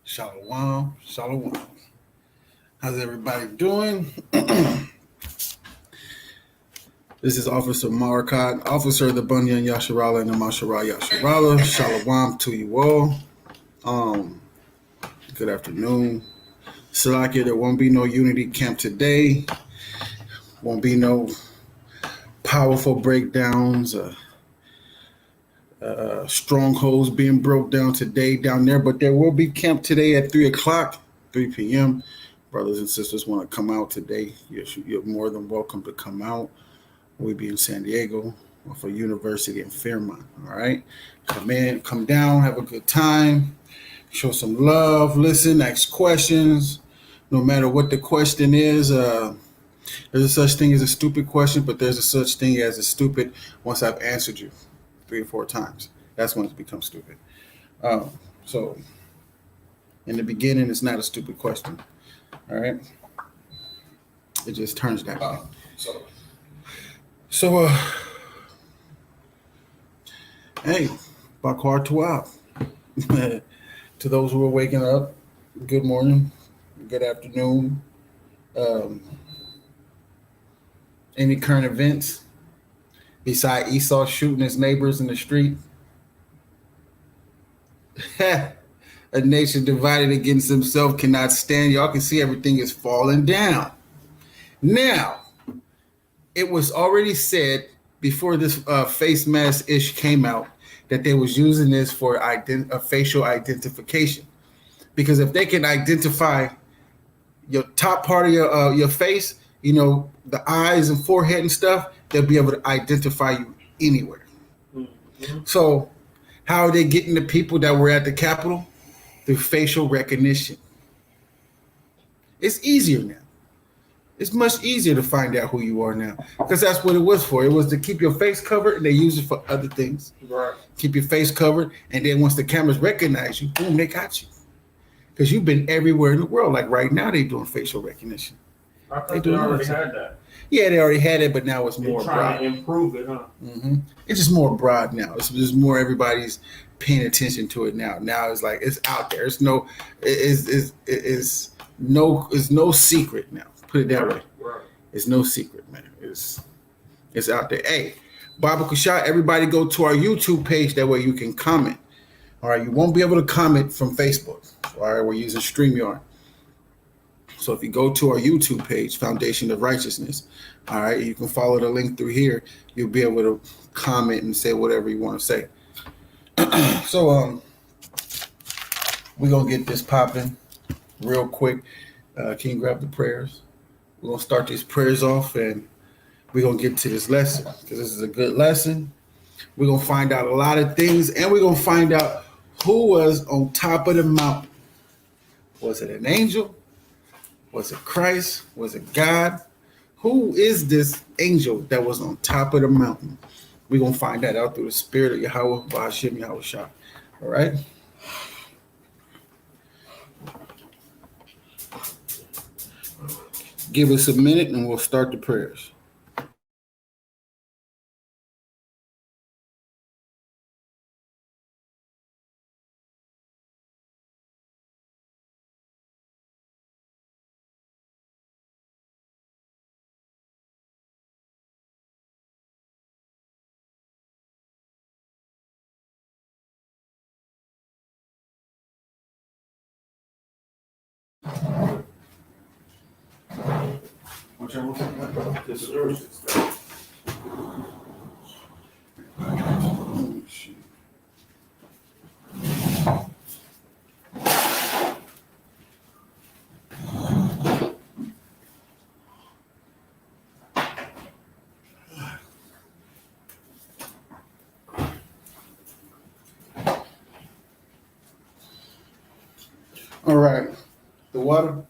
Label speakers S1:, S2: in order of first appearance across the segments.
S1: Shalom, shalom. How's everybody doing? This is Officer Marakat, Officer of the Bunyan Yasharala and the Masharah Yasharala. Shalom to you all. Good afternoon. Salakia, there won't be no unity camp today. Won't be no powerful breakdowns, strongholds being broke down today down there, but there will be camp today at 3 o'clock, 3 p.m. Brothers and sisters want to come out today, you're more than welcome to come out. We'll be in San Diego for University in Fairmont. All right. Come in, come down, have a good time, show some love, listen, ask questions. No matter what the question is, there's a such thing as a stupid question, but there's a such thing as a stupid once I've answered you 3 or 4 times. That's when it becomes stupid. So in the beginning, it's not a stupid question. All right. It just turns that way. So, hey, Bakwar Tuab. To those who are waking up, good morning, good afternoon. Any current events beside Esau shooting his neighbors in the street? A nation divided against himself cannot stand. Y'all can see everything is falling down. Now, it was already said before this face mask ish came out that they was using this for facial identification, because if they can identify your top part of your face, you know, the eyes and forehead and stuff, they'll be able to identify you anywhere. Mm-hmm. So how are they getting the people that were at the Capitol? Through facial recognition. It's easier now. It's much easier to find out who you are now, because that's what it was for. It was to keep your face covered, and they use it for other things. Right. Keep your face covered, and then once the cameras recognize you, boom, they got you. Because you've been everywhere in the world. Like right now, they're doing facial recognition.
S2: I thought they already had that.
S1: Yeah, they already had it, but now it's more
S2: trying
S1: broad.
S2: To improve it, huh?
S1: Mm-hmm. It's just more broad now. It's just more everybody's paying attention to it now. Now it's like it's out there. It's no secret now. Put it that way. Right. It's no secret, man. It's out there. Hey, Bible Kashah, everybody go to our YouTube page. That way you can comment. All right, you won't be able to comment from Facebook. All right, we're using StreamYard. So if you go to our YouTube page, Foundation of Righteousness, all right, you can follow the link through here. You'll be able to comment and say whatever you want to say. So we're going to get this popping real quick. Can you grab the prayers? We're going to start these prayers off, and we're going to get to this lesson, because this is a good lesson. We're going to find out a lot of things, and we're going to find out who was on top of the mountain. Was it an angel? Was it Christ? Was it God? Who is this angel that was on top of the mountain? We're going to find that out through the spirit of Yahweh, Ba'ashem Yahweh Shah. All right? Give us a minute and we'll start the prayers. All right, the water.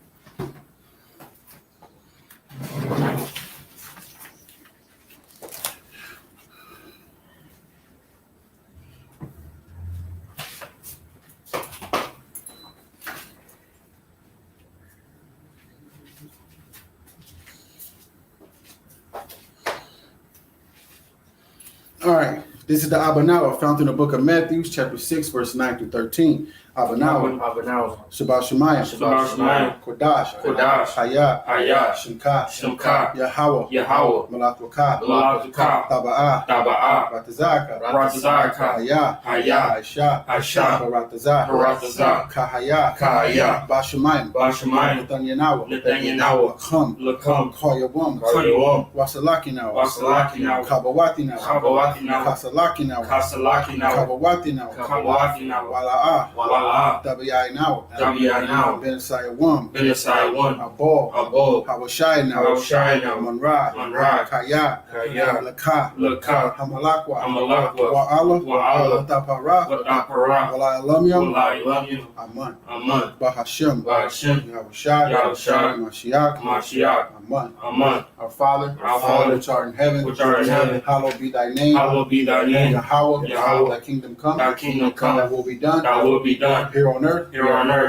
S1: All right, this is the Abanawa found in the book of Matthew, chapter 6, verse 9 through 13. Abanawa, Shabbat Shemayim, Kodash, Hayah, Shemka, Yahweh, Malakukah, Taba'ah, Ratazaka, Hayah, Aisha, Baratazah, Kahaya, Bashamayim, Netanyanawa, Lakum, Koyawam, Wasalakinawa, Kabawatinawa, Kasalakinawa, Kabawatinawa, Wala'ah, Tabiyainawa, Ben Sayawam, Abol, Hawashayinawa, Munra, Kaya, Laka, Hamalakwa, Wa'ala, Watapara, Wala'alamyam, Aman, Bahashem, Yahushua, Mashiach, Aman. Our Father, which art in heaven, hallowed be thy name. Yahweh, thy kingdom come, thy will be done, here on earth,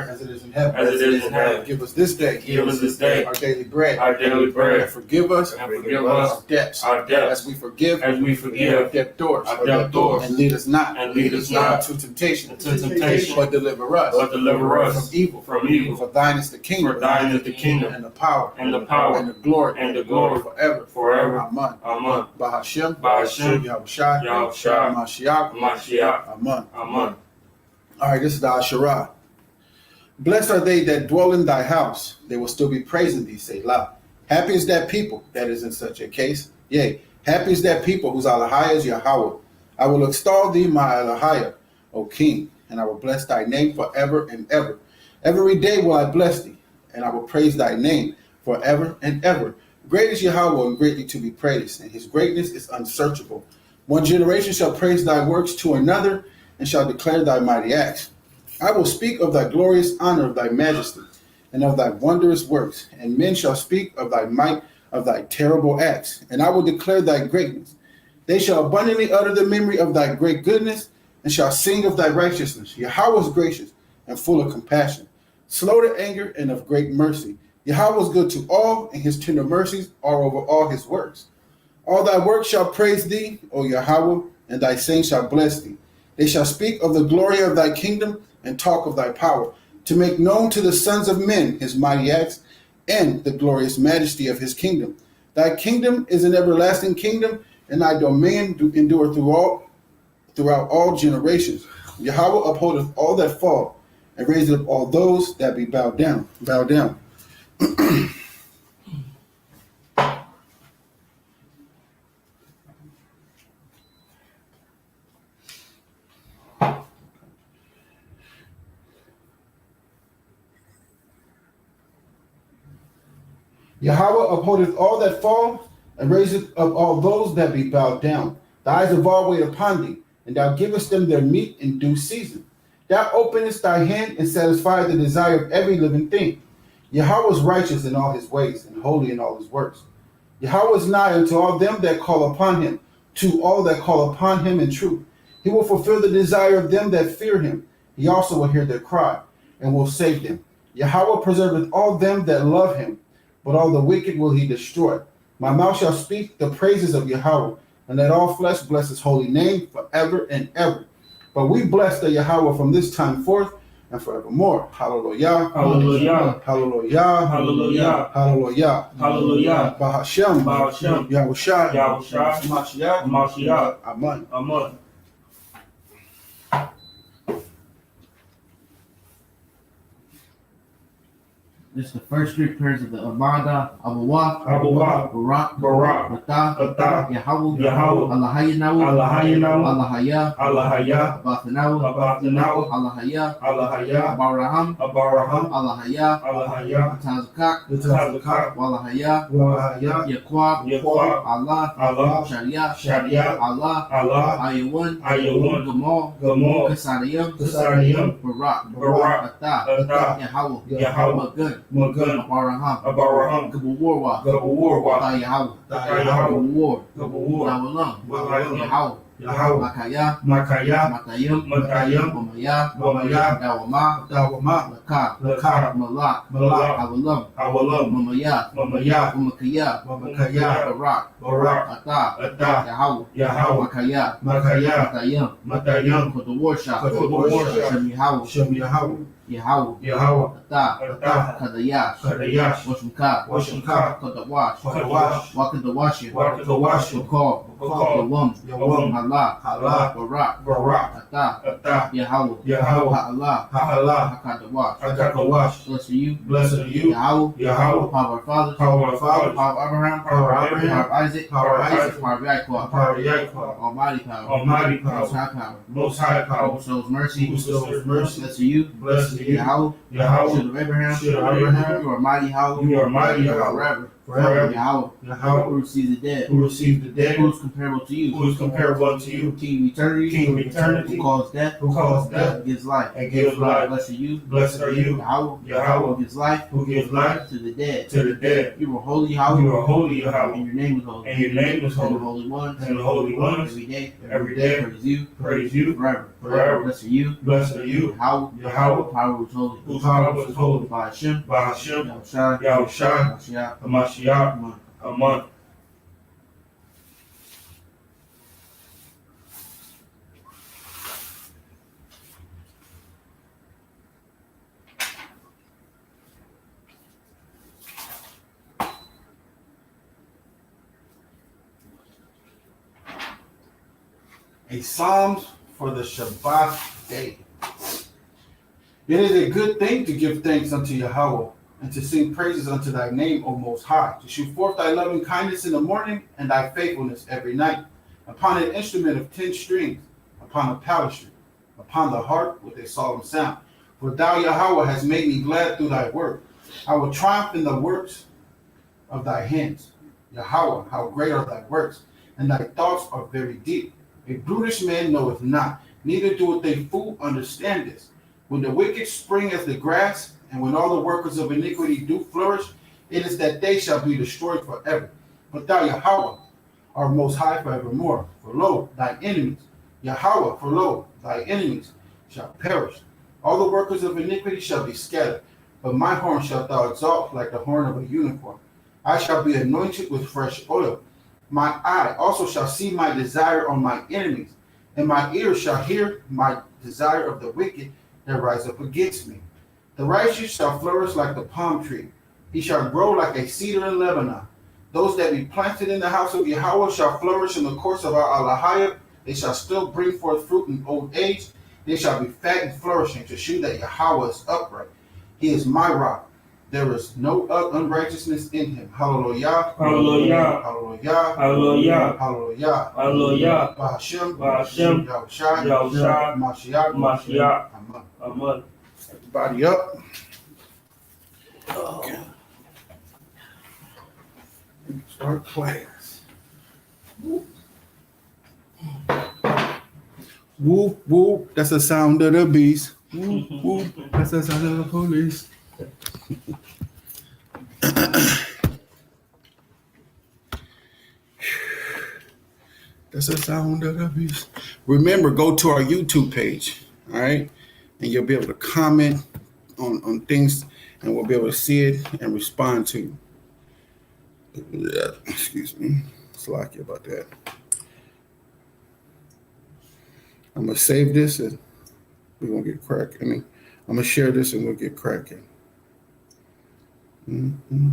S1: as it is in heaven. Give us this day, our daily bread, and forgive us our debts, as we forgive our debtors, and lead us not into temptation, but deliver us from evil. For thine is the kingdom, and the power, and the glory, forever. Amen. Bahashem, Yahushua, Mashiach, Amen. All right, this is the Asherah. Blessed are they that dwell in thy house; they will still be praising thee. Selah. Happy is that people that is in such a case. Yea, happy is that people whose Elohai is Yahweh. I will extol thee, my Elohai, O King, and I will bless thy name forever and ever. Every day will I bless thee, and I will praise thy name forever and ever. Great is Yahweh, and greatly to be praised, and his greatness is unsearchable. One generation shall praise thy works to another, and shall declare thy mighty acts. I will speak of thy glorious honor of thy majesty, and of thy wondrous works, and men shall speak of thy might, of thy terrible acts, and I will declare thy greatness. They shall abundantly utter the memory of thy great goodness, and shall sing of thy righteousness. Yahweh is gracious and full of compassion, slow to anger and of great mercy. Yahweh is good to all, and his tender mercies are over all his works. All thy works shall praise thee, O Yahweh, and thy saints shall bless thee. They shall speak of the glory of thy kingdom, and talk of thy power, to make known to the sons of men his mighty acts, and the glorious majesty of his kingdom. Thy kingdom is an everlasting kingdom, and thy domain do endure throughout all generations. Yahweh upholdeth all that fall, and raiseth up all those that be bowed down. Yahweh upholdeth all that fall, and raiseth up all those that be bowed down. The eyes of all wait upon thee, and thou givest them their meat in due season. Thou openest thy hand, and satisfiest the desire of every living thing. Yahweh is righteous in all his ways, and holy in all his works. Yahweh is nigh unto all them that call upon him, to all that call upon him in truth. He will fulfill the desire of them that fear him. He also will hear their cry, and will save them. Yahweh preserveth all them that love him, but all the wicked will he destroy. My mouth shall speak the praises of Yahweh, and let all flesh bless his holy name forever and ever. But we bless the Yahweh from this time forth and forevermore. Hallelujah.
S2: Hallelujah.
S1: Hallelujah.
S2: Hallelujah.
S1: Hallelujah.
S2: Hallelujah.
S1: Bahashem.
S2: Bahashem.
S1: Yahushua.
S2: Mashiach.
S1: Mashiach. Amen.
S2: Amen.
S3: This is the first three prayers of the Amada, Abawah, Barak,
S2: Atah,
S3: Yahweh,
S2: Allahayinawa,
S3: Allahaya,
S2: Abathanawa,
S3: Allahaya, Abaraham, Allahaya, Tazakak, Walahaya, Yaquab, Allah, Sharia, Allah, Ayawan, Gamal, Kasariyam, Barak, Atah, Yahweh, Magun, Abaraham, Gabawarwa, Yahweh, Gabawar, Yahweh,
S2: Yahweh,
S3: Makaya,
S2: Makaya,
S3: Matayim,
S2: Matayim,
S3: Mamaya,
S2: Mamaya,
S3: Dawama,
S2: Dawama,
S3: Laka,
S2: Laka,
S3: Malak,
S2: Malak,
S3: Awalam,
S2: Awalam,
S3: Mamaya,
S2: Mamaya,
S3: Umakaya,
S2: Mamakaya,
S3: Barak,
S2: Barak,
S3: Ata,
S2: Ata,
S3: Yahweh,
S2: Yahweh,
S3: Makaya,
S2: Makaya,
S3: Matayim,
S2: Matayim,
S3: for the workshop,
S2: for the workshop,
S3: Shem Yahweh,
S2: Shem Yahweh,
S3: Yahweh,
S2: Yahweh,
S3: Ata,
S2: Ata,
S3: Kadayash,
S2: Kadayash,
S3: Washmka,
S2: Washimka,
S3: Kadawash,
S2: Kadawash,
S3: Wakadawashi,
S2: Wakadawashi,
S3: Bakal,
S2: Bakal,
S3: Yawam,
S2: Yawam,
S3: Halak,
S2: Halak,
S3: Barak,
S2: Barak,
S3: Ata,
S2: Ata,
S3: Yahweh,
S2: Yahweh,
S3: Ha'Allah,
S2: Ha'Allah,
S3: Hakadawash,
S2: Hakakawash,
S3: blessed are you,
S2: blessed are you,
S3: Yahweh,
S2: Yahweh,
S3: power of our fathers,
S2: power of our fathers,
S3: power of Abraham,
S2: power of Abraham,
S3: power of Isaac,
S2: power of Isaac,
S3: power of Yaakov,
S2: power of Yaakov,
S3: Almighty power,
S2: Almighty
S3: Most
S2: power,
S3: High power,
S2: Most High
S3: who
S2: power,
S3: bestows mercy,
S2: who bestows mercy,
S3: blessed are you,
S2: blessed are you,
S3: Yahweh,
S2: Yahweh,
S3: children of Abraham,
S2: children of Abraham,
S3: you are mighty Yahweh,
S2: you are mighty Yahweh,
S3: forever,
S2: forever,
S3: Yahweh,
S2: Yahweh,
S3: who receives the dead,
S2: who receives the dead,
S3: who is comparable to you,
S2: who is comparable unto you,
S3: King of eternity,
S2: King of eternity,
S3: who calls death,
S2: who calls death,
S3: gives life,
S2: and gives life.
S3: blessed are you,
S2: Blessed are you,
S3: Yahweh,
S2: Yahweh,
S3: who gives life
S2: who gives life
S3: to the dead,
S2: to the dead.
S3: you are holy
S2: You
S3: Yahweh,
S2: are holy,
S3: and
S2: Yahweh,
S3: your name is holy,
S2: and your name is
S3: and the
S2: holy,
S3: holy ones,
S2: and the holy ones,
S3: every day, praise you,
S2: praise you,
S3: forever,
S2: forever.
S3: blessed are you,
S2: Blessed are you,
S3: Yahweh,
S2: Yahweh,
S3: power is holy,
S2: whose power is holy,
S3: by Hashem,
S2: by Hashem,
S3: Yahushua,
S2: Yahushua,
S3: Mashiach,
S2: Hamashiach,
S3: Amen.
S2: Aman.
S1: A Psalms for the Shabbat day. It is a good thing to give thanks unto Yahweh, and to sing praises unto thy name, O Most High, to shew forth thy loving kindness in the morning, and thy faithfulness every night, upon an instrument of 10 strings, upon a psaltery, upon the harp with a solemn sound. For thou, Yahweh, hast made me glad through thy word. I will triumph in the works of thy hands. Yahweh, how great are thy works, and thy thoughts are very deep. A brutish man knoweth not, neither doeth a fool understand this. When the wicked spring as the grass, and when all the workers of iniquity do flourish, it is that they shall be destroyed forever. But thou, Yahweh, art most high forevermore. For lo, thy enemies, Yahweh, for lo, thy enemies shall perish. All the workers of iniquity shall be scattered. But my horn shalt thou exalt like the horn of a unicorn. I shall be anointed with fresh oil. My eye also shall see my desire on my enemies, and my ears shall hear my desire of the wicked that rise up against me. The righteous shall flourish like the palm tree. He shall grow like a cedar in Lebanon. Those that be planted in the house of Yahweh shall flourish in the course of our Alahayah. They shall still bring forth fruit in old age. They shall be fat and flourishing to shew that Yahweh is upright. He is my rock. There is no unrighteousness in him. Hallelujah.
S2: Hallelujah.
S1: Hallelujah.
S2: Hallelujah.
S1: Hallelujah.
S2: Hallelujah.
S1: Bahashem.
S2: Bahashem.
S1: Yahushua.
S2: Yahushua.
S1: Mashiach.
S2: Mashiach.
S1: Amen.
S2: Aman.
S1: Everybody up. Okay. Start class. Whoop, whoop. That's the sound of the beast. Whoop, whoop. That's the sound of the police. That's the sound of the beast. Remember, go to our YouTube page, all right? And you'll be able to comment on things, and we'll be able to see it and respond to you. Yeah, excuse me. Slacky about that. I'm going to save this, and we're going to get cracking. I'm going to share this, and we'll get cracking. Mm-hmm.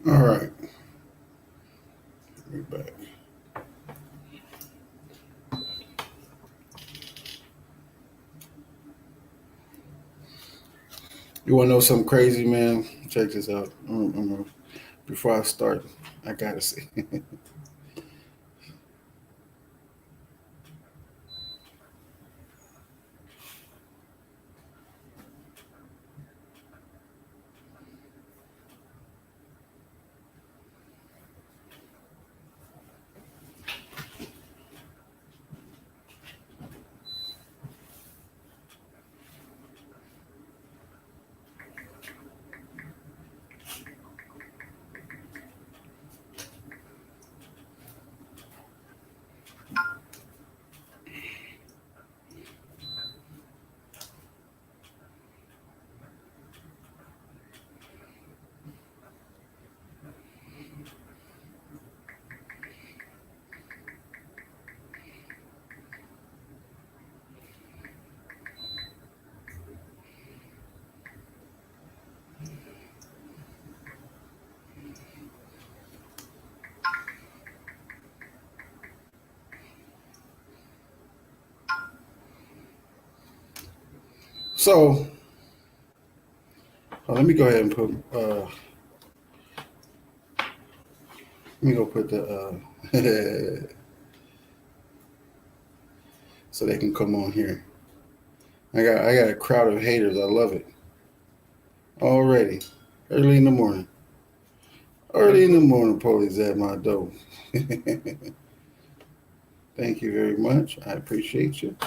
S1: All right. We're back. You want to know something crazy, man? Check this out. Before I start, I gotta say. So, let me go ahead and put. Let me go put the. So they can come on here. I got a crowd of haters. I love it. Already, early in the morning. Early in the morning, police at my door. Thank you very much. I appreciate you.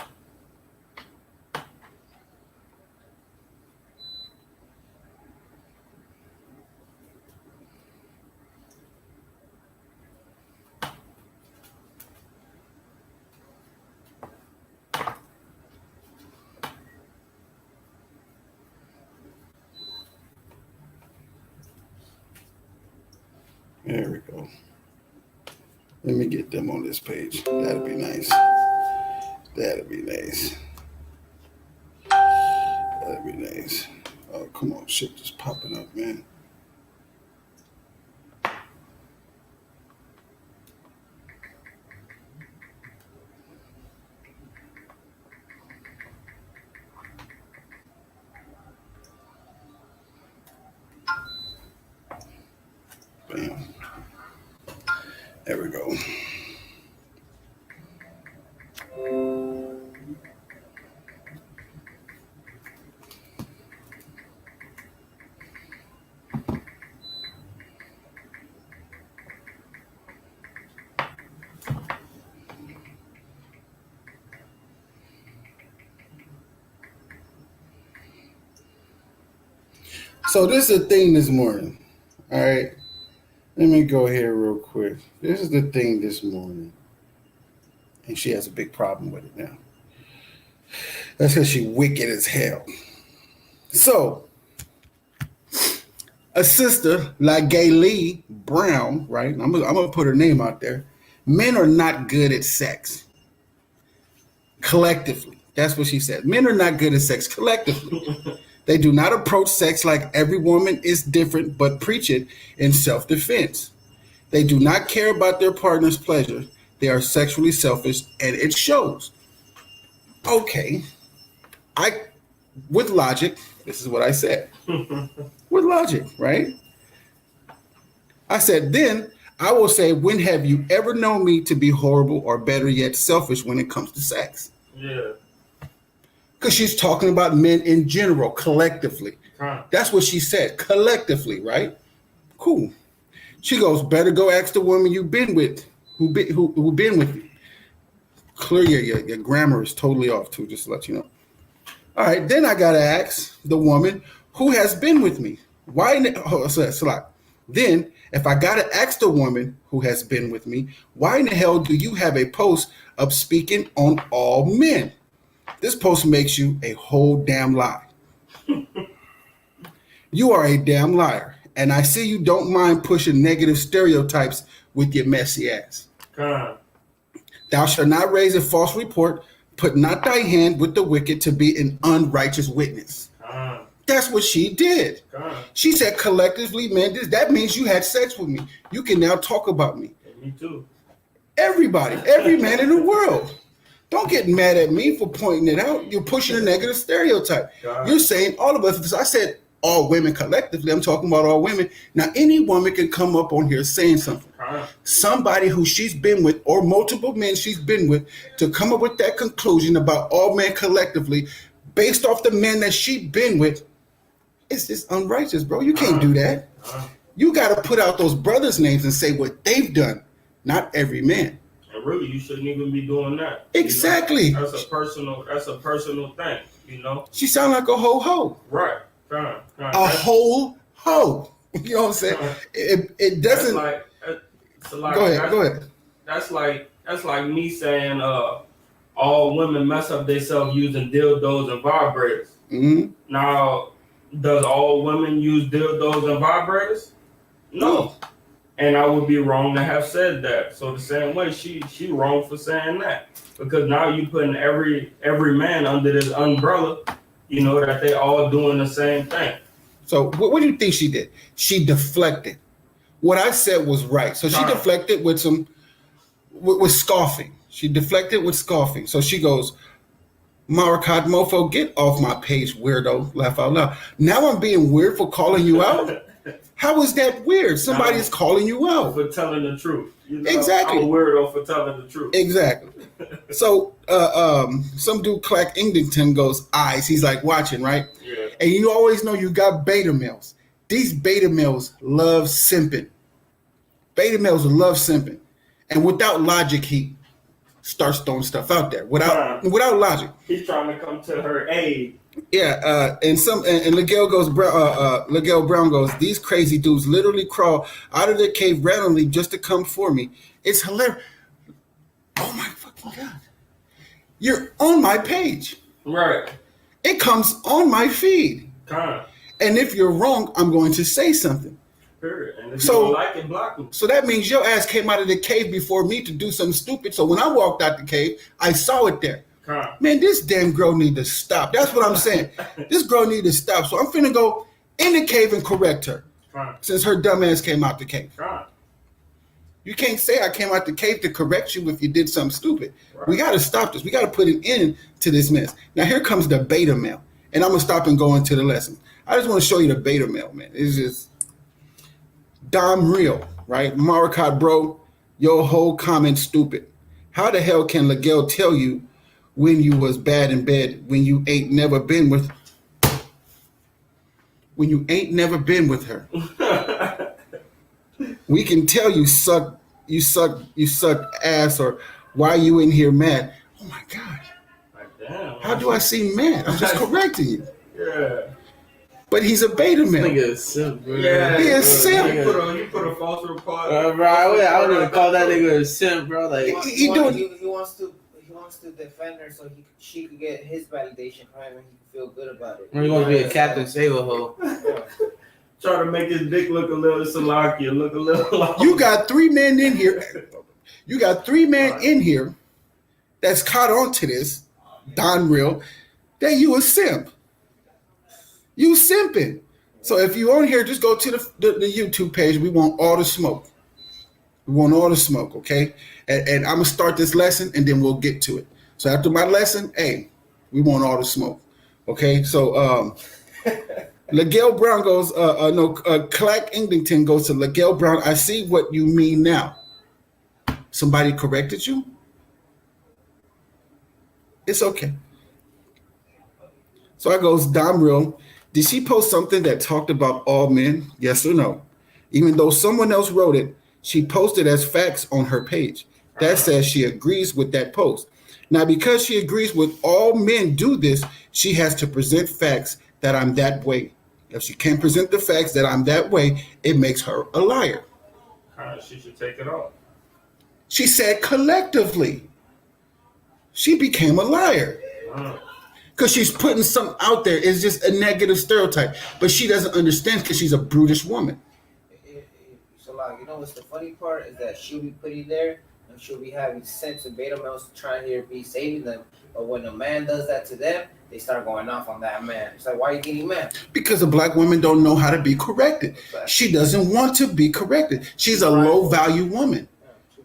S1: There we go. Let me get them on this page. That'd be nice. That'd be nice. That'd be nice. Oh, come on. Shit just popping up, man. Bam. There we go. So this is the thing this morning. All right. Let me go here real quick. This is the thing this morning. And she has a big problem with it now. That's because she wicked as hell. So, a sister like Gaylee Brown, right? I'm gonna put her name out there. Men are not good at sex. Collectively. That's what she said. Men are not good at sex collectively. They do not approach sex like every woman is different, but preach it in self-defense. They do not care about their partner's pleasure. They are sexually selfish, and it shows. Okay. With logic, this is what I said. With logic, right? I said, then I will say, when have you ever known me to be horrible or better yet selfish when it comes to sex?
S2: Yeah.
S1: Because she's talking about men in general, collectively.
S2: Huh.
S1: That's what she said, collectively, right? Cool. She goes, better go ask the woman you've been with, who been with you. Clear your grammar is totally off too, just to let you know. All right, then I gotta ask the woman who has been with me. Then, if I gotta ask the woman who has been with me, why in the hell do you have a post of speaking on all men? This post makes you a whole damn lie. You are a damn liar, and I see you don't mind pushing negative stereotypes with your messy ass. Thou shalt not raise a false report, put not thy hand with the wicked to be an unrighteous witness. That's what she did.
S2: God.
S1: She said collectively, man, that means you had sex with me. You can now talk about me.
S2: And me too.
S1: Everybody, every man in the world. Don't get mad at me for pointing it out. You're pushing a negative stereotype.
S2: God.
S1: You're saying all of us, because I said all women collectively, I'm talking about all women. Now, any woman can come up on here saying something.
S2: God.
S1: Somebody who she's been with or multiple men she's been with to come up with that conclusion about all men collectively based off the men that she's been with. It's just unrighteous, bro. You can't do that. You got to put out those brothers' names and say what they've done, not every man.
S2: And really, you shouldn't even be doing that.
S1: Exactly.
S2: You know? That's a personal thing, you know?
S1: She sound like a whole hoe.
S2: Right.
S1: A whole hoe. You know what I'm saying? It doesn't. Go ahead.
S2: That's like me saying all women mess up themselves using dildos and vibrators.
S1: Mm-hmm.
S2: Now, does all women use dildos and vibrators? No. And I would be wrong to have said that. So the same way, she wrong for saying that. Because now you putting every man under this umbrella, you know, that they all doing the same thing.
S1: So what do you think she did? She deflected. What I said was right. So she deflected with scoffing. She deflected with scoffing. So she goes, Marikat mofo, get off my page, weirdo. Laugh out loud. Now I'm being weird for calling you out? How is that weird? Somebody's calling you out.
S2: For telling the truth. You know,
S1: Exactly.
S2: I'm a weirdo for telling the truth.
S1: Exactly. So some dude, Clack Ingdington, goes, eyes. He's like watching, right?
S2: Yeah.
S1: And you always know you got beta males. These beta males love simping. Beta males love simping. And without logic, he starts throwing stuff out there. Without logic.
S2: He's trying to come to her aid.
S1: Yeah, and Legale Brown goes, these crazy dudes literally crawl out of their cave randomly just to come for me. It's hilarious. Oh my fucking God. You're on my page.
S2: Right.
S1: It comes on my feed. And if you're wrong, I'm going to say something.
S2: Period. And if you don't like it, block me.
S1: So that means your ass came out of the cave before me to do something stupid. So when I walked out the cave, I saw it there. Man, this damn girl need to stop. That's what I'm saying. This girl need to stop. So I'm finna go in the cave and correct her. Since her dumb ass came out the cave. You can't say I came out the cave to correct you if you did something stupid. Right. We got to stop this. We got to put an end to this mess. Now here comes the beta male. And I'm going to stop and go into the lesson. I just want to show you the beta male, man. It's just Dom real, right? Marikat, bro, your whole comment stupid. How the hell can Legale tell you when you was bad in bed when you ain't never been with her? We can tell you suck ass, or why you in here mad. Oh my God.
S2: Damn,
S1: how do I seem mad? I'm just correcting you.
S2: Yeah.
S1: But he's a beta male.
S3: Nigga is simp, bro.
S1: Yeah, he is simp.
S2: You put a false report.
S3: Bro, I wouldn't even call that nigga a simp, bro. Like
S4: he wants to defend her so she could get his validation from him and he can feel good about it.
S3: He wants to be a Captain Save-A-Ho.
S2: Try to make his dick look a little Salakia, look a little long.
S1: You got 3 men in here. You got 3 men in here that's caught on to this, Don Real, that you a simp. You simping. So if you on here, just go to the YouTube page. We want all the smoke. We want all the smoke, okay? And I'm going to start this lesson, and then we'll get to it. So after my lesson, hey, we want all the smoke, okay? So Legale Brown goes, Clack Ingdington goes to Legale Brown. I see what you mean now. Somebody corrected you? It's okay. So I goes, Dom Real, did she post something that talked about all men? Yes or no? Even though someone else wrote it, she posted as facts on her page. That says she agrees with that post. Now, because she agrees with all men do this, she has to present facts that I'm that way. If she can't present the facts that I'm that way, it makes her a liar.
S2: She should take it off.
S1: She said collectively. She became a liar. Because she's putting something out there. It's just a negative stereotype. But she doesn't understand because she's a brutish woman.
S4: So, like, you know what's the funny part is that she'll be putting there, and she'll be having sex with beta males trying to be saving them. But when a man does that to them, they start going off on that man. It's like, why are you getting mad?
S1: Because the black women don't know how to be corrected. She doesn't want to be corrected. She's a low value woman.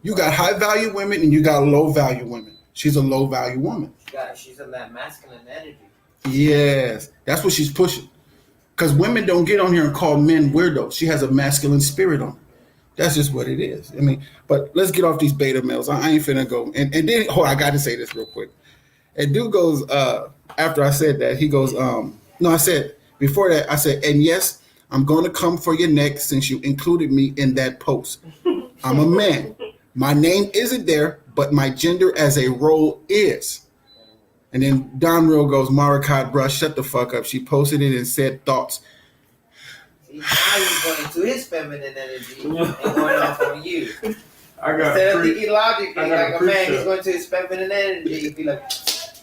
S1: You got high value women and you got low value women. She's a low value woman.
S4: She's in that masculine energy.
S1: Yes, that's what she's pushing. Because women don't get on here and call men weirdos. She has a masculine spirit on her. That's just what it is. I mean, but let's get off these beta males. I ain't finna go. And then, I got to say this real quick. And dude goes, after I said that, he goes, no, I said, before that, I said, and yes, I'm going to come for your neck since you included me in that post. I'm a man. My name isn't there, but my gender as a role is. And then Don Real goes, Maricot, bruh, shut the fuck up. She posted it and said thoughts.
S4: See, now he's going into his feminine energy and going off on you.
S2: Instead
S4: of thinking logically like a man, he's going to his feminine energy. He'd be like,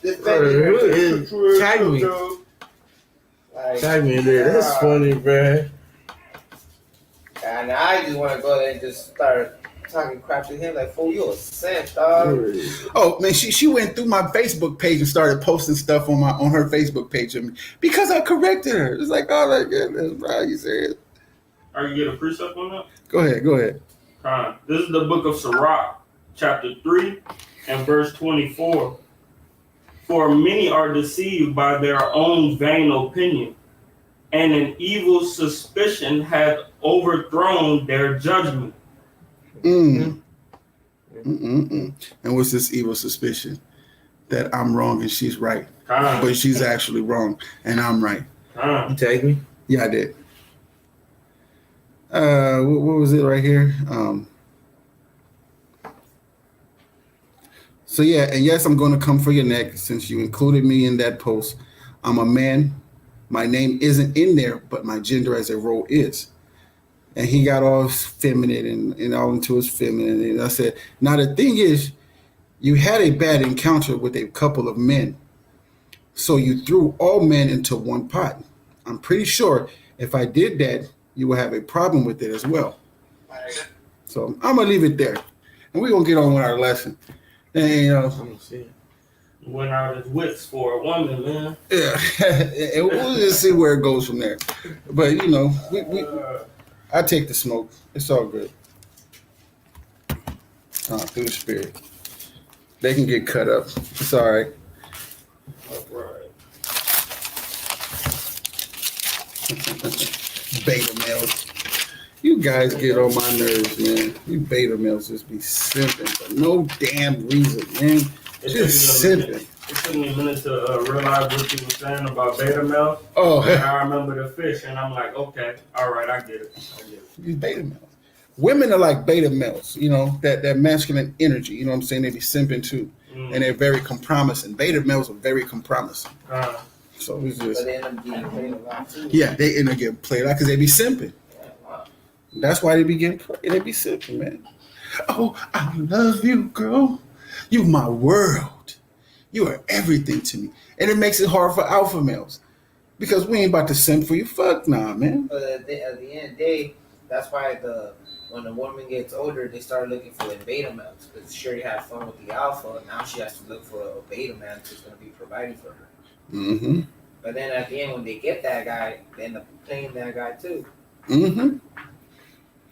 S4: this feminine
S5: tag me.
S4: Like,
S5: Tag me in there. That's funny, bruh.
S4: And I just want to go there and just start talking crap to him like, fool, you a simp, dog.
S1: Oh man, she went through my Facebook page and started posting stuff on her Facebook page of me because I corrected her. It's like, oh my goodness, bro, you serious?
S2: Are you get a precept on that?
S1: Go ahead.
S2: This is the book of Sirach, chapter 3 and verse 24. For many are deceived by their own vain opinion, and an evil suspicion hath overthrown their judgment.
S1: And what's this evil suspicion? That I'm wrong and she's right. But she's actually wrong and I'm right.
S5: You tagged me?
S1: Yeah, I did. What was it right here? So yeah, and yes, I'm going to come for your neck since you included me in that post. I'm a man. My name isn't in there, but my gender as a role is. And he got all feminine and all into his feminine. And I said, now the thing is, you had a bad encounter with a couple of men. So you threw all men into one pot. I'm pretty sure if I did that, you will have a problem with it as well. So I'm going to leave it there. And we're going to get on with our lesson. And,
S2: Went out his wits for a woman, man.
S1: Yeah. And we'll just see where it goes from there. But, I take the smoke. It's all good. Through the spirit. They can get cut up. It's all right.
S2: All right.
S1: Beta males. You guys get on my nerves, man. You beta males just be simping for no damn reason, man. Just simping.
S2: It took me a minute to realize what you were saying about beta males.
S1: Oh,
S2: and I remember the fish, and I'm like, okay, all right, I get it.
S1: These beta males. Women are like beta males, that masculine energy. You know what I'm saying? They be simping too, and they're very compromising. Beta males are very compromising. So it's just.
S4: But they end up getting played a lot too.
S1: Yeah, they end up getting played out because they be simping. That's why they be getting played. They be simping, man. Oh, I love you, girl. You my world. You are everything to me. And it makes it hard for alpha males. Because we ain't about to simp for you. Fuck nah, man.
S4: But at the end of the day, that's why when a woman gets older, they start looking for the beta males. Because she already had fun with the alpha. Now she has to look for a beta man who's going to be providing for her.
S1: Mm-hmm.
S4: But then at the end, when they get that guy, they end up playing that guy too.
S1: Mm-hmm.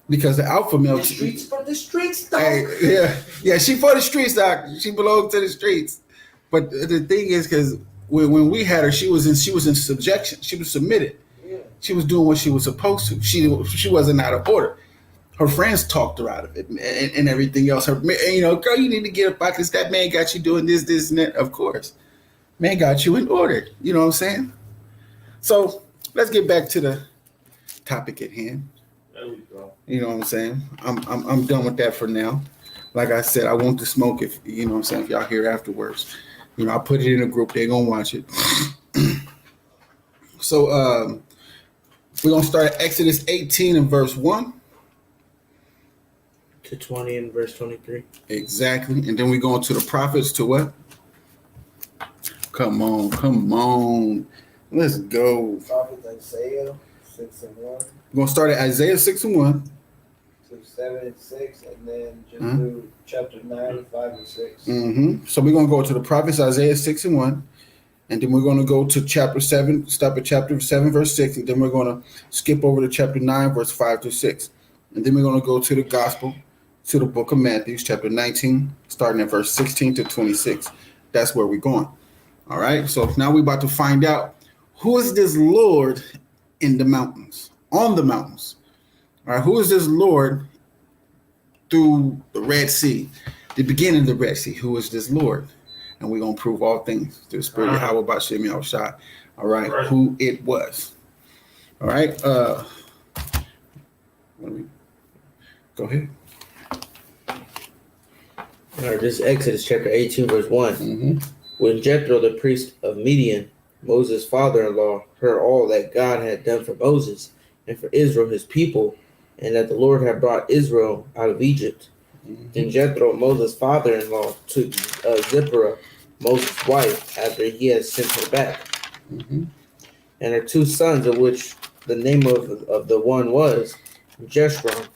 S1: Because the alpha male.
S4: The streets for the streets, dog.
S1: Hey, yeah, she for the streets, doc. She belonged to the streets. But the thing is, because when we had her, she was in subjection. She was submitted.
S4: Yeah.
S1: She was doing what she was supposed to. She wasn't out of order. Her friends talked her out of it and everything else. Her, girl, you need to get up out this. That man got you doing this, and that. Of course, man got you in order. You know what I'm saying? So let's get back to the topic at hand.
S2: There we go.
S1: You know what I'm saying? I'm done with that for now. Like I said, I want to smoke if you know what I'm saying. If y'all hear afterwards, I'll put it in a group. They're gonna watch it. So we're gonna start at Exodus 18 and verse 1
S5: to 20 and verse 23.
S1: Exactly, and then we go into the prophets to what? Come on, let's go.
S4: Prophet Isaiah 6 and 1.
S1: We're gonna start at Isaiah 6 and 1.
S4: do 7 and 6, and then just
S1: Mhm.
S4: do chapter 9, 5 and 6.
S1: So we're going to go to the prophets, Isaiah 6 and 1. And then we're going to go to chapter 7, stop at chapter 7, verse 6. And then we're going to skip over to chapter 9, verse 5 to 6. And then we're going to go to the gospel, to the book of Matthew, chapter 19, starting at verse 16 to 26. That's where we're going. All right. So now we're about to find out who is this Lord in the mountains, on the mountains. All right. Who is this Lord through the Red Sea, the beginning of the Red Sea? Who is this Lord? And we're going to prove all things through the Spirit of Yahweh about Shemi Al-Shai. All right. Who it was. All right. Go ahead.
S5: All right, this is Exodus chapter 18, verse 1. When Jethro, the priest of Midian, Moses' father-in-law, heard all that God had done for Moses and for Israel, his people, and that the Lord had brought Israel out of Egypt, then Jethro, Moses' father-in-law, took Zipporah, Moses' wife, after he had sent her back, and her 2 sons, of which the name of the one was Jeshurun,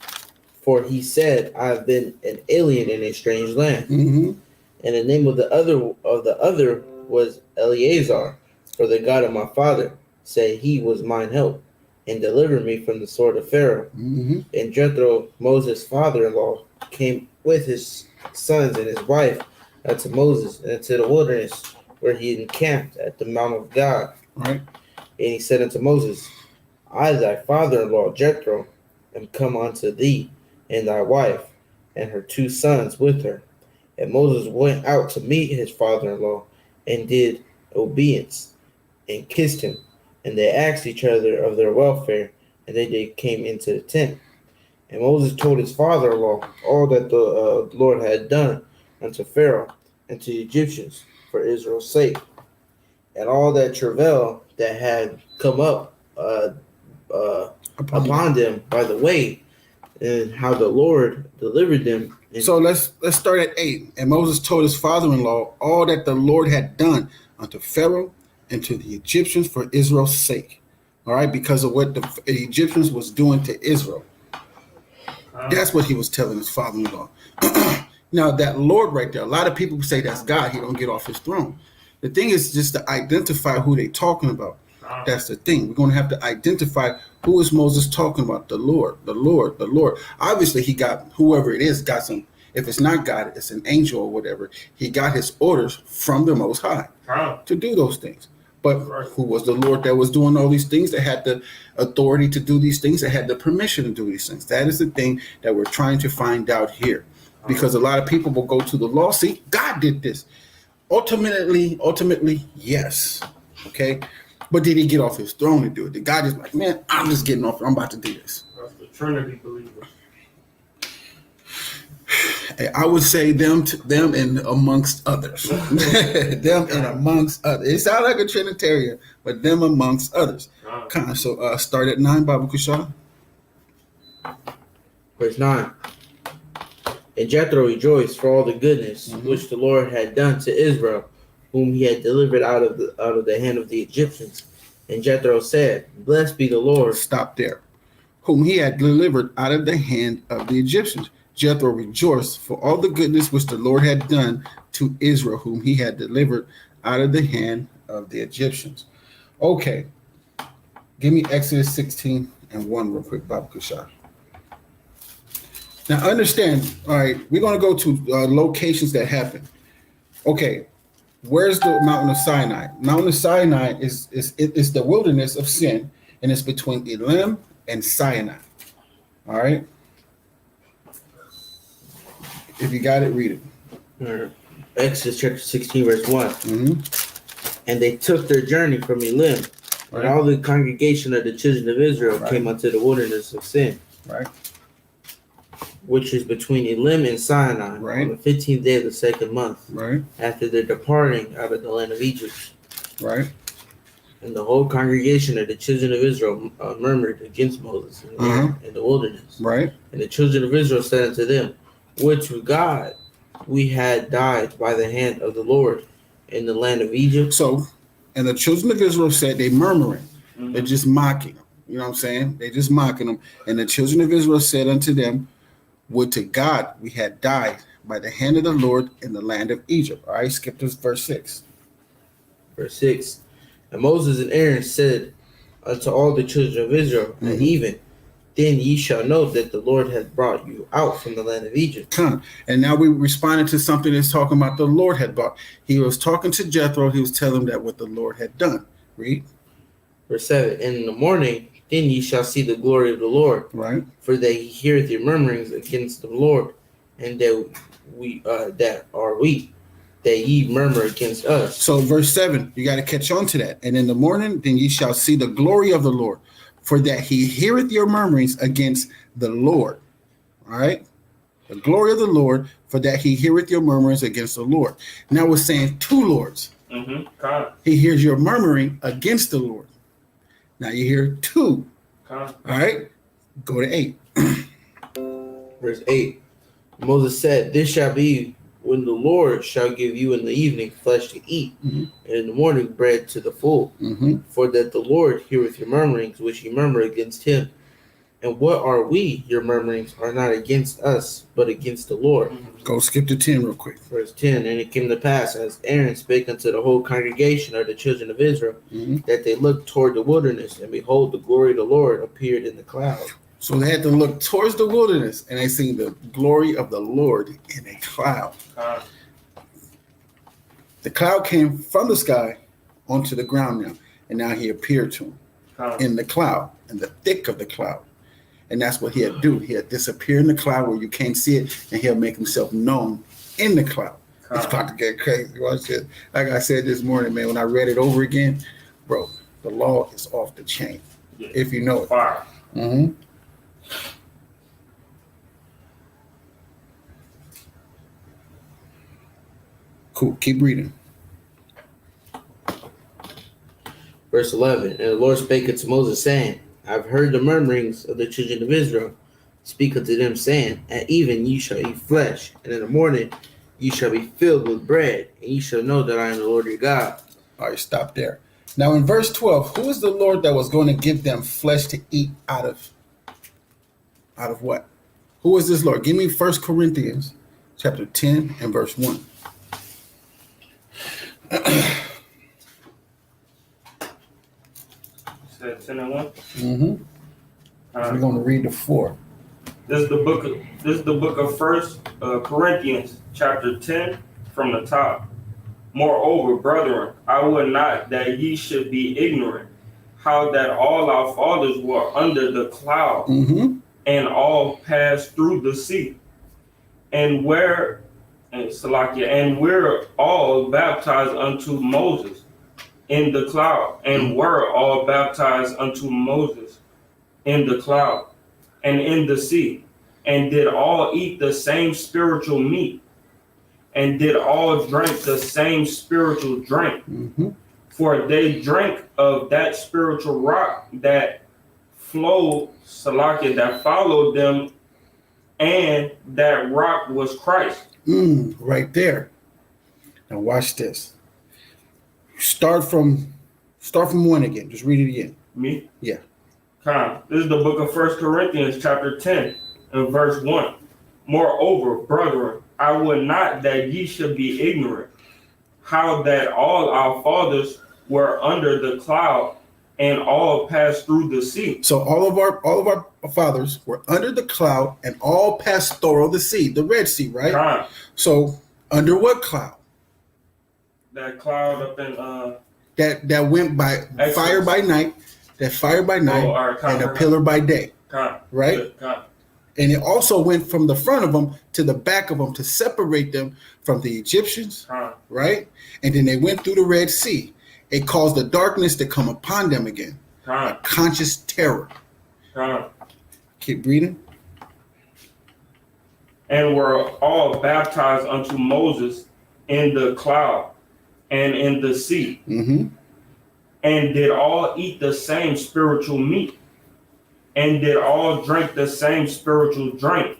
S5: for he said, I have been an alien in a strange land. And the name of the other was Eleazar, for the God of my father said he was mine help, and delivered me from the sword of Pharaoh. And Jethro, Moses' father-in-law, came with his sons and his wife unto Moses and into the wilderness, where he encamped at the mount of God.
S1: Right.
S5: And he said unto Moses, I, thy father-in-law Jethro, am come unto thee, and thy wife, and her 2 sons with her. And Moses went out to meet his father-in-law, and did obedience, and kissed him. And they asked each other of their welfare, and then they came into the tent. And Moses told his father-in-law all that the Lord had done unto Pharaoh and to the Egyptians for Israel's sake, and all that travail that had come up upon them by the way, and how the Lord delivered them.
S1: So let's start at 8. And Moses told his father-in-law all that the Lord had done unto Pharaoh and to the Egyptians for Israel's sake. All right, because of what the Egyptians was doing to Israel. That's what he was telling his father-in-law. Now that Lord right there, a lot of people say that's God. He don't get off his throne. The thing is just to identify who they talking about. That's the thing. We're going to have to identify who is Moses talking about. The Lord, the Lord, the Lord. Obviously, he got, whoever it is, got some, if it's not God, it's an angel or whatever. He got his orders from the Most High to do those things. But who was the Lord that was doing all these things, that had the authority to do these things, that had the permission to do these things? That is the thing that we're trying to find out here. Because a lot of people will go to the law. See, God did this. Ultimately, yes. Okay. But did he get off his throne to do it? Did God just like, man, I'm just getting off. I'm about to do this.
S2: That's the Trinity believer.
S1: I would say them and amongst others. Them and amongst others. It sounds like a Trinitarian, but them amongst others. Kind of. So start at 9, Bible Kushah.
S5: Verse 9. And Jethro rejoiced for all the goodness which the Lord had done to Israel, whom he had delivered out of the hand of the Egyptians. And Jethro said, Blessed be the Lord.
S1: Stop there. Whom he had delivered out of the hand of the Egyptians. Jethro rejoiced for all the goodness which the Lord had done to Israel, whom he had delivered out of the hand of the Egyptians. Okay. Give me Exodus 16 and 1 real quick, Bible Kushah. Now understand, all right, we're going to go to locations that happen. Okay. Where's the mountain of Sinai? Mountain of Sinai is the wilderness of sin, and it's between Elim and Sinai. All right. If you got it, read it.
S5: Exodus chapter 16, verse 1. And they took their journey from Elim, and all the congregation of the children of Israel came unto the wilderness of sin, which is between Elim and Sinai, on the 15th day of the 2nd month, after their departing out of the land of Egypt. And the whole congregation of the children of Israel murmured against Moses in the wilderness. And the children of Israel said unto them, Would to God we had died by the hand of the Lord in the land of Egypt.
S1: So, and the children of Israel said, they murmuring. They're just mocking them. You know what I'm saying? They just mocking them. And the children of Israel said unto them, Would to God we had died by the hand of the Lord in the land of Egypt. All right, skip to verse 6.
S5: Verse 6. And Moses and Aaron said unto all the children of Israel, and even then ye shall know that the Lord hath brought you out from the land of Egypt.
S1: Come. And now we responded to something that's talking about the Lord had brought. He was talking to Jethro. He was telling him that what the Lord had done. Read.
S5: Verse 7. And in the morning then ye shall see the glory of the Lord,
S1: Right.
S5: for that he heareth your murmurings against the Lord, and that we that ye murmur against us.
S1: So verse 7, you got to catch on to that. And in the morning, then ye shall see the glory of the Lord, for that he heareth your murmurings against the Lord. All right? The glory of the Lord, for that he heareth your murmurings against the Lord. Now we're saying two lords. He hears your murmuring against the Lord. Now you hear two. All right? Go to 8.
S5: Verse 8. Moses said, This shall be when the Lord shall give you in the evening flesh to eat, and in the morning bread to the full. For that the Lord heareth your murmurings, which ye murmur against him. And what are we? Your murmurings are not against us, but against the Lord.
S1: Go skip to 10 real quick.
S5: Verse 10. And it came to pass, as Aaron spake unto the whole congregation of the children of Israel, that they looked toward the wilderness, and behold, the glory of the Lord appeared in the cloud.
S1: So they had to look towards the wilderness, and they seen the glory of the Lord in a cloud. The cloud came from the sky onto the ground now, and now he appeared to him in the cloud, in the thick of the cloud. And that's what he had to do. He had disappear in the cloud where you can't see it, and he'll make himself known in the cloud. It's about to get crazy. Watch it. Like I said this morning, man, when I read it over again, bro, the law is off the chain. If you know it.
S2: Fire.
S1: Cool. Keep reading.
S5: Verse 11. And the Lord spake unto Moses, saying, I have heard the murmurings of the children of Israel. Speak unto them, saying, At even ye shall eat flesh, and in the morning ye shall be filled with bread, and ye shall know that I am the Lord your God.
S1: All right, stop there. Now in verse 12, who is the Lord that was going to give them flesh to eat out of what? Who is this Lord? Give me 1 Corinthians chapter 10 and verse 1.
S2: Said 10 and 1.
S1: We're going to read the 4.
S2: This is the book of 1 Corinthians chapter 10 from the top. Moreover, brethren, I would not that ye should be ignorant, how that all our fathers were under the cloud, and all passed through the sea, and we're all baptized unto Moses in the cloud, and were all baptized unto Moses in the cloud and in the sea, and did all eat the same spiritual meat, and did all drink the same spiritual drink. For they drank of that spiritual rock that flowed, that followed them, and that rock was Christ.
S1: Right there. Now watch this. Start from 1 again. Just read it again.
S2: Me?
S1: Yeah.
S2: This is the book of 1 Corinthians chapter 10 and verse 1. Moreover, brethren, I would not that ye should be ignorant, how that all our fathers were under the cloud, and all passed through the sea.
S1: So all of our fathers were under the cloud and all passed through the sea, the Red Sea, right? So under what cloud?
S2: That cloud up in
S1: that went by
S2: Exodus.
S1: fire by night, and a pillar by day, right? And it also went from the front of them to the back of them to separate them from the Egyptians, right? And then they went through the Red Sea. It caused the darkness to come upon them again, a conscious terror. Keep reading.
S2: And were all baptized unto Moses in the cloud and in the sea, and did all eat the same spiritual meat, and did all drink the same spiritual drink,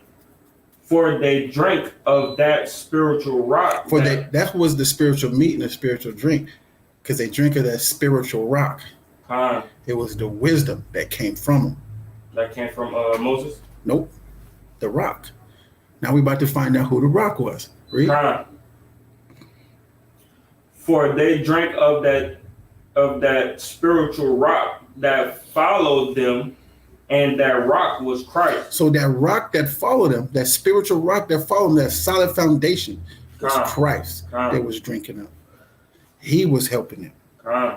S2: for they drank of that spiritual rock.
S1: That was the spiritual meat and the spiritual drink, because they drink of that spiritual rock. It was the wisdom that came from them.
S2: That came from Moses?
S1: Nope, the rock. Now we about to find out who the rock was. Read.
S2: For they drank of that spiritual rock that followed them, and that rock was Christ.
S1: So that rock that followed them, that spiritual rock that followed them, that solid foundation was Christ. They was drinking of. He was helping them.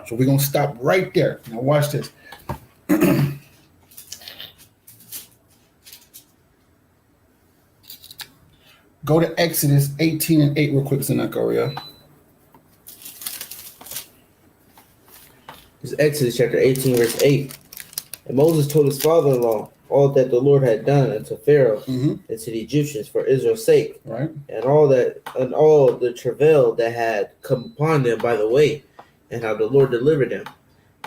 S1: So we're going to stop right there. Now watch this. Go to Exodus 18 and 8 real quick, Zachariah.
S5: This is Exodus chapter 18, verse 8. And Moses told his father-in-law all that the Lord had done unto Pharaoh and to the Egyptians for Israel's sake,
S1: right?
S5: And all the travail that had come upon them by the way, and how the Lord delivered them.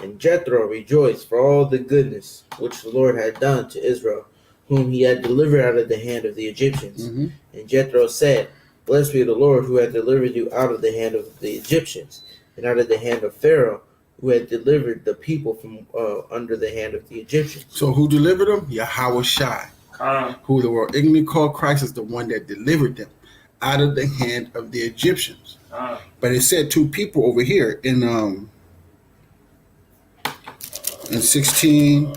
S5: And Jethro rejoiced for all the goodness which the Lord had done to Israel, whom he had delivered out of the hand of the Egyptians. And Jethro said, Blessed be the Lord who had delivered you out of the hand of the Egyptians, and out of the hand of Pharaoh, who had delivered the people from under the hand of the Egyptians.
S1: So who delivered them? Yahweh Shai. Who the world ignorantly called Christ is the one that delivered them out of the hand of the Egyptians. But it said two people over here in 16.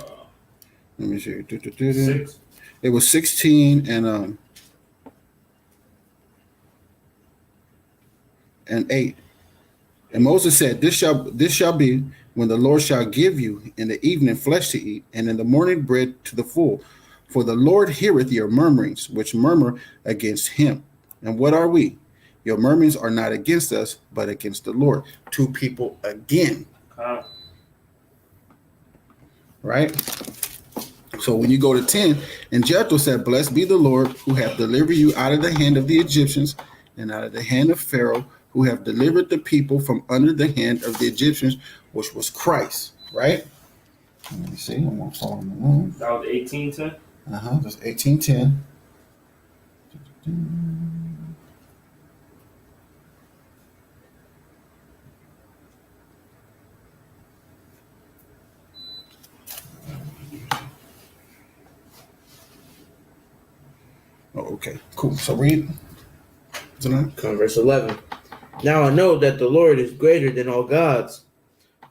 S1: Let me see.
S2: 6.
S1: It was 16 and 8. And Moses said, This shall be when the Lord shall give you in the evening flesh to eat, and in the morning bread to the full. For the Lord heareth your murmurings, which murmur against him. And what are we? Your murmurings are not against us, but against the Lord. Two people again. Right? So when you go to 10, and Jethro said, Blessed be the Lord who hath delivered you out of the hand of the Egyptians and out of the hand of Pharaoh, who have delivered the people from under the hand of the Egyptians, which was Christ. Right? Let me see. I'm going to follow along.
S2: That was 18:10?
S1: That's 18:10. Oh, okay, cool. So read.
S5: Verse 11. Now I know that the Lord is greater than all gods,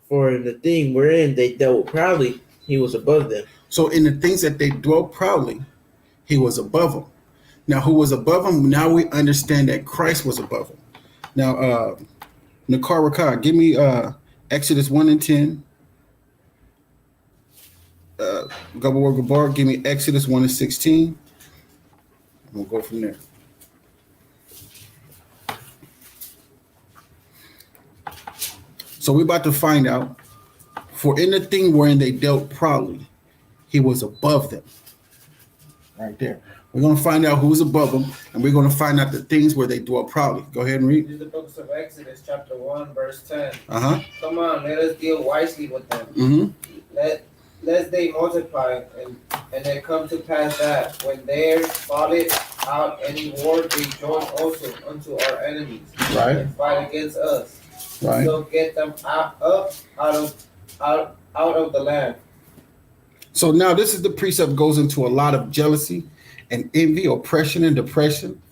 S5: for in the thing wherein they dealt proudly, he was above them.
S1: So in the things that they dwelt proudly, he was above them. Now who was above them? Now we understand that Christ was above them. Now, Nakar Rakar, give me Exodus 1 and 10. Gabar Gabar, give me Exodus 1 and 16. We'll go from there. So we're about to find out. For in the thing wherein they dealt proudly, he was above them. Right there. We're going to find out who's above them, and we're going to find out the things where they dwell proudly. Go ahead and read.
S4: This is the book of Exodus, chapter 1, verse 10.
S1: Come
S4: on, let us deal wisely with them. Lest they multiply, and it come to pass that when there falleth out any war, they join also unto our enemies,
S1: right,
S4: and fight against us.
S1: Right.
S4: So get them out of the land.
S1: So now this is the precept goes into a lot of jealousy and envy, oppression and depression,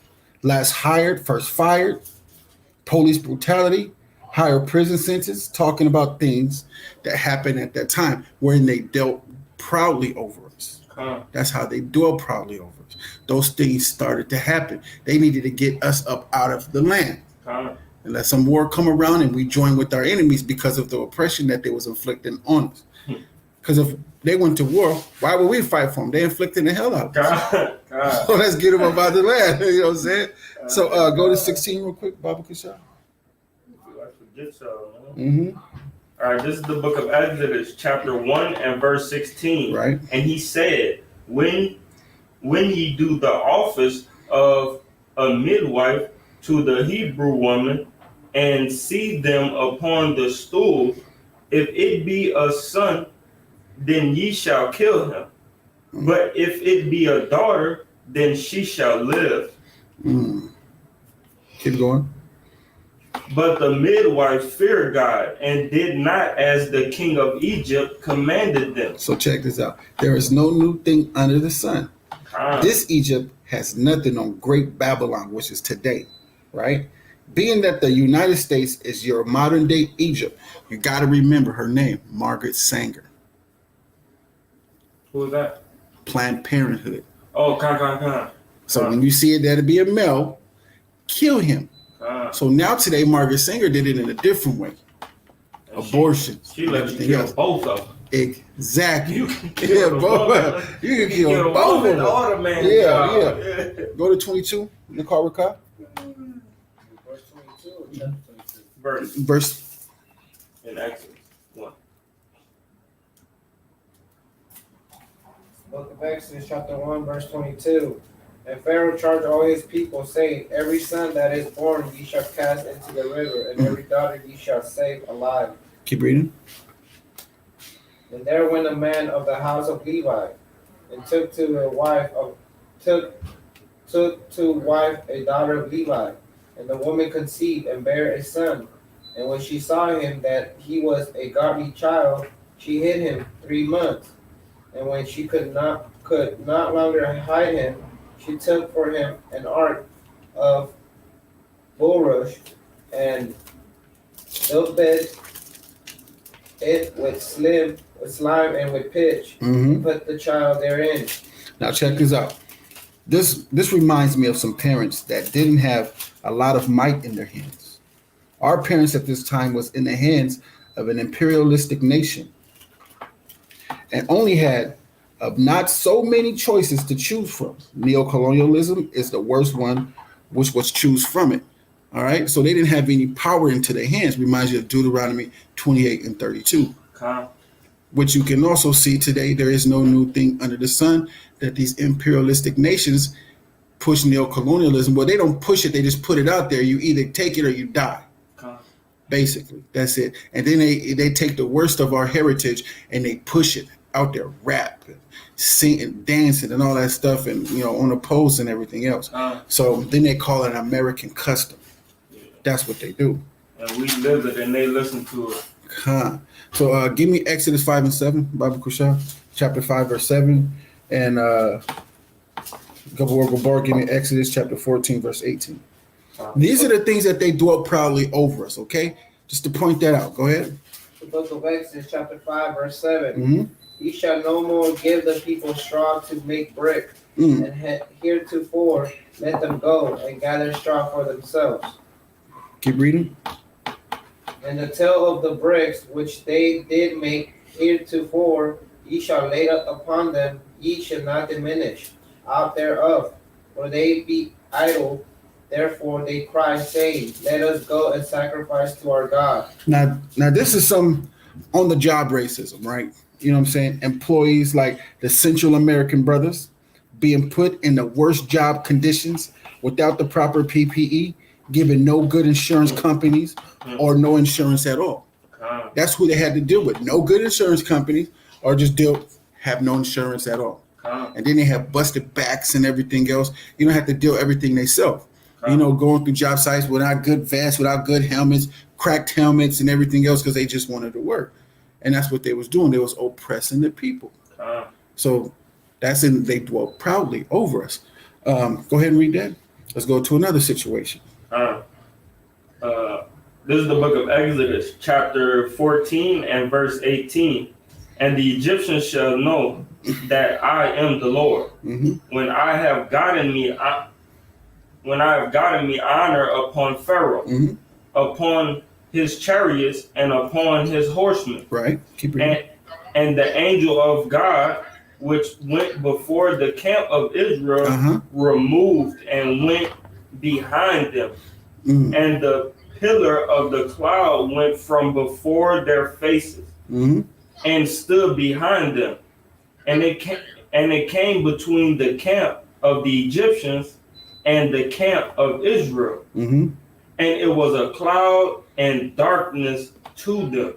S1: last hired, first fired, police brutality, higher prison sentence, talking about things that happened at that time wherein they dealt proudly over us. That's how they dwell proudly over us. Those things started to happen. They needed to get us up out of the land. And let some war come around and we join with our enemies because of the oppression that they was inflicting on us. Because if they went to war, why would we fight for them? They inflicted the hell out of us. So let's get them up out of the land. You know what I'm saying? So go to 16 real quick, Baba Kasha.
S2: All right, this is the book of Exodus, chapter 1 and verse 16.
S1: Right.
S2: And he said, when ye do the office of a midwife to the Hebrew woman, and see them upon the stool, if it be a son, then ye shall kill him. But if it be a daughter, then she shall live.
S1: Keep going.
S2: But the midwife feared God and did not as the king of Egypt commanded them.
S1: So check this out. There is no new thing under the sun. This Egypt has nothing on Great Babylon, which is today, right? Being that the United States is your modern day Egypt, you got to remember her name, Margaret Sanger.
S2: Who is that?
S1: Planned Parenthood.
S2: Oh, Khan.
S1: So when you see it, that'll be a male, kill him. So now today, Margaret Sanger did it in a different way. Abortion.
S2: She let you kill both of them.
S1: Exactly.
S2: You can kill both.
S1: You can kill both of them.
S2: All the man.
S1: Yeah. Go to 22. Nicole Ricard.
S4: Verse 22 or chapter 22?
S1: Verse
S2: in Exodus 1.
S4: Book of Exodus, chapter 1, verse 22. And Pharaoh charged all his people, saying, Every son that is born ye shall cast into the river, and every daughter ye shall save alive.
S1: Keep reading.
S4: And there went a man of the house of Levi, and took to wife a daughter of Levi. And the woman conceived and bare a son. And when she saw him that he was a godly child, she hid him 3 months. And when she could not longer hide him, she took for him an ark of bulrush and built it with slime and with pitch, and put the child therein.
S1: Now check this out. This reminds me of some parents that didn't have a lot of might in their hands. Our parents at this time was in the hands of an imperialistic nation and only had not so many choices to choose from. Neocolonialism is the worst one, which was choose from it. All right, so they didn't have any power into their hands. Reminds you of Deuteronomy 28 and 32. Which you can also see today. There is no new thing under the sun, that these imperialistic nations push neocolonialism. Well, they don't push it, they just put it out there. You either take it or you die. Basically, that's it. And then they take the worst of our heritage and they push it out there, rap and singing, dancing and all that stuff, and on the post and everything else. So then they call it an American custom. That's what they do.
S2: And we live it and they listen to it.
S1: So give me Exodus 5 and 7, Bible Kusha, chapter 5, verse 7. And Governor Bar, give me Exodus chapter 14, verse 18. These are the things that they dwelt proudly over us, okay? Just to point that out. Go ahead.
S4: The book of Exodus, chapter 5, verse 7. Ye shall no more give the people straw to make brick, and heretofore let them go and gather straw for themselves.
S1: Keep reading.
S4: And the tale of the bricks which they did make heretofore, ye shall lay up upon them, ye shall not diminish out thereof, for they be idle. Therefore they cry, saying, Let us go and sacrifice to our God. Now
S1: this is some on the job racism, right? You know what I'm saying? Employees like the Central American brothers being put in the worst job conditions without the proper PPE, given no good insurance companies or no insurance at all. That's who they had to deal with. No good insurance companies, or just have no insurance at all. And then they have busted backs and everything else. You don't have to deal everything themselves. Going through job sites without good vests, without good helmets, cracked helmets and everything else because they just wanted to work. And that's what they was doing. They was oppressing the people. So they dwell proudly over us. Go ahead and read that. Let's go to another situation.
S2: This is the book of Exodus, chapter 14 and verse 18. And the Egyptians shall know that I am the Lord, when I have gotten me honor upon Pharaoh, upon his chariots and upon his horsemen.
S1: Right. Keep reading.
S2: And the angel of God, which went before the camp of Israel, removed and went behind them. And the pillar of the cloud went from before their faces and stood behind them. And it came between the camp of the Egyptians and the camp of Israel. And it was a cloud and darkness to them.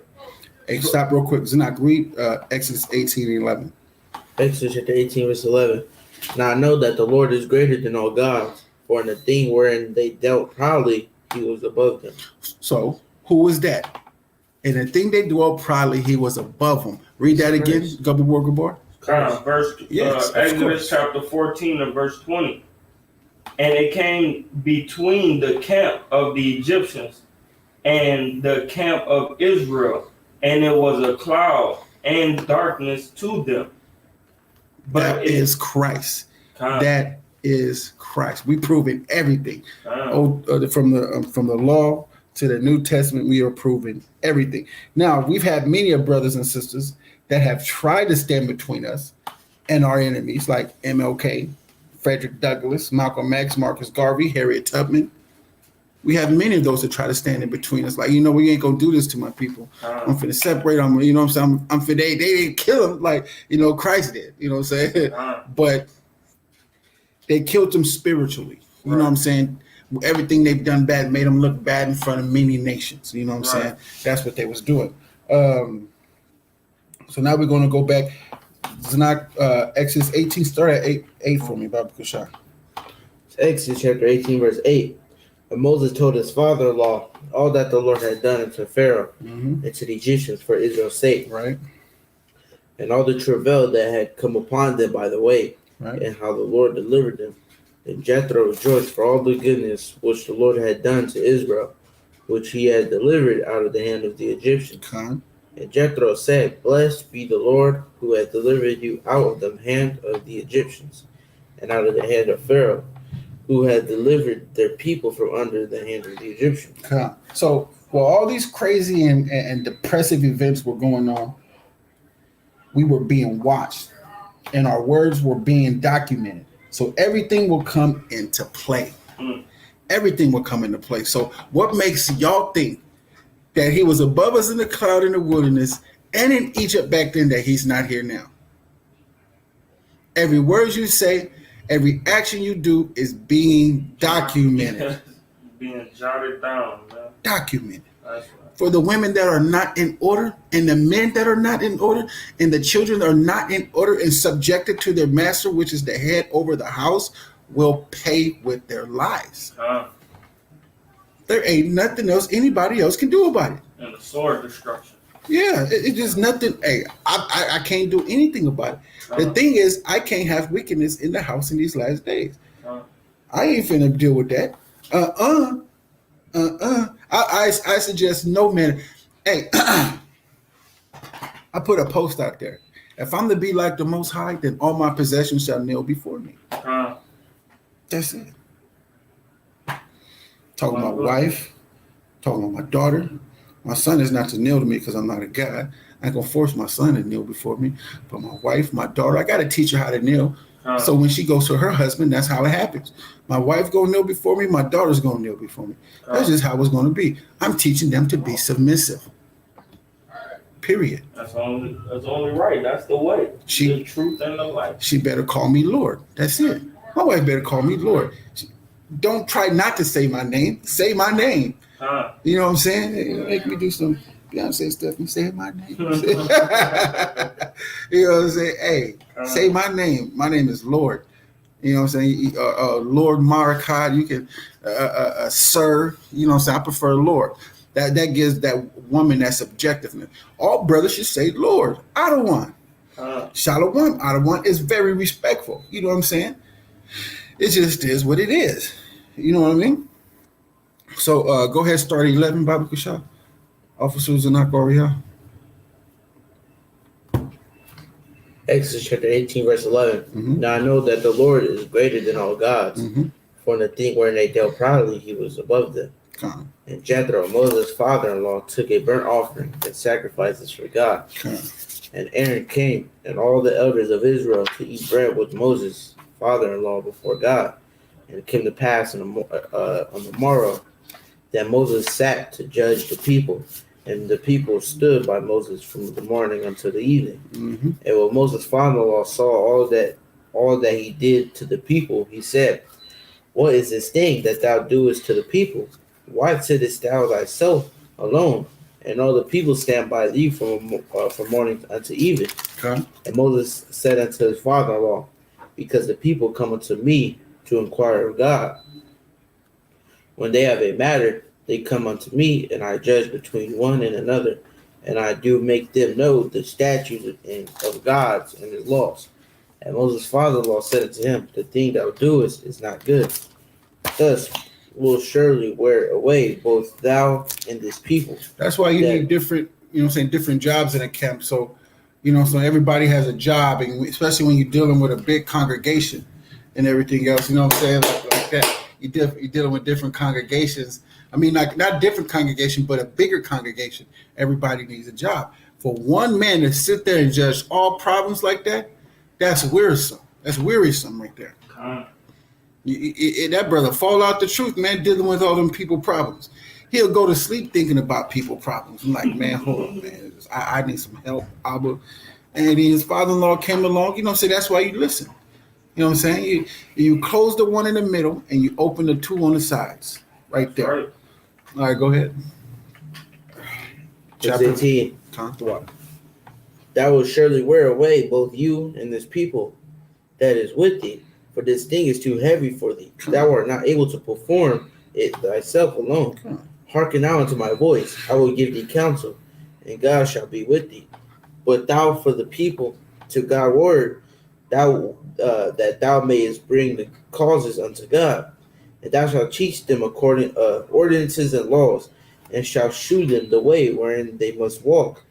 S1: Hey, stop real quick. Zanak, read Exodus 18 and 11.
S5: Exodus chapter 18, verse 11. Now I know that the Lord is greater than all gods, for in the thing wherein they dealt proudly, he was above them.
S1: So, who was that? In the thing they dwelt proudly, he was above them. Read that again, Governor Bar. Yes, of
S2: Exodus
S1: course.
S2: chapter 14 and verse 20. And it came between the camp of the Egyptians and the camp of Israel, and it was a cloud and darkness to them.
S1: That is Christ. That is Christ. We proving everything. From the law to the New Testament, we are proving everything. Now, we've had many of brothers and sisters that have tried to stand between us and our enemies, like MLK, Frederick Douglass, Malcolm X, Marcus Garvey, Harriet Tubman. We have many of those that try to stand in between us. Like, we ain't gonna do this to my people. I'm finna separate them. You know what I'm saying? I'm finna, they didn't kill them like, Christ did. You know what I'm saying? But they killed them spiritually. You know what I'm saying? Everything they've done bad made them look bad in front of many nations. You know what I'm saying? That's what they was doing. So now we're going to go back. Zanak, Exodus 18, start at 8 for me, Baba Kushar.
S5: Exodus chapter 18, verse 8. And Moses told his father-in-law all that the Lord had done unto Pharaoh and to the Egyptians for Israel's sake.
S1: Right.
S5: And all the travail that had come upon them by the way,
S1: right.
S5: And how the Lord delivered them. And Jethro rejoiced for all the goodness which the Lord had done to Israel, which he had delivered out of the hand of the Egyptians. And Jethro said, Blessed be the Lord who hath delivered you out of the hand of the Egyptians, and out of the hand of Pharaoh, who had delivered their people from under the hand of the Egyptians.
S1: So while all these crazy and depressive events were going on, we were being watched, and our words were being documented. So everything will come into play. Everything will come into play. So what makes y'all think that he was above us in the cloud in the wilderness and in Egypt back then that he's not here now? Every word you say, every action you do is being documented.
S2: Being jotted down, man.
S1: Documented.
S2: That's right.
S1: For the women that are not in order, and the men that are not in order, and the children that are not in order and subjected to their master, which is the head over the house, will pay with their lives. There ain't nothing else anybody else can do about it.
S2: And the sword destruction.
S1: Yeah, it's just nothing. Hey, I can't do anything about it. The thing is, I can't have wickedness in the house in these last days. I ain't finna deal with that. I suggest no man. Hey, I put a post out there. If I'm to be like the Most High, then all my possessions shall kneel before me. That's it. Talking about my wife, talking about my daughter. My son is not to kneel to me because I'm not a God. I ain't gonna force my son to kneel before me. But my wife, my daughter, I gotta teach her how to kneel. So when she goes to her husband, that's how it happens. My wife gonna kneel before me. My daughter's gonna kneel before me. That's just how it's gonna be. I'm teaching them to be submissive. Period.
S2: That's only right. That's the way. The truth and the light.
S1: She better call me Lord. That's it. My wife better call me Lord. Don't try not to say my name. Say my name. You know what I'm saying? Make me do some Beyonce stuff and say my name. You know what I'm saying? Hey, say my name. My name is Lord. You know what I'm saying? Lord Marakai. You can, sir. You know what I'm saying? I prefer Lord. That gives that woman that subjectiveness. All brothers should say Lord. Adawan. Shalom. Adawan is very respectful. You know what I'm saying? It just is what it is. You know what I mean? So go ahead, start 11, Baba Kushal. Officers are not Goriah.
S5: Exodus chapter 18, verse 11. Now I know that the Lord is greater than all gods, for in the thing wherein they dealt proudly, he was above them. And Jethro, Moses' father-in-law, took a burnt offering and sacrifices for God. And Aaron came, and all the elders of Israel, to eat bread with Moses' father-in-law before God. And it came to pass on the morrow that Moses sat to judge the people, and the people stood by Moses from the morning until the evening. And when Moses' father-in-law saw all that he did to the people, he said, What is this thing that thou doest to the people? Why sittest thou thyself alone, and all the people stand by thee from morning unto evening? And Moses said unto his father-in-law, Because the people come unto me to inquire of God. When they have a matter, they come unto me, and I judge between one and another, and I do make them know the statutes of gods and his laws. And Moses' father-in-law said unto him, the thing thou doest is not good. Thus will surely wear away both thou and this people.
S1: That's why you need different, different jobs in a camp. So, so everybody has a job, and especially when you're dealing with a big congregation and everything else, like that. You're dealing with different congregations. I mean, like not different congregation, but a bigger congregation. Everybody needs a job. For one man to sit there and judge all problems like that, that's wearisome. That's wearisome right there. That brother fall out the truth, man, dealing with all them people problems. He'll go to sleep thinking about people problems. I'm like, man, hold on, man. I need some help, Abba. And then his father-in-law came along. That's why you listen. You know what I'm saying? You close the one in the middle and you open the two on the sides. Right there. Right. All right, go ahead.
S5: Chapter 18. Thou will surely wear away both you and this people that is with thee, for this thing is too heavy for thee. Thou art not able to perform it thyself alone. Hearken now unto my voice. I will give thee counsel, and God shall be with thee. But thou for the people to God's word, that thou mayest bring the causes unto God, and thou shalt teach them according ordinances and laws, and shalt shew them the way wherein they must walk,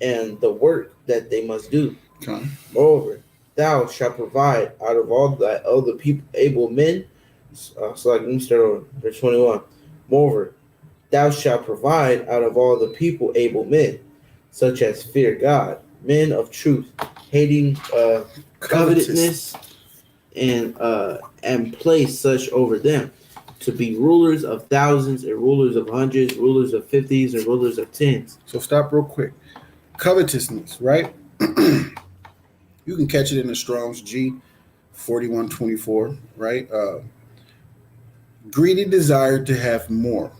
S5: and the work that they must do. Moreover, thou shalt provide out of all the other people able men. Let me start over. Verse 21. Moreover, thou shalt provide out of all the people able men, such as fear God, men of truth, hating covetousness, and place such over them, to be rulers of thousands and rulers of hundreds, rulers of fifties and rulers of tens.
S1: So stop real quick. Covetousness, right? You can catch it in the Strong's G 4124, right? Greedy desire to have more.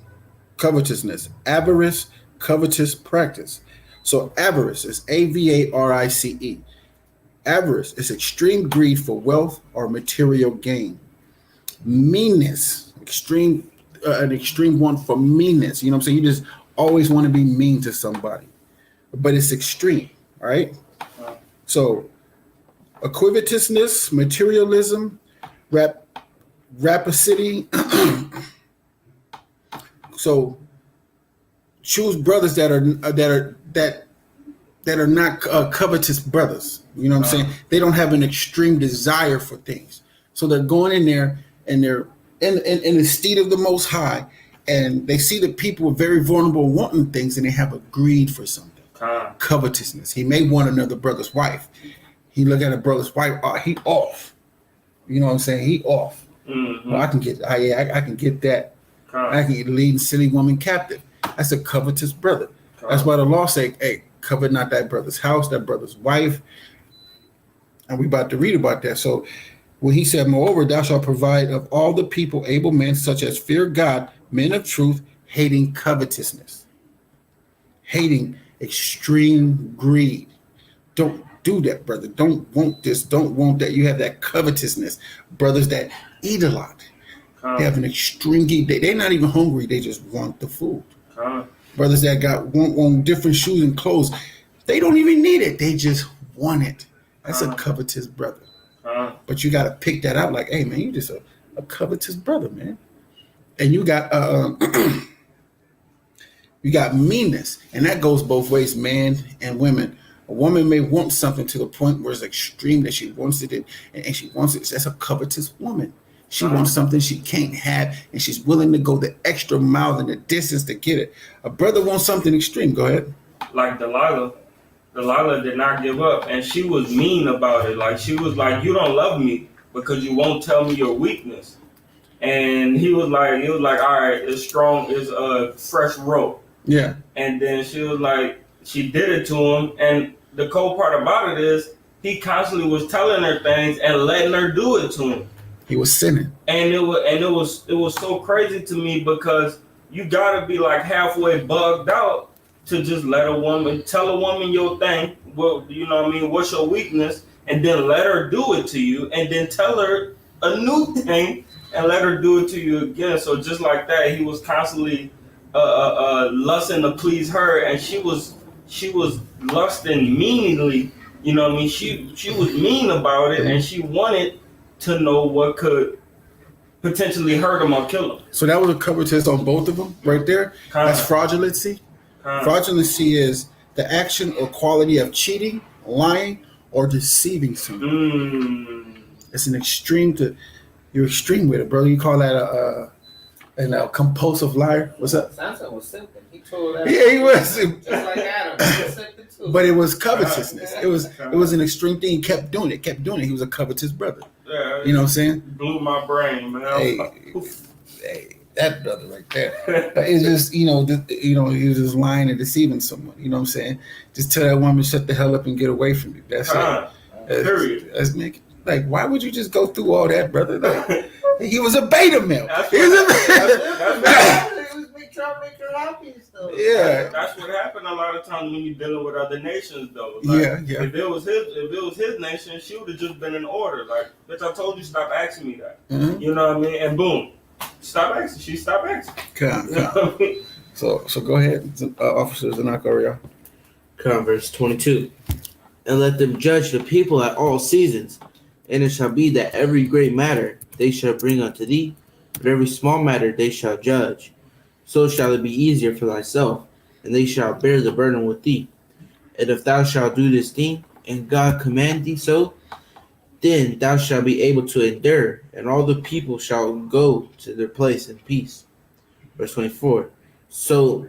S1: Covetousness, avarice, covetous practice. So avarice is AVARICE. Avarice is extreme greed for wealth or material gain. Meanness, an extreme one for meanness. You know what I'm saying? You just always want to be mean to somebody, but it's extreme, right? So equivociousness, materialism, rapacity. So choose brothers that are not covetous brothers. You know what I'm saying? They don't have an extreme desire for things. So they're going in there and they're in the steed of the Most High, and they see the people very vulnerable wanting things, and they have a greed for something. Covetousness. He may want another brother's wife. He look at a brother's wife. He off. You know what I'm saying? He off. Mm-hmm. Well, I can get. I can get that. I can get leading silly woman captive. That's a covetous brother. That's why the law say, "Hey, covet not that brother's house, that brother's wife." And we about to read about that. So when he said, moreover, thou shalt provide of all the people able men, such as fear God, men of truth, hating covetousness, hating extreme greed. Don't do that, brother. Don't want this. Don't want that. You have that covetousness. Brothers that eat a lot. They have an extreme greed. They're not even hungry. They just want the food. Brothers that want different shoes and clothes. They don't even need it. They just want it. That's a covetous brother. But you got to pick that out like, hey, man, you just a covetous brother, man. And you got you got meanness. And that goes both ways, man and women. A woman may want something to the point where it's extreme that she wants it, and she wants it. That's a covetous woman. She wants something she can't have, and she's willing to go the extra mile and the distance to get it. A brother wants something extreme. Go ahead.
S2: Like Delilah. Delilah did not give up, and she was mean about it. Like, she was like, you don't love me because you won't tell me your weakness. And he was like, all right, it's strong, it's a fresh rope. Yeah. And then she was like, she did it to him, and the cool part about it is he constantly was telling her things and letting her do it to him.
S1: He was sinning.
S2: And it was so crazy to me, because you gotta be like halfway bugged out to just tell a woman your thing. Well, you know what I mean? What's your weakness? And then let her do it to you, and then tell her a new thing and let her do it to you again. So just like that, he was constantly lusting to please her, and she was lusting meanly. You know what I mean? She was mean about it, and she wanted to know what could potentially hurt him or kill him.
S1: So that was a covetous on both of them, right there. That's fraudulency. Fraudulency is the action or quality of cheating, lying, or deceiving someone. It's an extreme you're extreme with it, bro. You call that a compulsive liar? What's up?
S4: Samson was simple. He told that.
S1: Yeah, he was.
S4: Just like Adam. He was simple too.
S1: But it was covetousness. It was an extreme thing. He kept doing it. He was a covetous brother.
S2: Yeah,
S1: you know what I'm saying?
S2: Blew my brain, man.
S1: Hey, that brother right there. It's just, he was just lying and deceiving someone. You know what I'm saying? Just tell that woman, shut the hell up and get away from you. That's it.
S2: Period.
S1: That's make like, why would you just go through all that, brother? Like, he was a beta male.
S4: He was trying to make her happy and stuff.
S1: Yeah.
S2: That's what happened a lot of times when you're dealing with other nations, though. Like,
S1: yeah.
S2: If it was his nation, she would have just been in order. Like, bitch, I told you, stop asking me that.
S1: Mm-hmm.
S2: You know what I mean? And boom, stop asking. She stopped asking.
S1: Come.
S2: You know what I mean?
S1: So go ahead, officers, and knock over y'all.
S5: Come, verse 22. And let them judge the people at all seasons. And it shall be that every great matter they shall bring unto thee, but every small matter they shall judge. So shall it be easier for thyself, and they shall bear the burden with thee. And if thou shalt do this thing, and God command thee so, then thou shalt be able to endure, and all the people shall go to their place in peace. Verse 24. So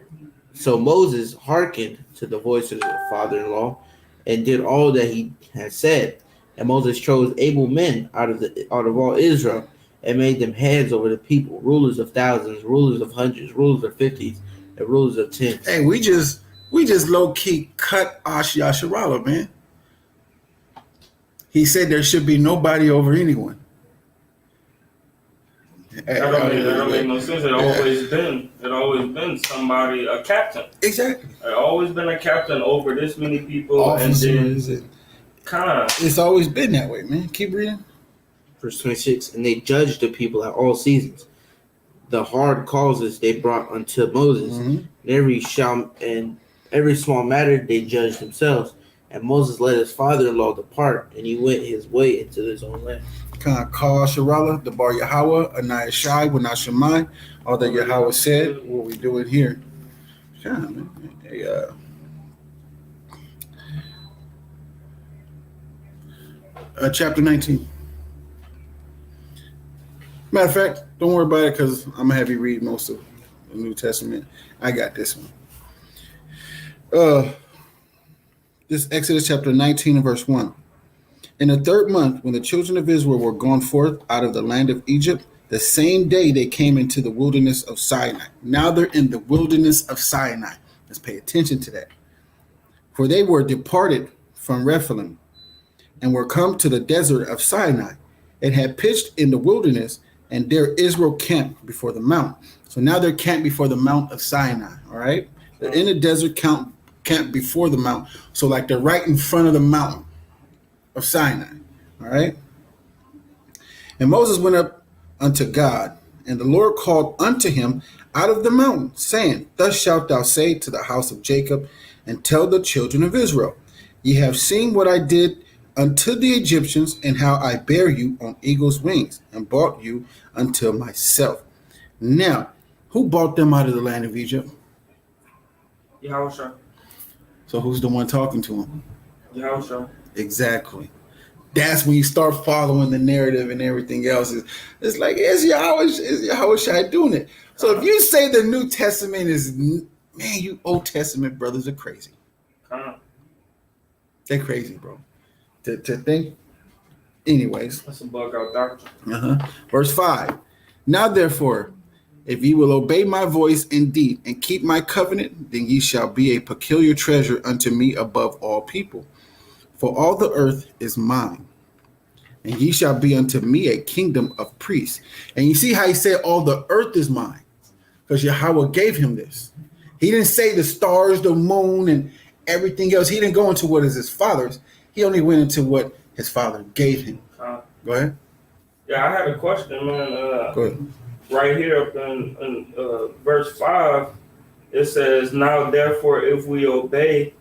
S5: Moses hearkened to the voice of his father-in-law, and did all that he had said. And Moses chose able men out of all Israel, and made them heads over the people, rulers of thousands, rulers of hundreds, rulers of fifties, and rulers of tens.
S1: Hey, we just low key cut Yasharala, man. He said there should be nobody over anyone.
S2: That don't make no sense. It always been somebody, a captain.
S1: Exactly.
S2: It always been a captain over this many people,
S1: Officers
S2: and then
S1: it's always been that way, man. Keep reading.
S5: Verse 26, and they judged the people at all seasons. The hard causes they brought unto Moses, and every small matter they judged themselves. And Moses let his father-in-law depart, and he went his way into his own land.
S1: Call Sharala, the Bar Yahweh, Anaya Shai, Wanashemai, all that Yahweh said, what we doing here. Yeah, man. Hey, chapter 19. Matter of fact, don't worry about it because I'm going to have you read most of the New Testament. I got this one. This Exodus chapter 19 and verse 1. In the third month, when the children of Israel were gone forth out of the land of Egypt, the same day they came into the wilderness of Sinai. Now they're in the wilderness of Sinai. Let's pay attention to that. For they were departed from Rephidim and were come to the desert of Sinai and had pitched in the wilderness, and there Israel camped before the mount. So now they're camped before the mount of Sinai, all right? They're in the desert, camped before the mount. So like they're right in front of the mountain of Sinai, all right? And Moses went up unto God, and the Lord called unto him out of the mountain, saying, Thus shalt thou say to the house of Jacob, and tell the children of Israel, Ye have seen what I did unto the Egyptians, and how I bare you on eagle's wings, and brought you unto myself. Now, who brought them out of the land of Egypt?
S2: Yahweh.
S1: So who's the one talking to them?
S2: Yahweh.
S1: Exactly. That's when you start following the narrative and everything else. It's like, is Yahweh Shai doing it? So if you say the New Testament is, man, you Old Testament brothers are crazy. They're crazy, bro. To think. Anyways.
S2: That's a bug out doctrine.
S1: Verse 5. Now therefore, if ye will obey my voice indeed and keep my covenant, then ye shall be a peculiar treasure unto me above all people. For all the earth is mine, and ye shall be unto me a kingdom of priests. And you see how he said all the earth is mine? Because Yahweh gave him this. He didn't say the stars, the moon, and everything else. He didn't go into what is his father's. He only went into what his father gave him. Go ahead.
S2: Yeah, I had a question, man.
S1: Go ahead.
S2: Right here up in verse 5, It says, now therefore, if we obey,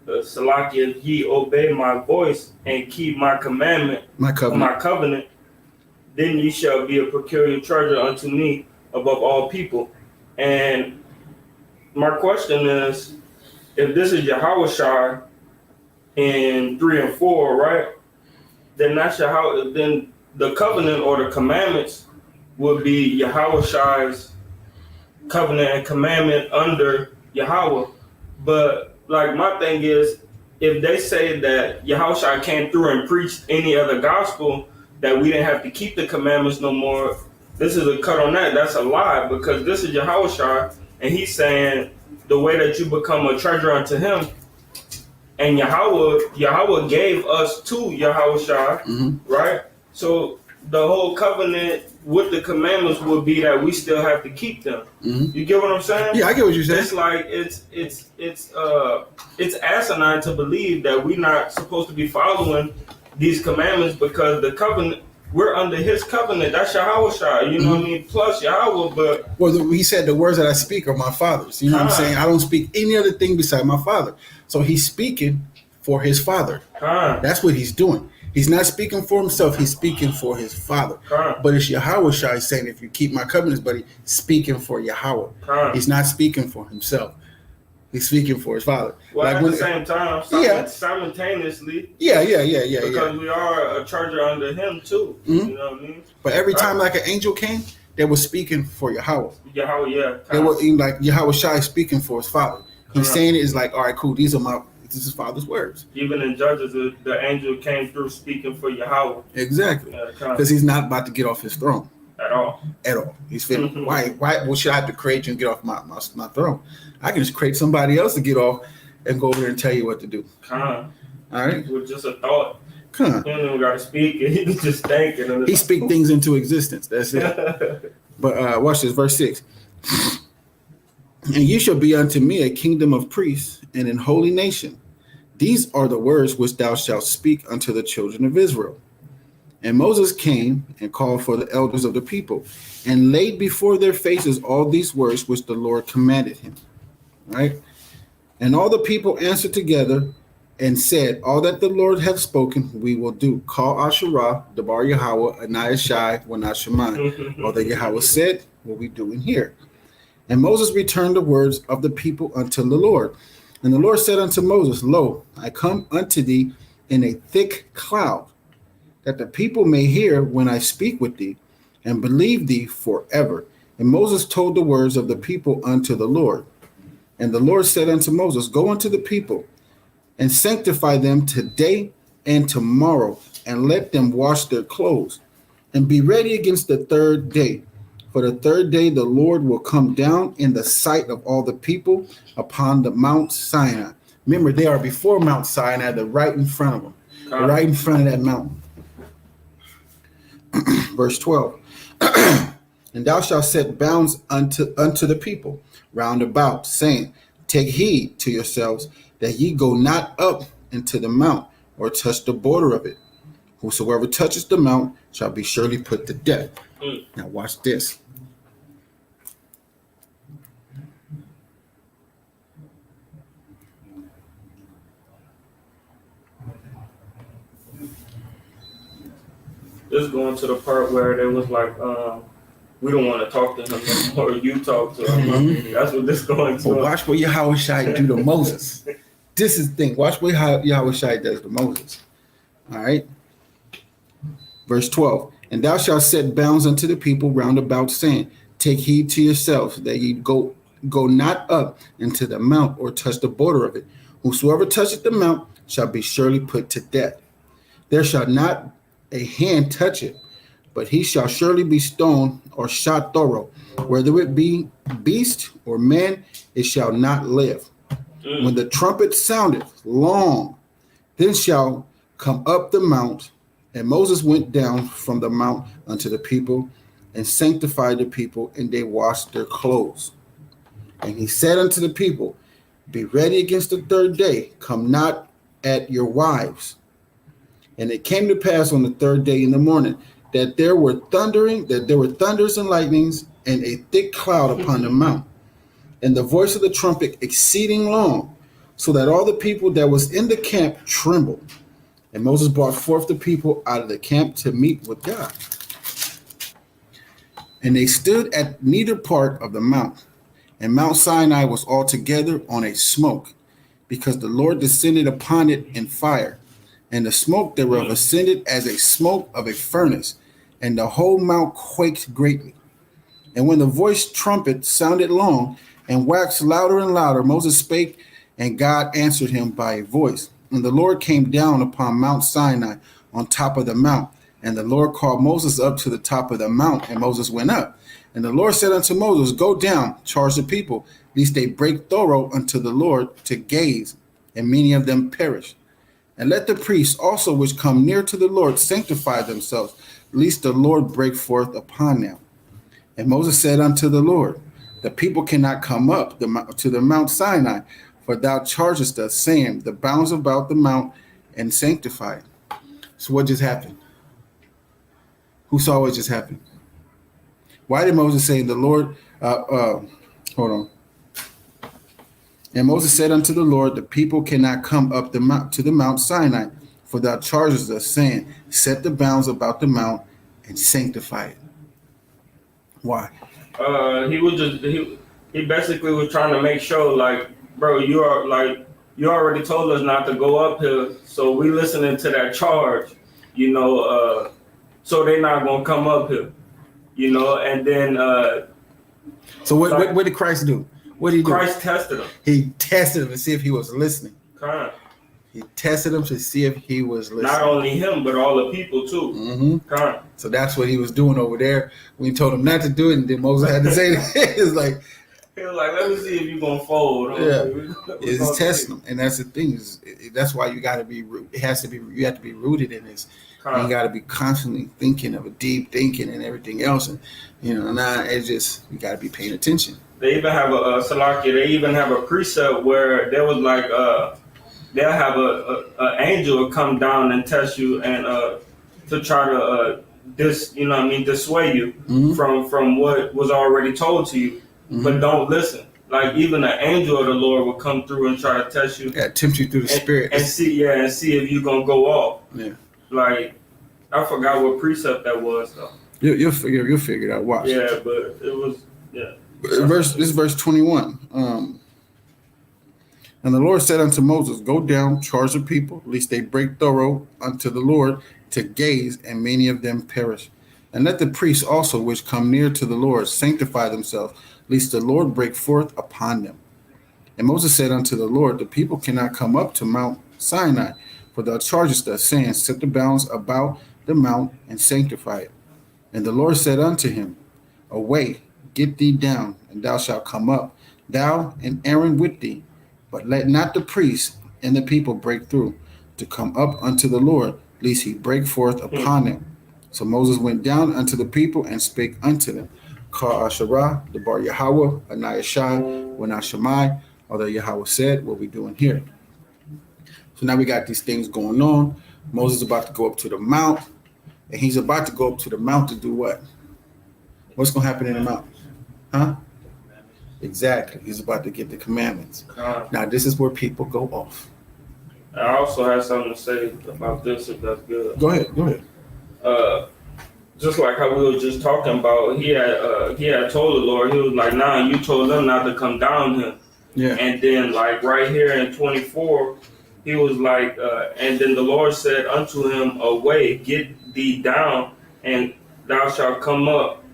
S2: Salakia, if ye obey my voice and keep my commandment,
S1: My covenant.
S2: my covenant, then ye shall be a peculiar treasure unto me above all people. And my question is, if this is Yahushua in 3 and 4, right? Then that's then the covenant or the commandments would be Yahushua's covenant and commandment under Yahweh. But like my thing is, if they say that Yahushua came through and preached any other gospel, that we didn't have to keep the commandments no more, this is a cut on that. That's a lie, because this is Yahushua, and he's saying the way that you become a treasure unto him. And Yahweh gave us to Yahushua, right? So the whole covenant with the commandments would be that we still have to keep them. You get what I'm saying?
S1: Yeah, I get what you're saying.
S2: It's like it's asinine to believe that we're not supposed to be following these commandments, because the covenant, we're under his covenant. That's Yahushua, you know what I mean? Plus Yahweh, but
S1: he said the words that I speak are my Father's. You know what I'm saying? I don't speak any other thing beside my Father. So he's speaking for his Father. That's what he's doing. He's not speaking for himself. He's speaking for his Father. But it's Yahushua saying, if you keep my covenants, but he's speaking for Yahweh. He's not speaking for himself. He's speaking for his Father.
S2: Well, like at the same time, simultaneously.
S1: Yeah.
S2: Because we are a charger under him too. You know what I mean?
S1: But every time like an angel came, they were speaking for Yahweh.
S2: They
S1: were like Yahushua speaking for his Father. He's saying it is like, all right, cool. This is his Father's words.
S2: Even in Judges, the angel came through speaking for Yahweh.
S1: Exactly. Because he's not about to get off his throne.
S2: At all.
S1: He's feeling, why should I have to create you and get off my throne? I can just create somebody else to get off and go over there and tell you what to do. All right?
S2: With just a thought. He don't even got to speak it. He just think it.
S1: He speak things into existence. That's it. But watch this, verse 6. And you shall be unto me a kingdom of priests and an holy nation. These are the words which thou shalt speak unto the children of Israel. And Moses came and called for the elders of the people and laid before their faces all these words which the Lord commanded him. Right? And all the people answered together and said, all that the Lord hath spoken, we will do. Call Asherah, Debar Yahweh, Anai Shai, Wanah Shemai. All that Yahweh said, what we doing here. And Moses returned the words of the people unto the Lord. And the Lord said unto Moses, lo, I come unto thee in a thick cloud, that the people may hear when I speak with thee, and believe thee forever. And Moses told the words of the people unto the Lord. And the Lord said unto Moses, go unto the people, and sanctify them today and tomorrow, and let them wash their clothes, and be ready against the third day. For the third day the Lord will come down in the sight of all the people upon the Mount Sinai. Remember, they are before Mount Sinai, they're right in front of them. They're right in front of that mountain. Verse 12. And thou shalt set bounds unto the people round about, saying, take heed to yourselves that ye go not up into the mount, or touch the border of it. Whosoever touches the mount shall be surely put to death. Now watch this.
S2: This going to the part where they was like, we don't want to talk to him no more. You talk to him. That's what this going to.
S1: But watch what Yahushua do to Moses. This is the thing. Watch what Yahushua does to Moses. All right. Verse 12. And thou shalt set bounds unto the people round about, saying, take heed to yourselves that ye go not up into the mount, or touch the border of it. Whosoever toucheth the mount shall be surely put to death. There shall not a hand touch it, but he shall surely be stoned or shot thorough. Whether it be beast or man, it shall not live. When the trumpet soundeth long, then shall come up the mount. And Moses went down from the mount unto the people, and sanctified the people, and they washed their clothes. And he said unto the people, be ready against the third day, come not at your wives. And it came to pass on the third day in the morning that there were thunders and lightnings, and a thick cloud upon the mount. and the voice of the trumpet exceeding long, so that all the people that was in the camp trembled. And Moses brought forth the people out of the camp to meet with God. And they stood at neither part of the mount, and Mount Sinai was altogether on a smoke, because the Lord descended upon it in fire, and the smoke thereof ascended as a smoke of a furnace, and the whole mount quaked greatly. And when the voice trumpet sounded long and waxed louder and louder, Moses spake, and God answered him by a voice. And the Lord came down upon Mount Sinai on top of the mount. And the Lord called Moses up to the top of the mount, and Moses went up. And the Lord said unto Moses, Go down, charge the people, lest they break thorough unto the Lord to gaze, and many of them perish. And let the priests also which come near to the Lord sanctify themselves, lest the Lord break forth upon them. And Moses said unto the Lord, The people cannot come up to the Mount Sinai, for thou chargest us, saying, The bounds about the mount and sanctify it. So what just happened? Who saw what just happened? Why did Moses say the Lord, hold on. And Moses said unto the Lord, The people cannot come up to the Mount Sinai, for thou chargest us, saying, Set the bounds about the mount and sanctify it. Why?
S2: He basically was trying to make sure, like, bro, you already told us not to go up here, so we listening to that charge, so they're not gonna come up here, and then
S1: so what did Christ do? What did he do?
S2: Christ tested him.
S1: He tested him to see if he was listening.
S2: Kind.
S1: He tested him to see if he was listening.
S2: Not only him, but all the people too.
S1: Mm-hmm.
S2: Kind.
S1: So that's what he was doing over there when he told him not to do it, and then Moses had to say it. It's like,
S2: he was like, let me see if you're gonna fold.
S1: Yeah, it's testing them, and that's the thing. That's why you got to be. It has to be. You have to be rooted in this. You got to be constantly thinking of a deep thinking and everything else, and it's just you got to be paying attention.
S2: They even have a Salakia. They even have a precept where there was like they'll have a angel come down and test you and to try to dissuade you from what was already told to you. But don't listen. Like even an angel of the Lord will come through and try to test you.
S1: Yeah, tempt you through the spirit
S2: and see if you're gonna go off.
S1: Yeah.
S2: Like I forgot what precept that was though.
S1: You'll figure it out. Watch.
S2: Yeah, but it was
S1: This is verse 21. And the Lord said unto Moses, Go down, charge the people, lest they break thorough unto the Lord to gaze, and many of them perish. And let the priests also which come near to the Lord sanctify themselves, lest the Lord break forth upon them. And Moses said unto the Lord, The people cannot come up to Mount Sinai, for thou chargest us, saying, Set the bounds about the mount and sanctify it. And the Lord said unto him, Away, get thee down, and thou shalt come up, thou and Aaron with thee. But let not the priests and the people break through to come up unto the Lord, lest he break forth upon them. So Moses went down unto the people and spake unto them. Kal Asherah, the Bar Yahweh, Anayashai, Wenashemai, although Yahweh said, What we doing here? So now we got these things going on. Moses is about to go up to the mount, and he's about to go up to the mount to do what? What's going to happen in the mount? Huh? Exactly. He's about to get the commandments. Now, this is where people go off.
S2: I also have something to say about this, if that's good.
S1: Go ahead.
S2: Just like how we were just talking about, he had told the Lord, he was like, Nah, you told them not to come down here.
S1: Yeah.
S2: And then, like right here in 24, he was like, and then the Lord said unto him, Away, get thee down, and thou shalt come up,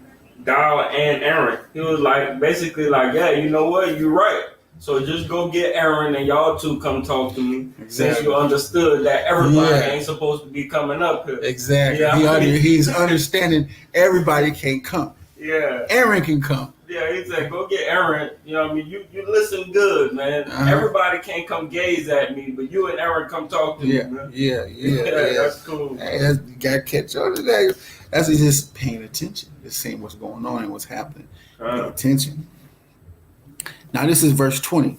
S2: thou and Aaron. He was like, basically like, yeah, you know what? You're right. So just go get Aaron and y'all two come talk to me.
S1: Exactly.
S2: Since you understood that everybody ain't supposed to be coming up here.
S1: Exactly.
S2: Yeah.
S1: He's understanding everybody can't come.
S2: Yeah.
S1: Aaron can come.
S2: Yeah, he said, go get Aaron. You know what I mean? You listen good, man. Everybody can't come gaze at me, but you and Aaron come talk to me, man.
S1: Yeah.
S2: That's cool.
S1: Hey, you got to catch on to that. That's just paying attention, just seeing what's going on and what's happening. Pay attention. Now this is verse 20,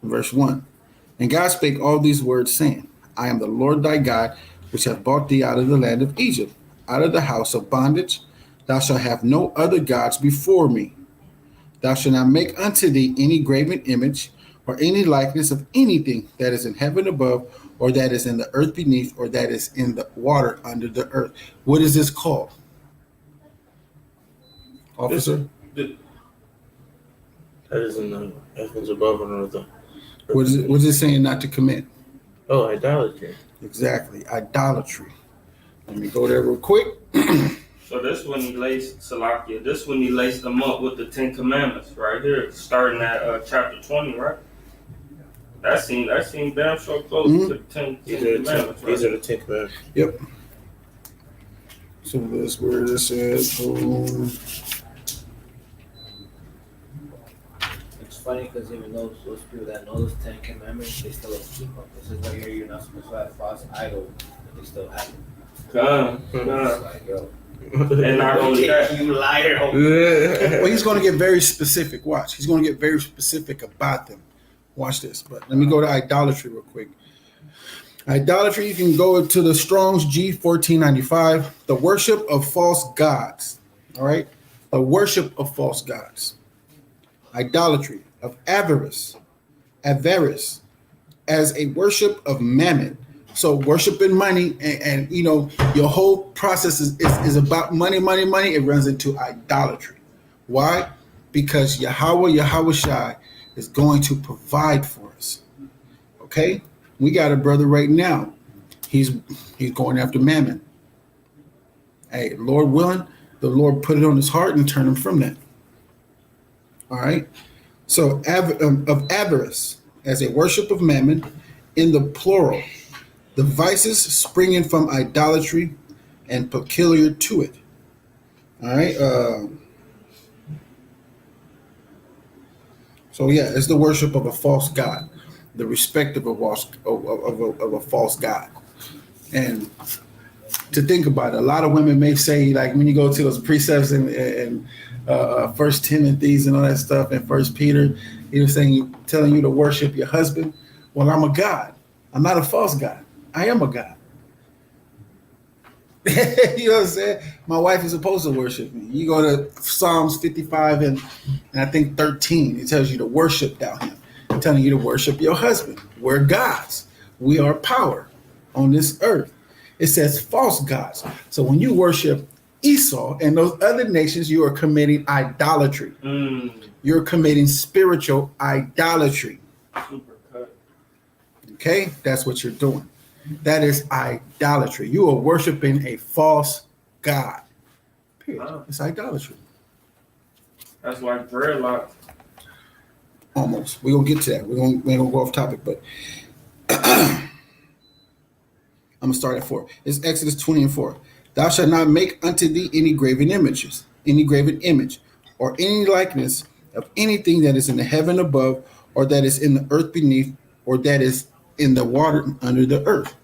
S1: verse 1. And God spake all these words, saying, I am the Lord thy God, which hath brought thee out of the land of Egypt, out of the house of bondage. Thou shalt have no other gods before me. Thou shalt not make unto thee any graven image or any likeness of anything that is in heaven above, or that is in the earth beneath, or that is in the water under the earth. What is this called, officer?
S2: This-
S5: That is in the heavens above and on the
S1: What is it saying not to commit?
S5: Oh, idolatry.
S1: Exactly, idolatry. Let me go there real quick.
S2: So this when he laced Salakia. This when he laced them up with the 10 Commandments right here, starting at chapter 20, right? That seemed damn sure close to the 10 Commandments.
S5: These are the 10 Commandments.
S1: Yep. So that's where this is.
S4: It's funny because even those people that know those 10 Commandments, they still don't keep them. This is right here, you're not supposed to have false idols, but they still have them.
S2: It's
S4: Like, yo.
S2: And not only that,
S4: You liar.
S1: Well, he's going to get very specific. Watch. He's going to get very specific about them. Watch this. But let me go to idolatry real quick. Idolatry, you can go to the Strong's G1495. The worship of false gods. All right? The worship of false gods. Idolatry of avarice as a worship of mammon. So worshiping money and you know your whole process is about money. It runs into idolatry. Why? Because Yahweh Shai is going to provide for us. Okay? We got a brother right now. He's going after mammon. Hey, Lord willing, the Lord put it on his heart and turn him from that. All right? So of avarice as a worship of mammon in the plural. The vices springing from idolatry and peculiar to it. All right. So yeah, it's the worship of a false god, the respect of a false god. And to think about it, a lot of women may say, like when you go to those precepts and First Timothy's and all that stuff, and First Peter, telling you to worship your husband. Well, I'm a god. I'm not a false god. I am a God. You know what I'm saying? My wife is supposed to worship me. You go to Psalms 55 and I think 13. It tells you to worship thou him. It's telling you to worship your husband. We're gods. We are power on this earth. It says false gods. So when you worship Esau and those other nations, you are committing idolatry. You're committing spiritual idolatry. Okay? That's what you're doing. That is idolatry. You are worshiping a false god. Period. Wow. It's idolatry.
S2: That's like dreadlocks.
S1: Almost. We're gonna get to that. We're gonna go off topic, but I'm gonna start at 4. It's Exodus 20 and 4. Thou shalt not make unto thee any graven image, or any likeness of anything that is in the heaven above, or that is in the earth beneath, or that is in the water under the earth.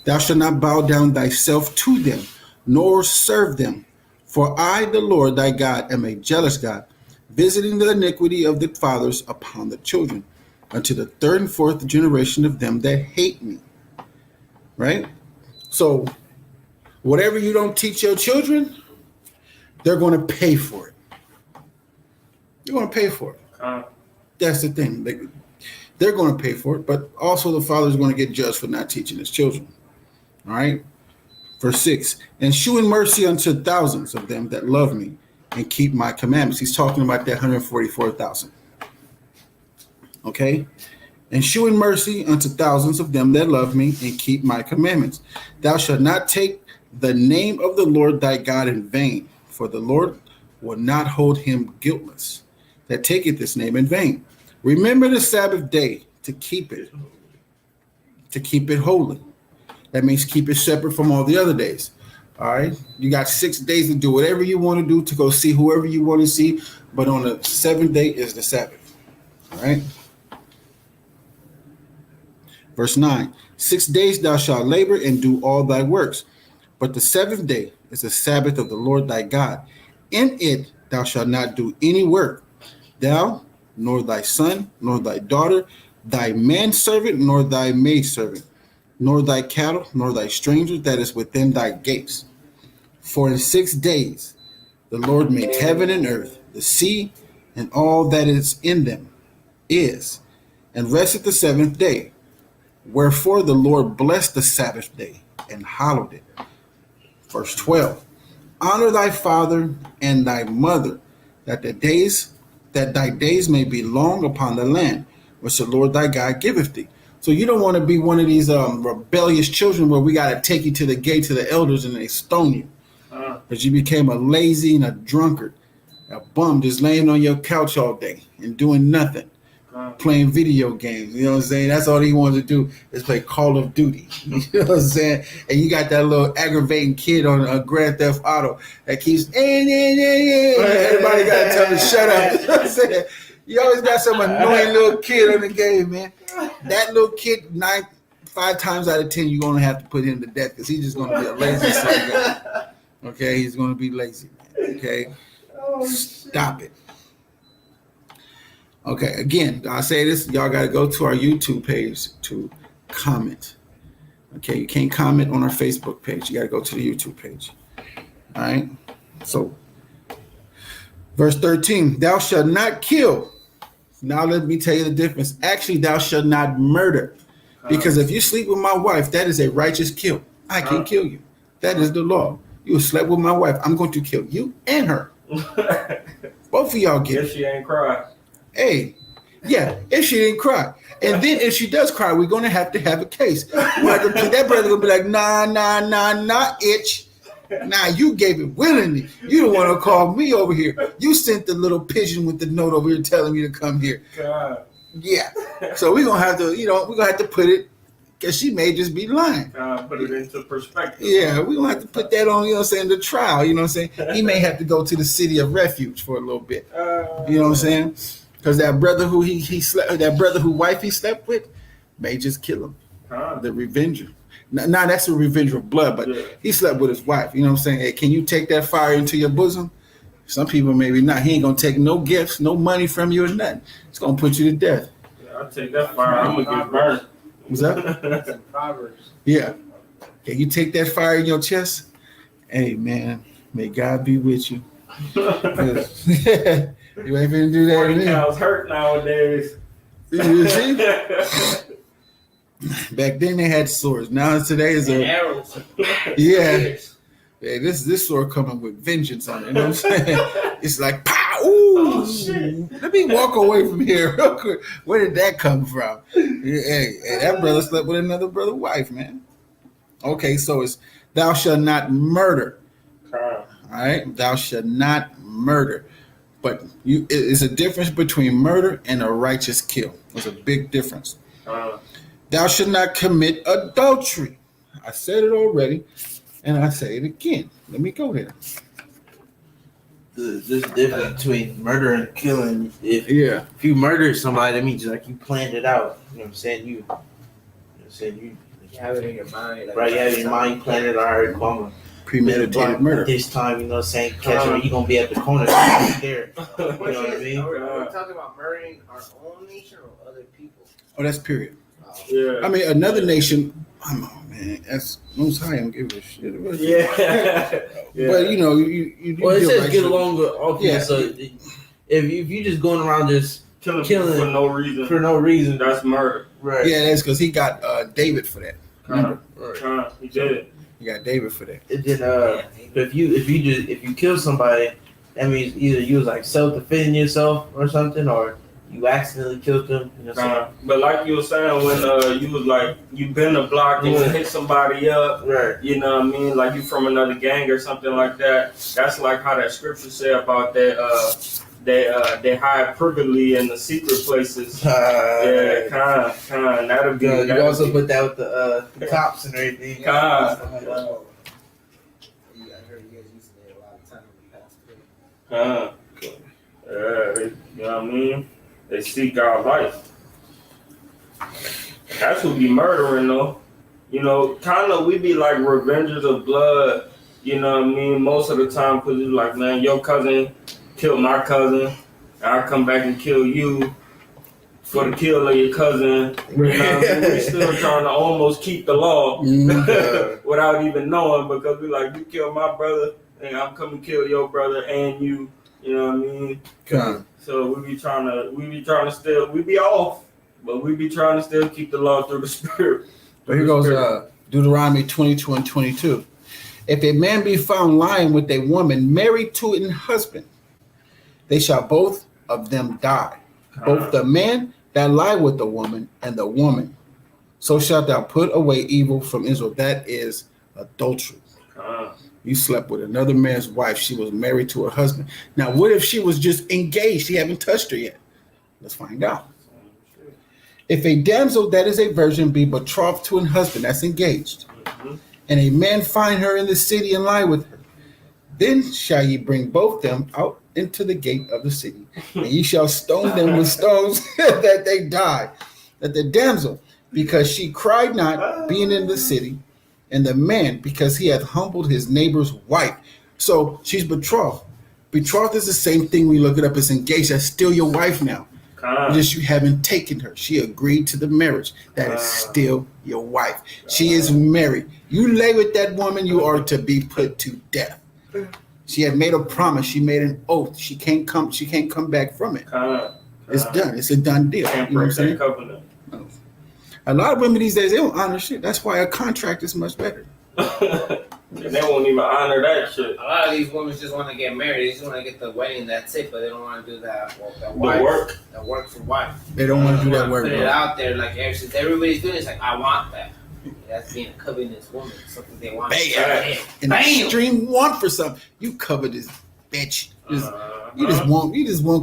S1: Thou shalt not bow down thyself to them, nor serve them. For I, the Lord thy God, am a jealous God, visiting the iniquity of the fathers upon the children, unto the third and fourth generation of them that hate me. Right? So, whatever you don't teach your children, they're going to pay for it. You're going to pay for it. That's the thing. They're going to pay for it, but also the father is going to get judged for not teaching his children. All right? Verse 6, and shewing mercy unto thousands of them that love me and keep my commandments. He's talking about that 144,000. Okay? And shewing mercy unto thousands of them that love me and keep my commandments. Thou shalt not take the name of the Lord thy God in vain, for the Lord will not hold him guiltless that taketh this name in vain. Remember the Sabbath day to keep it holy. That means keep it separate from all the other days. All right. You got 6 days to do whatever you want to do, to go see whoever you want to see. But on the 7th day is the Sabbath. All right. Verse 9, 6 days thou shalt labor and do all thy works. But the 7th day is the Sabbath of the Lord thy God. In it thou shalt not do any work, thou, nor thy son, nor thy daughter, thy manservant, nor thy maidservant, nor thy cattle, nor thy stranger that is within thy gates. For in 6 days the Lord made heaven and earth, the sea, and all that is in them is, and rested the seventh day. Wherefore the Lord blessed the Sabbath day and hallowed it. Verse 12. Honor thy father and thy mother, that thy days may be long upon the land, which the Lord thy God giveth thee. So you don't want to be one of these rebellious children where we got to take you to the gate to the elders and they stone you. Because you became a lazy and a drunkard, a bum just laying on your couch all day and doing nothing, playing video games. You know what I'm saying? That's all he wanted to do is play Call of Duty. You know what I'm saying? And you got that little aggravating kid on a Grand Theft Auto that keeps, everybody got to tell him to shut up. You know what I'm saying? You always got some annoying little kid on the game, man. That little kid, 5 times out of 10, you're going to have to put him to death because he's just going to be a lazy son of God. Okay, he's going to be lazy, man. Okay, stop it. Okay, again, I say this, y'all got to go to our YouTube page to comment. Okay, you can't comment on our Facebook page. You got to go to the YouTube page. All right, so verse 13, thou shalt not kill. Now let me tell you the difference. Actually, thou shalt not murder. Because if you sleep with my wife, that is a righteous kill. I can kill you. That is the law. You slept with my wife. I'm going to kill you and her. Both of y'all get
S2: If she ain't cry.
S1: Hey, yeah, if she didn't cry. And then if she does cry, we're going to have a case. That brother going to be like, nah, itch. Nah, you gave it willingly. You don't want to call me over here. You sent the little pigeon with the note over here telling me to come here.
S2: God.
S1: Yeah. So we're going to have to, we're going to have to put it, because she may just be lying.
S2: Put it into perspective.
S1: Yeah, we're going to have to put that on, the trial, you know what I'm saying? He may have to go to the city of refuge for a little bit. You know what I'm saying? Because that brother who he slept, that brother who wife he slept with, may just kill him. The revenger. Now that's a revenger of blood, but he slept with his wife. You know what I'm saying? Hey, can you take that fire into your bosom? Some people maybe not. He ain't gonna take no gifts, no money from you or nothing. It's gonna put you to death.
S2: Yeah, I'll take that fire. I'm gonna get burned.
S1: What's that?
S4: That's in Proverbs.
S1: Yeah. Can you take that fire in your chest? Hey man, may God be with you. You ain't finna do that.
S2: 40 cows hurt nowadays.
S1: You see? Back then they had swords. Now today is a
S4: Arrows.
S1: yeah. Hey, this sword coming with vengeance on it. You know what I'm saying? It's like pow. Ooh,
S2: shit.
S1: Let me walk away from here real quick. Where did that come from? Hey, that brother slept with another brother's wife, man. Okay, so it's thou shalt not murder. All right, thou shalt not murder. But it's a difference between murder and a righteous kill. There's a big difference. Thou shalt not commit adultery. I said it already, and I say it again. Let me go there.
S5: There's a difference between murder and killing. If you murder somebody, that means like you planned it out. You know what I'm saying? You
S4: have it in your mind.
S5: Right, you have it in your mind, you planned it out. Mama.
S1: Premeditated murder.
S5: This time, you know what I'm saying? Catch her, you're going to be at the corner. Right there. You know what I mean?
S4: Are we talking about murdering our own nation or other people?
S1: Oh, that's period.
S2: Yeah.
S1: I mean, another nation. Oh man, that's Most High. I'm giving a shit.
S2: Yeah.
S1: But you
S5: well, it says
S1: right
S5: get along with all people.
S1: Yeah.
S5: So if you just going around just
S2: Killing
S5: Killing
S2: for no reason. That's murder.
S5: right,
S1: Yeah, that's because he got David for that. Remember?
S2: He did.
S1: He got David for that.
S5: and then if you kill somebody, that means either you was like self defending yourself or something, or you accidentally killed them. You know what I'm
S2: But like you were saying, when you was like you been the block and you hit somebody up,
S5: saying? Right.
S2: you know what I mean? Like you from another gang or something like that. That's like how that scripture say about that. They hide privately in the secret places. Yeah, kind. That'll be.
S5: You also put that with the cops and everything.
S2: Kind.
S4: I heard you guys used to a lot of time in the past too.
S2: You know what I mean? They seek our life. That's who be murdering though. You know, kind of we be like revengers of blood. You know what I mean? Most of the time, cause it's like, man, your cousin killed my cousin, and I come back and kill you for the kill of your cousin. You know what I mean? We still trying to almost keep the law without even knowing, because we like, you killed my brother, and I'm coming to kill your brother and you. You know what I mean?
S1: Come.
S2: So we be trying to still, we be off, but we be trying to still keep the law through the spirit.
S1: But here goes Deuteronomy 22 and 22. If a man be found lying with a woman married to an husband, they shall both of them die. Both the man that lie with the woman and the woman. So shalt thou put away evil from Israel. That is adultery. You slept with another man's wife. She was married to her husband. Now, what if she was just engaged? She haven't touched her yet. Let's find out. If a damsel that is a virgin be betrothed to an husband that's engaged, and a man find her in the city and lie with her, then shall ye bring both them out into the gate of the city, and ye shall stone them with stones that they die. That the damsel, because she cried not, being in the city, and the man, because he hath humbled his neighbor's wife. So she's betrothed. Betrothed is the same thing we look it up as engaged. That's still your wife now. Just you haven't taken her. She agreed to the marriage. That is still your wife. She is married. You lay with that woman, you are to be put to death. She had made a promise. She made an oath. She can't come back from it. It's done. It's a done deal.
S2: Can't
S1: You know what I'm
S2: break
S1: saying?
S2: that covenant.
S1: A lot of women these days, they don't honor shit. That's why a contract is much better.
S2: And they won't even honor that shit.
S4: A lot of these women just want to get married. They just want to get the wedding. That's it. But they don't want to do that.
S2: The work.
S4: The work for wife.
S1: They don't want to do that work,
S4: Put it
S1: bro.
S4: out there like everybody's doing. It's like I want that. That's being a covetous woman. Something they want.
S1: Bam. An extreme want for something. You cover this bitch. You just want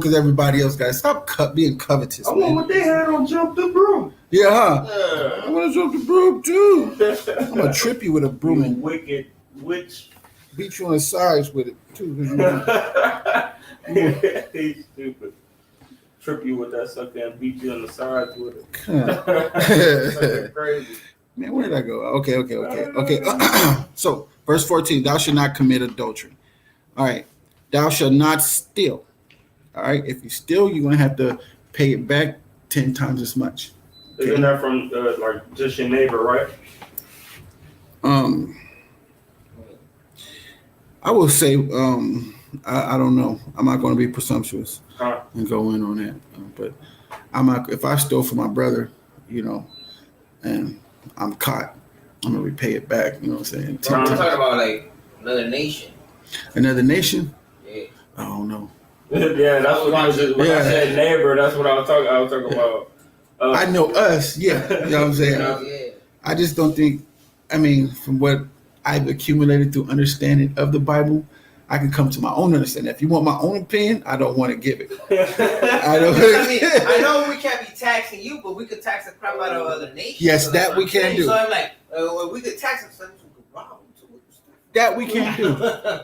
S1: because everybody else got it. Stop being covetous.
S2: I want
S1: man.
S2: what they had on Jump the Broom.
S1: Yeah, huh? I want to jump the broom too. I'm gonna trip you with a broom
S2: You
S1: and
S2: wicked witch.
S1: beat you on the sides with it too.
S2: He's stupid. Trip you with that sucker and beat you on the sides with it. Fucking crazy.
S1: Man, where did I go? Okay. So, verse 14, thou shalt not commit adultery. All right. Thou shalt not steal. All right. If you steal, you're going to have to pay it back 10 times as much. Okay?
S2: Isn't that from like just your neighbor, right?
S1: I will say, I don't know. I'm not going to be presumptuous and go in on that. But I'm not, if I stole from my brother, and I'm caught, I'm going to repay it back. You know what I'm saying?
S4: Bro, I'm talking about like another nation.
S1: Another nation?
S4: Yeah.
S1: I don't know.
S2: Yeah, that's what I was just, when I said neighbor, that's what I was talking about.
S1: I know us, yeah. You know what I'm saying?
S4: Yeah.
S1: I just don't think, from what I've accumulated through understanding of the Bible, I can come to my own understanding. If you want my own opinion, I don't want to give it. I don't.
S4: I know we can't be taxing you, but we could tax the crap out of other nations.
S1: Yes,
S4: so
S1: that we can do.
S4: So I'm like, we could tax them, we could rob them too.
S1: That we can do.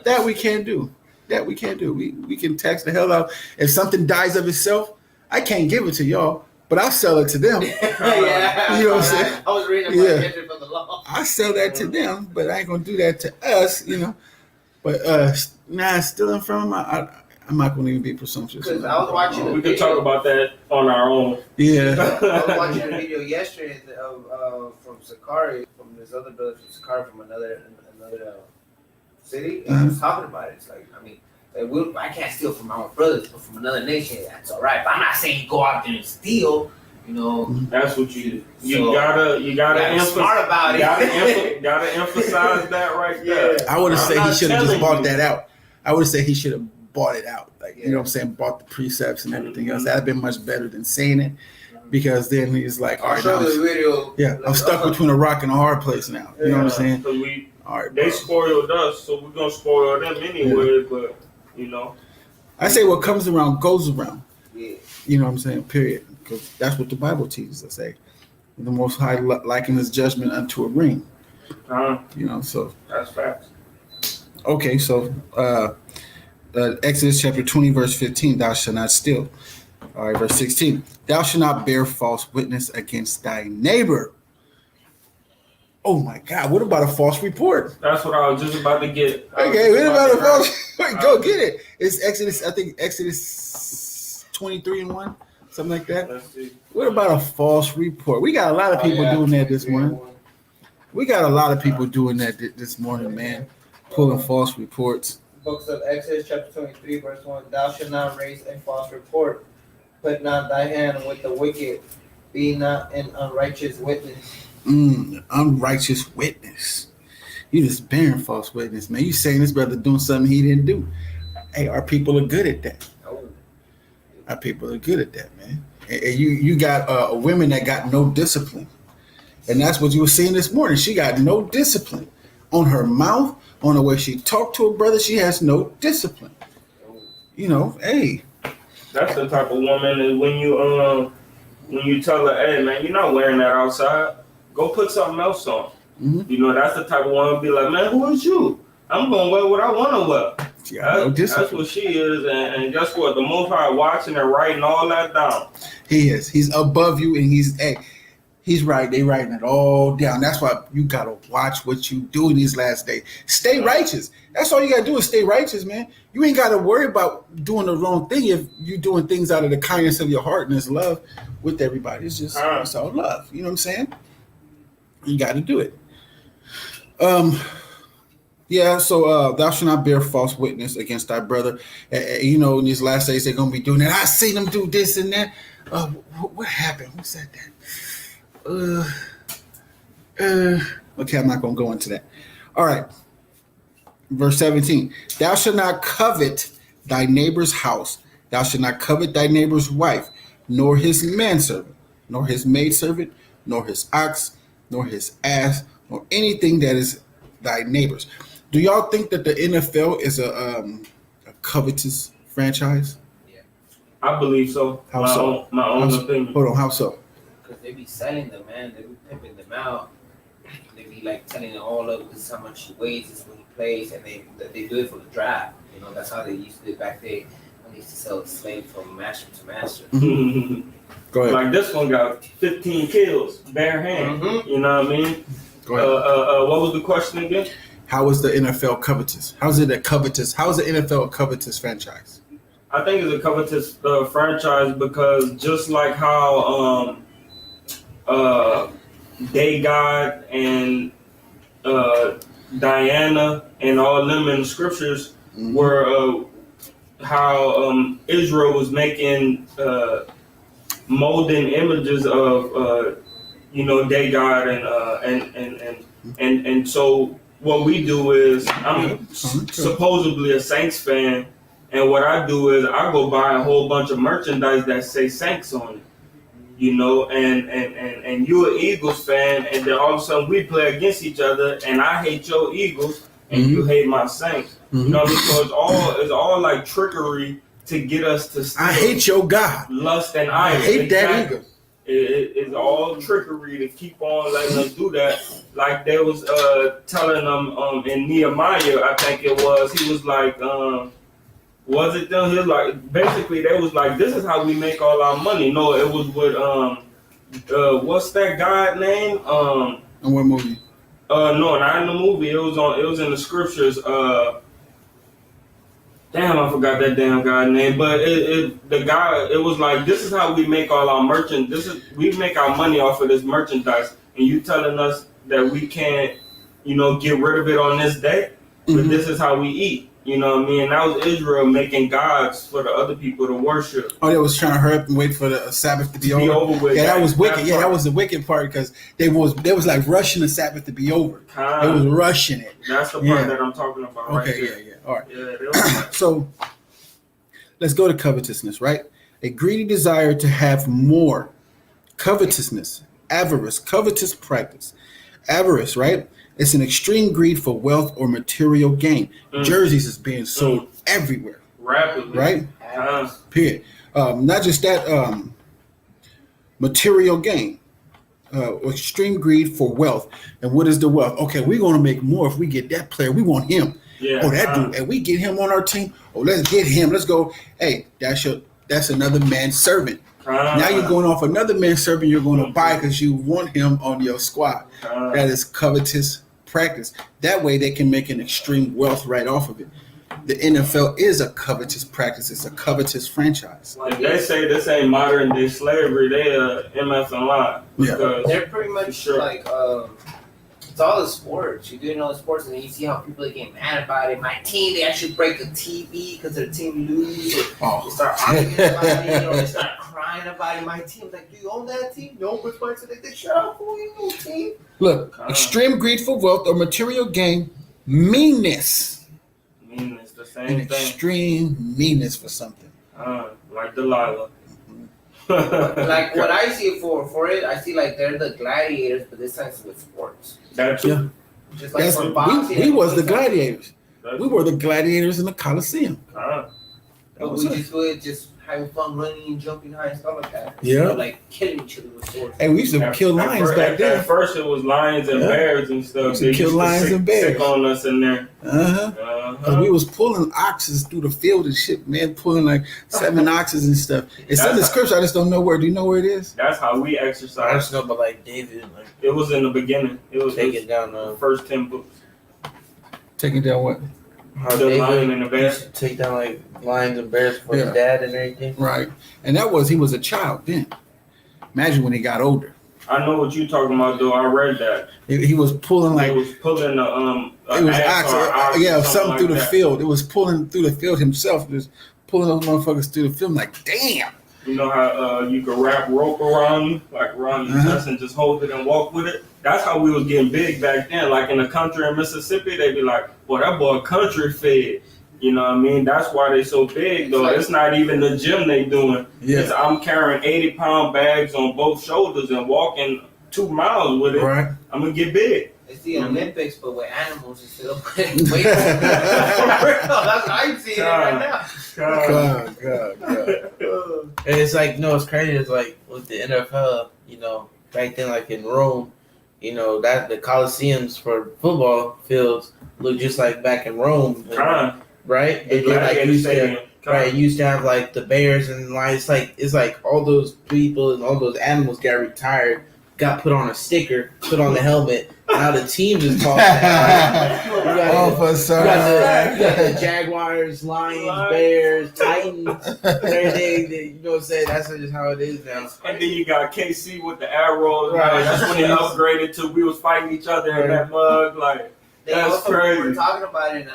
S1: That we can do. That we can do. We can tax the hell out. If something dies of itself, I can't give it to y'all, but I'll sell it to them.
S4: Yeah,
S1: you know what I'm saying?
S4: I was reading about entry from the law.
S1: I sell that to them, but I ain't gonna do that to us. But stealing from them, I'm not gonna even be presumptuous.
S4: Because I was watching.
S2: We could talk about that on our own.
S1: Yeah.
S4: I was watching a video yesterday from Sakari, from this other brother from Sakari from another city, and he was talking about it. It's like, I can't steal from my own brothers, but from another nation, that's all right. But I'm not saying you go out there and steal.
S2: That's what you
S4: So,
S2: gotta
S4: be smart about it.
S2: Gotta emphasize that right there.
S1: I would have said he should have just
S2: telling
S1: bought
S2: you.
S1: that out. I would have said he should have bought it out. Like, you know what I'm saying? Bought the precepts and everything else. That'd have been much better than saying it. Because then he's like, all right,
S4: I'll show the video.
S1: yeah, I'm stuck between a rock and a hard place now. You know what I'm saying?
S2: So
S1: All right,
S2: they
S1: bro.
S2: spoiled us, so we're gonna spoil them anyway. But
S1: I say what comes around goes around.
S4: Yeah.
S1: You know what I'm saying? Period. Because that's what the Bible teaches us. Say, the Most High liken His judgment unto a ring. So
S2: that's facts.
S1: okay. So Exodus chapter 20 verse 15. Thou shalt not steal. All right, verse 16. Thou shalt not bear false witness against thy neighbor. Oh my God! What about a false report?
S2: That's what I was just about to get.
S1: Okay, what about a false? Go get it. It's Exodus. I think Exodus 23:1, something like that.
S2: Let's see.
S1: What about a false report? We got a lot of people doing that this morning. We got a lot of people doing that this morning, man. Pulling false reports.
S4: books of Exodus chapter 23 verse 1. Thou shalt not raise a false report. Put not thy hand with the wicked. Be not an unrighteous witness.
S1: Unrighteous witness. You just bearing false witness, man. You saying this brother doing something he didn't do. Hey, our people are good at that.
S4: Oh.
S1: Our people are good at that, man. And you got women that got no discipline. And that's what you were seeing this morning. She got no discipline. On her mouth, on the way she talked to her brother, she has no discipline. You know, hey.
S2: That's the type of woman that when you tell her, hey man, you're not wearing that outside, go put something else on.
S1: Mm-hmm.
S2: You know, that's the type of woman be like, man, who is you? I'm gonna wear what I wanna wear. That's what she is, and guess what? The Most High watching and writing all that down.
S1: He is. He's above you, and he's right. They writing it all down. That's why you gotta watch what you do in these last days. Stay righteous. That's all you gotta do is stay righteous, man. You ain't gotta worry about doing the wrong thing if you're doing things out of the kindness of your heart and it's love with everybody. It's just it's all love. You know what I'm saying? You gotta do it. Yeah, so thou shalt not bear false witness against thy brother. You know, in these last days they're gonna be doing that. I seen them do this and that. What happened? Who said that? Okay, I'm not gonna go into that. All right. Verse 17. Thou shalt not covet thy neighbor's house. Thou shalt not covet thy neighbor's wife, nor his manservant, nor his maidservant, nor his ox, nor his ass, nor anything that is thy neighbor's. Do y'all think that the NFL is a covetous franchise?
S4: Yeah.
S2: I believe so. My own opinion.
S1: Hold on, how so?
S4: Because they be selling them, man. They be pimping them out. They be like telling all of this how much he weighs, this when he plays, and they do it for the draft. You know, that's how they used to do it back then when they used to sell slaves from master to master.
S1: Mm-hmm. Go ahead.
S2: Like this one got 15 kills, bare hand.
S4: Mm-hmm.
S2: You know what I mean?
S1: Go ahead.
S2: What was the question again?
S1: How is the NFL covetous? How is the NFL a covetous franchise?
S2: I think it's a covetous franchise because just like how Dagon and Diana and all them in the scriptures were how Israel was making molding images of Dagon and so what we do is I'm supposedly a Saints fan, and what I do is I go buy a whole bunch of merchandise that say Saints on it, you know, and you're an Eagles fan, and then all of a sudden we play against each other, and I hate your Eagles, and you hate my Saints. You know what I mean? So it's all like trickery to get us to steal.
S1: I hate your God.
S2: Lust and
S1: I
S2: idols.
S1: hate that Eagle.
S2: It's all trickery to keep on letting us do that. Like they was telling them in Nehemiah, I think it was. He was like, was it them? He was like, basically they was like, this is how we make all our money. No, it was with what's that guy name?
S1: In what movie?
S2: No, not in the movie. It was in the scriptures. Damn, I forgot that damn guy's name. But it was like, this is how we make all our we make our money off of this merchandise, and you telling us that we can't, get rid of it on this day, but this is how we eat. You know what I mean? And that was Israel making gods for the other people to worship.
S1: Oh, they was trying to hurry up and wait for the Sabbath to be over with. Yeah, that was wicked. Yeah, that was the wicked part because they was like rushing the Sabbath to be over. They was rushing it.
S2: That's the part that I'm talking about.
S1: Okay,
S2: right there.
S1: yeah. All right.
S2: Yeah, they was
S1: So let's go to covetousness, right? A greedy desire to have more. Covetousness, avarice, covetous practice. Avarice, right? It's an extreme greed for wealth or material gain. Jerseys is being sold everywhere.
S2: Rapidly.
S1: Right? Period. Not just that, material gain. Extreme greed for wealth. And what is the wealth? Okay, we're going to make more if we get that player. We want him.
S2: Yeah.
S1: Oh, that dude. And we get him on our team. Oh, let's get him. Let's go. Hey, that's another man's servant. Now you're going off another man's servant you're going to buy because you want him on your squad. That is covetous practice. That way they can make an extreme wealth right off of it. The NFL is a covetous practice. It's a covetous franchise.
S2: If they say this ain't modern day slavery, they MF and lie.
S1: Yeah.
S4: They're pretty much like It's all the sports. You do know the sports, and then you see how people get mad about it. My team, they actually break the TV because their team lose. Or they start arguing about it, or they start crying about it. My team's like, do you own that team? No, but why? So they shut up, fool, you own team.
S1: Look, extreme greed for wealth or material gain, meanness.
S2: Meanness, the same
S1: And
S2: thing.
S1: extreme meanness for something.
S2: Like Delilah.
S4: Like what I see for it, I see like they're the gladiators, but this time it's with sports.
S2: That too.
S1: Yeah.
S4: Just like
S1: That's
S4: for
S1: what
S4: boxing.
S1: we was the gladiators.
S2: That's-
S1: We were the gladiators in the Coliseum.
S2: Uh,
S1: That
S4: But
S1: was
S4: we
S1: it.
S4: just were just having fun running and jumping high and stuff like that.
S1: Yeah.
S4: Like killing each other with swords.
S1: Hey, we used to kill lions back then.
S2: At first, it was lions and
S1: Yeah.
S2: bears and stuff.
S1: We used to
S2: They
S1: kill
S2: used
S1: lions and bears.
S2: Sick on us in there.
S1: Cause we was pulling oxes through the field and shit, man, pulling like 7 oxes and stuff. It's in the
S2: That's-
S1: scripture. I just don't know where. Do you know where it is?
S2: That's how we
S5: I
S2: exercise.
S5: just know about like David, like
S2: It was in the beginning. It was
S5: taking down
S2: the first 10 books.
S1: Taking down what?
S5: how
S2: The lion
S5: David
S2: and the bear.
S5: used to take down like lions and bears for
S1: Yeah.
S5: his dad and everything.
S1: Right. And he was a child then. Imagine when he got older.
S2: I know what you're talking about, though. I read that.
S1: He was pulling
S2: Like,
S1: like
S2: it was pulling a
S1: it was
S2: axe or ox or
S1: yeah, something through the
S2: like that.
S1: field. It was pulling through the field himself. Just pulling those motherfuckers through the field. I'm like, damn.
S2: You know how you could wrap rope around you, like around your chest, and just hold it and walk with it? That's how we was getting big back then. Like in the country in Mississippi, they'd be like, boy, that boy country fed. You know what I mean? That's why they so big, though. It's not even the gym they doing. It's, I'm carrying 80-pound bags on both shoulders and walking 2 miles with it.
S1: Right.
S2: I'm going to get big.
S4: It's the Olympics, but with animals instead of weights. That's what I'm seeing right now.
S1: God.
S5: And it's like, no, it's crazy. It's like with the NFL, you know, back then, like in Rome, you know, that the Coliseums for football fields look just like back in Rome, right? And then like used to have like the bears and lions. It's like all those people and all those animals got retired, got put on a sticker, put on the helmet. Now the teams is talking.
S1: Oh, for
S5: You got the Jaguars, Lions, Bears, Titans, everything. You know what I'm saying? That's just how it is now.
S2: And then you got KC with the arrows.
S5: Right.
S2: Right. That's when they upgraded to we was fighting each other in that mug. Like,
S4: They
S2: that's
S4: also
S2: crazy.
S4: were talking about in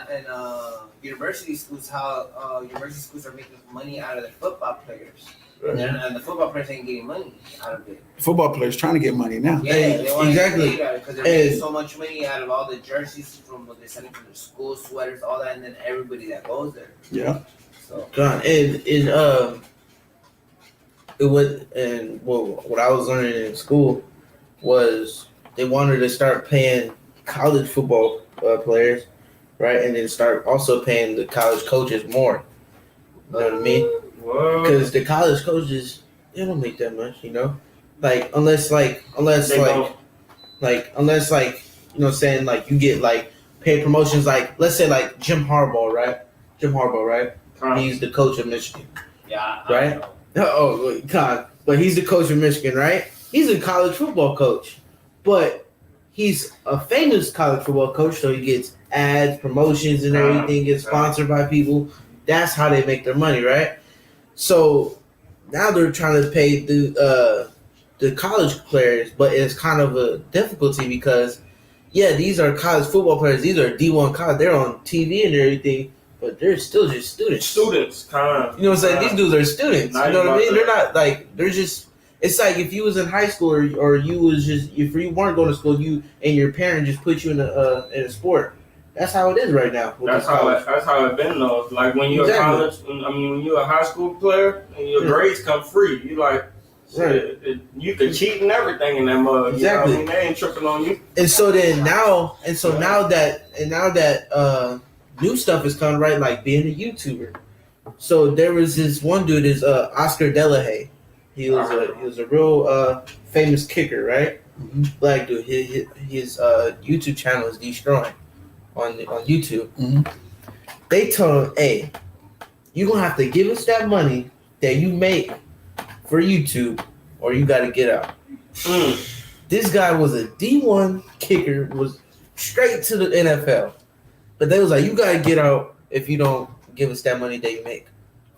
S4: university schools how university schools are making money out of the football players. And the football players ain't getting money out of it.
S1: Football players trying to get money now.
S4: Yeah, they want
S5: exactly.
S4: because they're making so much money out of all the jerseys from what they're selling from the school sweaters, all that, and then everybody that goes there.
S1: Yeah.
S4: So
S5: God, what I was learning in school was they wanted to start paying college football players, right, and then start also paying the college coaches more. You know what I mean? Because the college coaches, they don't make that much, you know. Like unless you know, saying like you get like paid promotions, like let's say like Jim Harbaugh, right? He's the coach of Michigan.
S4: yeah,
S5: Right? Oh God! But he's the coach of Michigan, right? He's a college football coach, but he's a famous college football coach, so he gets ads, promotions, and everything. Gets sponsored by people. That's how they make their money, right? So now they're trying to pay the college players, but it's kind of a difficulty because, yeah, these are college football players. These are D1 college. They're on TV and everything, but they're still just students. You know what I'm saying? These dudes are students. You know what I mean? They're not like they're just. It's like if you was in high school or you was just if you weren't going to school, you and your parent just put you in a sport. That's how it is right now.
S2: That's how it been though. Like when you're a college, when you're a high school player and your grades come free, you like, shit, you can cheat and everything in that mug.
S5: Exactly.
S2: You know what I mean? They ain't tripping on you.
S5: And so then now that new stuff is coming, right? Like being a YouTuber. So there was this one dude, is Oscar Delahaye. He was a real famous kicker, right?
S1: Mm-hmm.
S5: Black dude. His YouTube channel is destroying. On YouTube, They told him, "Hey, you gonna have to give us that money that you make for YouTube, or you got to get out." This guy was a D1 kicker, was straight to the NFL, but they was like, "You got to get out if you don't give us that money that you make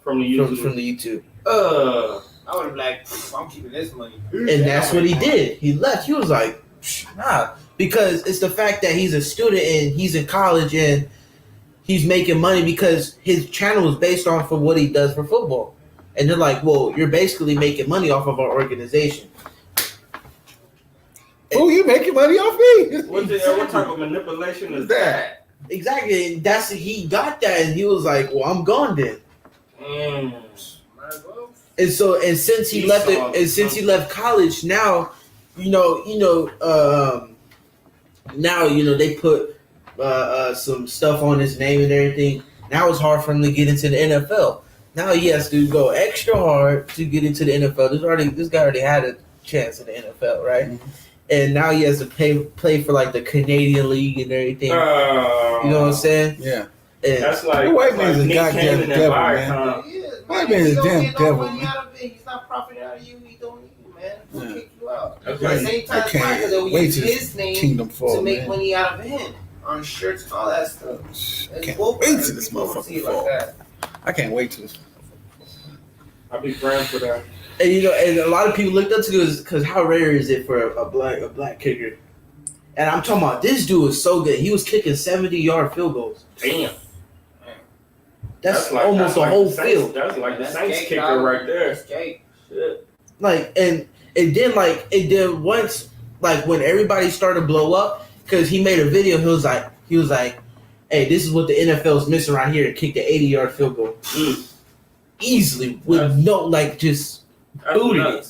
S2: from the
S5: YouTube."
S4: I would have been like, I'm keeping this money.
S5: And that's what he did. He left. He was like, "Nah." because it's the fact that he's a student and he's in college and he's making money because his channel is based off of what he does for football. And they're like, well, you're basically making money off of our organization.
S1: Oh, you making money off me?
S2: What type of manipulation is that?
S5: Exactly. And he got that and he was like, well, I'm gone then. And so, and since he left it, and since he left college, now, now, they put some stuff on his name and everything. Now it's hard for him to get into the NFL. Now he has to go extra hard to get into the NFL. This guy already had a chance in the NFL, right? Mm-hmm. And now he has to play for like the Canadian League and everything. You know what I'm saying?
S1: Yeah.
S5: And
S2: that's like
S1: the white man's a goddamn devil,
S4: man.
S1: White man is a damn devil.
S4: He's not profiting out of you. He don't need you, man. He'll kick you out.
S2: At
S4: the same time, because they'll use his name to make money out of him on shirts and all that stuff.
S1: Can't wait till this motherfucker fall. I can't wait till this.
S2: I'll be praying for that.
S5: And and a lot of people looked up to this because how rare is it for a black kicker? And I'm talking about this dude is so good. He was kicking 70-yard field goals.
S2: Damn.
S5: That's like, almost a whole field.
S2: That's like the Saints kicker right there.
S4: Shit.
S5: Like and then once like when everybody started to blow up because he made a video. He was like, hey, this is what the NFL's missing right here. Kick the 80-yard field goal easily with just booted it.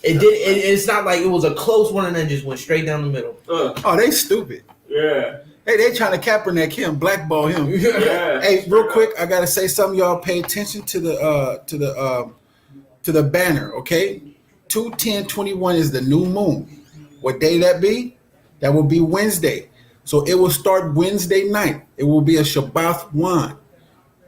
S5: It's not like it was a close one and then just went straight down the middle.
S1: Oh, they stupid.
S2: Yeah.
S1: Hey, they trying to Kaepernick him, blackball him.
S2: Yeah.
S1: Hey, real quick, I gotta say something. Y'all pay attention to the banner, okay? 2/10/21 is the new moon. What day that be? That will be Wednesday. So it will start Wednesday night. It will be a Shabbat one.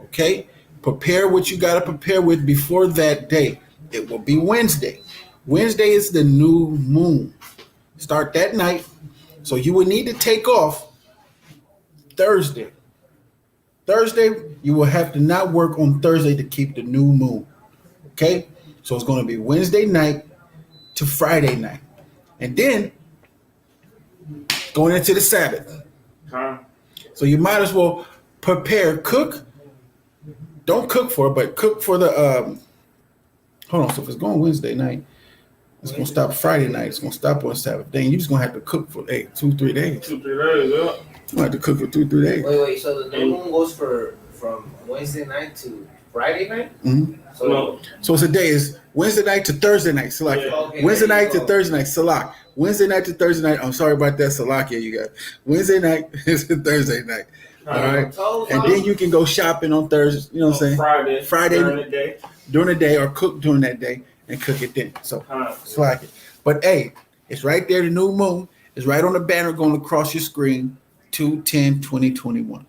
S1: Okay? Prepare what you gotta prepare with before that day. It will be Wednesday. Wednesday is the new moon. Start that night. So you will need to take off Thursday. You will have to not work on Thursday to keep the new moon. Okay? So it's going to be Wednesday night to Friday night. And then going into the Sabbath. So you might as well cook. Don't cook for it, but cook for the hold on. So if it's going Wednesday night, it's going to stop Friday night. It's going to stop on Sabbath. Then you're just going to have to cook for 2-3 days. 2-3 days, yeah. You have to cook for 2-3 days.
S4: Wait. So the new moon goes from Wednesday night to Friday night?
S1: Mm-hmm. So it's a day. It's Wednesday night to Thursday night. Salak. Yeah. Okay, Wednesday night to Thursday night. Salak. Wednesday night to Thursday night. I'm sorry about that, Salakia, you guys. Wednesday night is Thursday night. All right. And then you can go shopping on Thursday. You know what I'm saying? Friday during the day or cook during that day and cook it then. So Salak it. But hey, it's right there. The new moon is right on the banner going across your screen. 2/10/2021.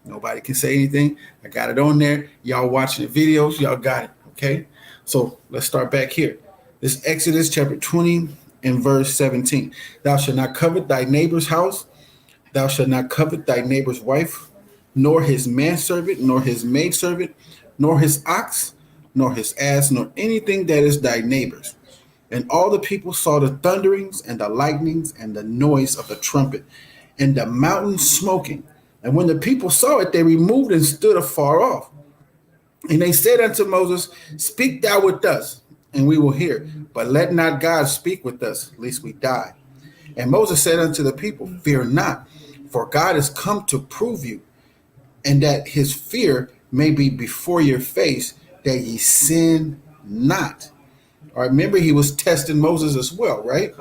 S1: Nobody can say anything. I got it on there. Y'all watching the videos. Y'all got it. Okay. So let's start back here. This Exodus chapter 20 and verse 17. Thou shalt not covet thy neighbor's house. Thou shalt not covet thy neighbor's wife, nor his manservant, nor his maidservant, nor his ox, nor his ass, nor anything that is thy neighbor's. And all the people saw the thunderings and the lightnings and the noise of the trumpet and the mountain smoking. And when the people saw it, they removed and stood afar off. And they said unto Moses, speak thou with us, and we will hear. But let not God speak with us, lest we die. And Moses said unto the people, fear not, for God is come to prove you, and that his fear may be before your face, that ye sin not. All right, remember he was testing Moses as well, right?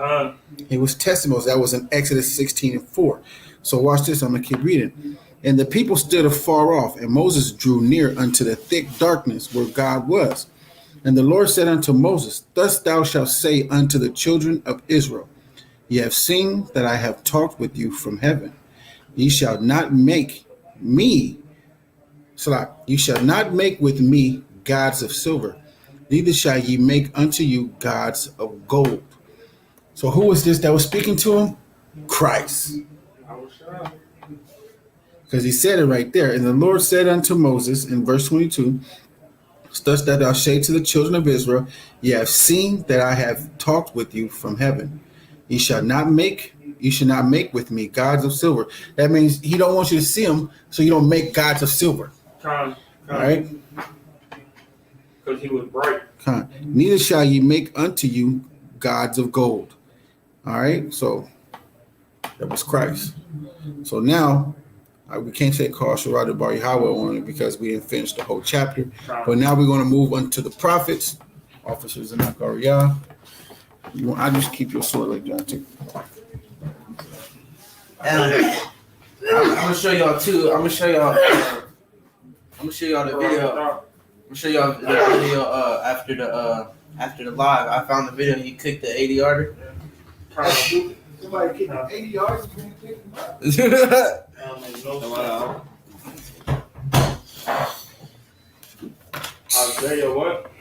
S1: He was testing Moses. That was in Exodus 16:4. So watch this. I'm going to keep reading. And the people stood afar off, and Moses drew near unto the thick darkness where God was. And the Lord said unto Moses, thus thou shalt say unto the children of Israel, ye have seen that I have talked with you from heaven. Ye shall not make me, you shall not make with me gods of silver, neither shall ye make unto you gods of gold. So who was this that was speaking to him? Christ. Because he said it right there. And the Lord said unto Moses in verse 22, thus that thou say to the children of Israel, ye have seen that I have talked with you from heaven. Ye shall not make You should not make with me gods of silver. That means he don't want you to see them, so you don't make gods of silver.
S2: All
S1: right?
S2: Because he was bright.
S1: Neither shall ye make unto you gods of gold. All right, so that was Christ. So now we can't take Kal Sharada Bar Yahweh on it because we didn't finish the whole chapter. But now we're going to move on to the prophets, officers in Akariyah. I just keep your sword like that too.
S5: I'm gonna show y'all too. I'm gonna show y'all the video. I'm gonna show y'all the video after the live. I found the video. He kicked the 80-yarder.
S1: Somebody kicked 80 yards.
S2: Isaiah what?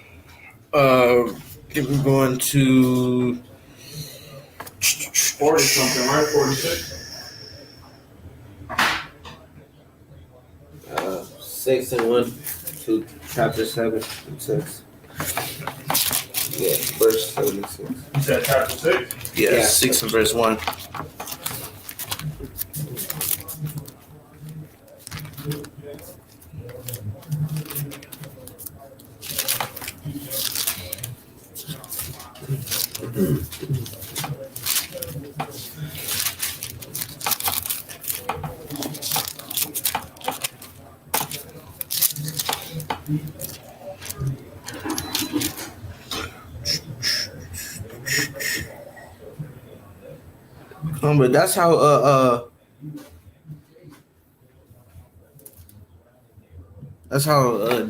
S5: We're going to
S2: 40 something, right? 46.
S5: 6 and 1 to chapter 7 and 6. Yeah, verse 76.
S2: You said chapter 6?
S5: Yeah, 6 and verse 1. But that's how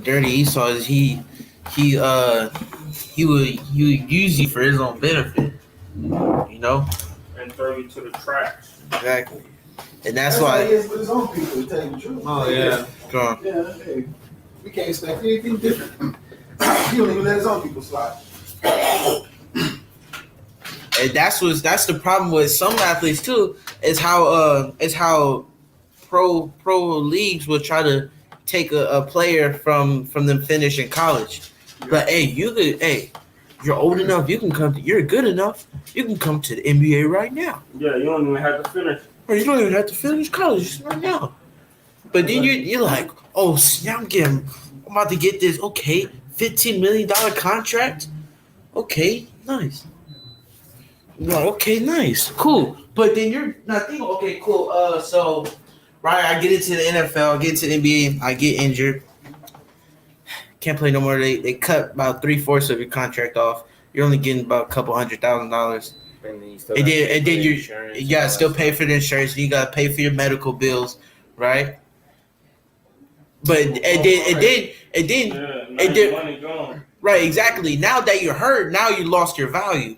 S5: dirty Esau is. He would use you for his own benefit, you know,
S2: and throw you to the trash.
S5: Exactly, and that's why
S1: he is with his own people. To tell you the truth.
S5: Oh yeah,
S1: yeah. Hey, we can't expect anything different. He don't even let his own people slide.
S5: And that's the problem with some athletes too. Is how pro leagues will try to take a player from them finishing college. But hey, you're old enough. You can come. You're good enough. You can come to the NBA right now.
S2: Yeah, you don't even have to finish.
S5: Or you don't even have to finish college right now. But then you're like, oh, snap, I'm about to get this. Okay, $15 million contract. Okay, nice. Well, okay, nice, cool. But then you're not thinking, okay, cool. So, right, I get into the NFL, get into the NBA, I get injured, can't play no more. They cut about 3/4 of your contract off. You're only getting about a couple $100,000. And then you gotta still pay for the insurance. You gotta pay for your medical bills, right? But and then
S2: money gone.
S5: Right, exactly. Now that you're hurt, now you lost your value.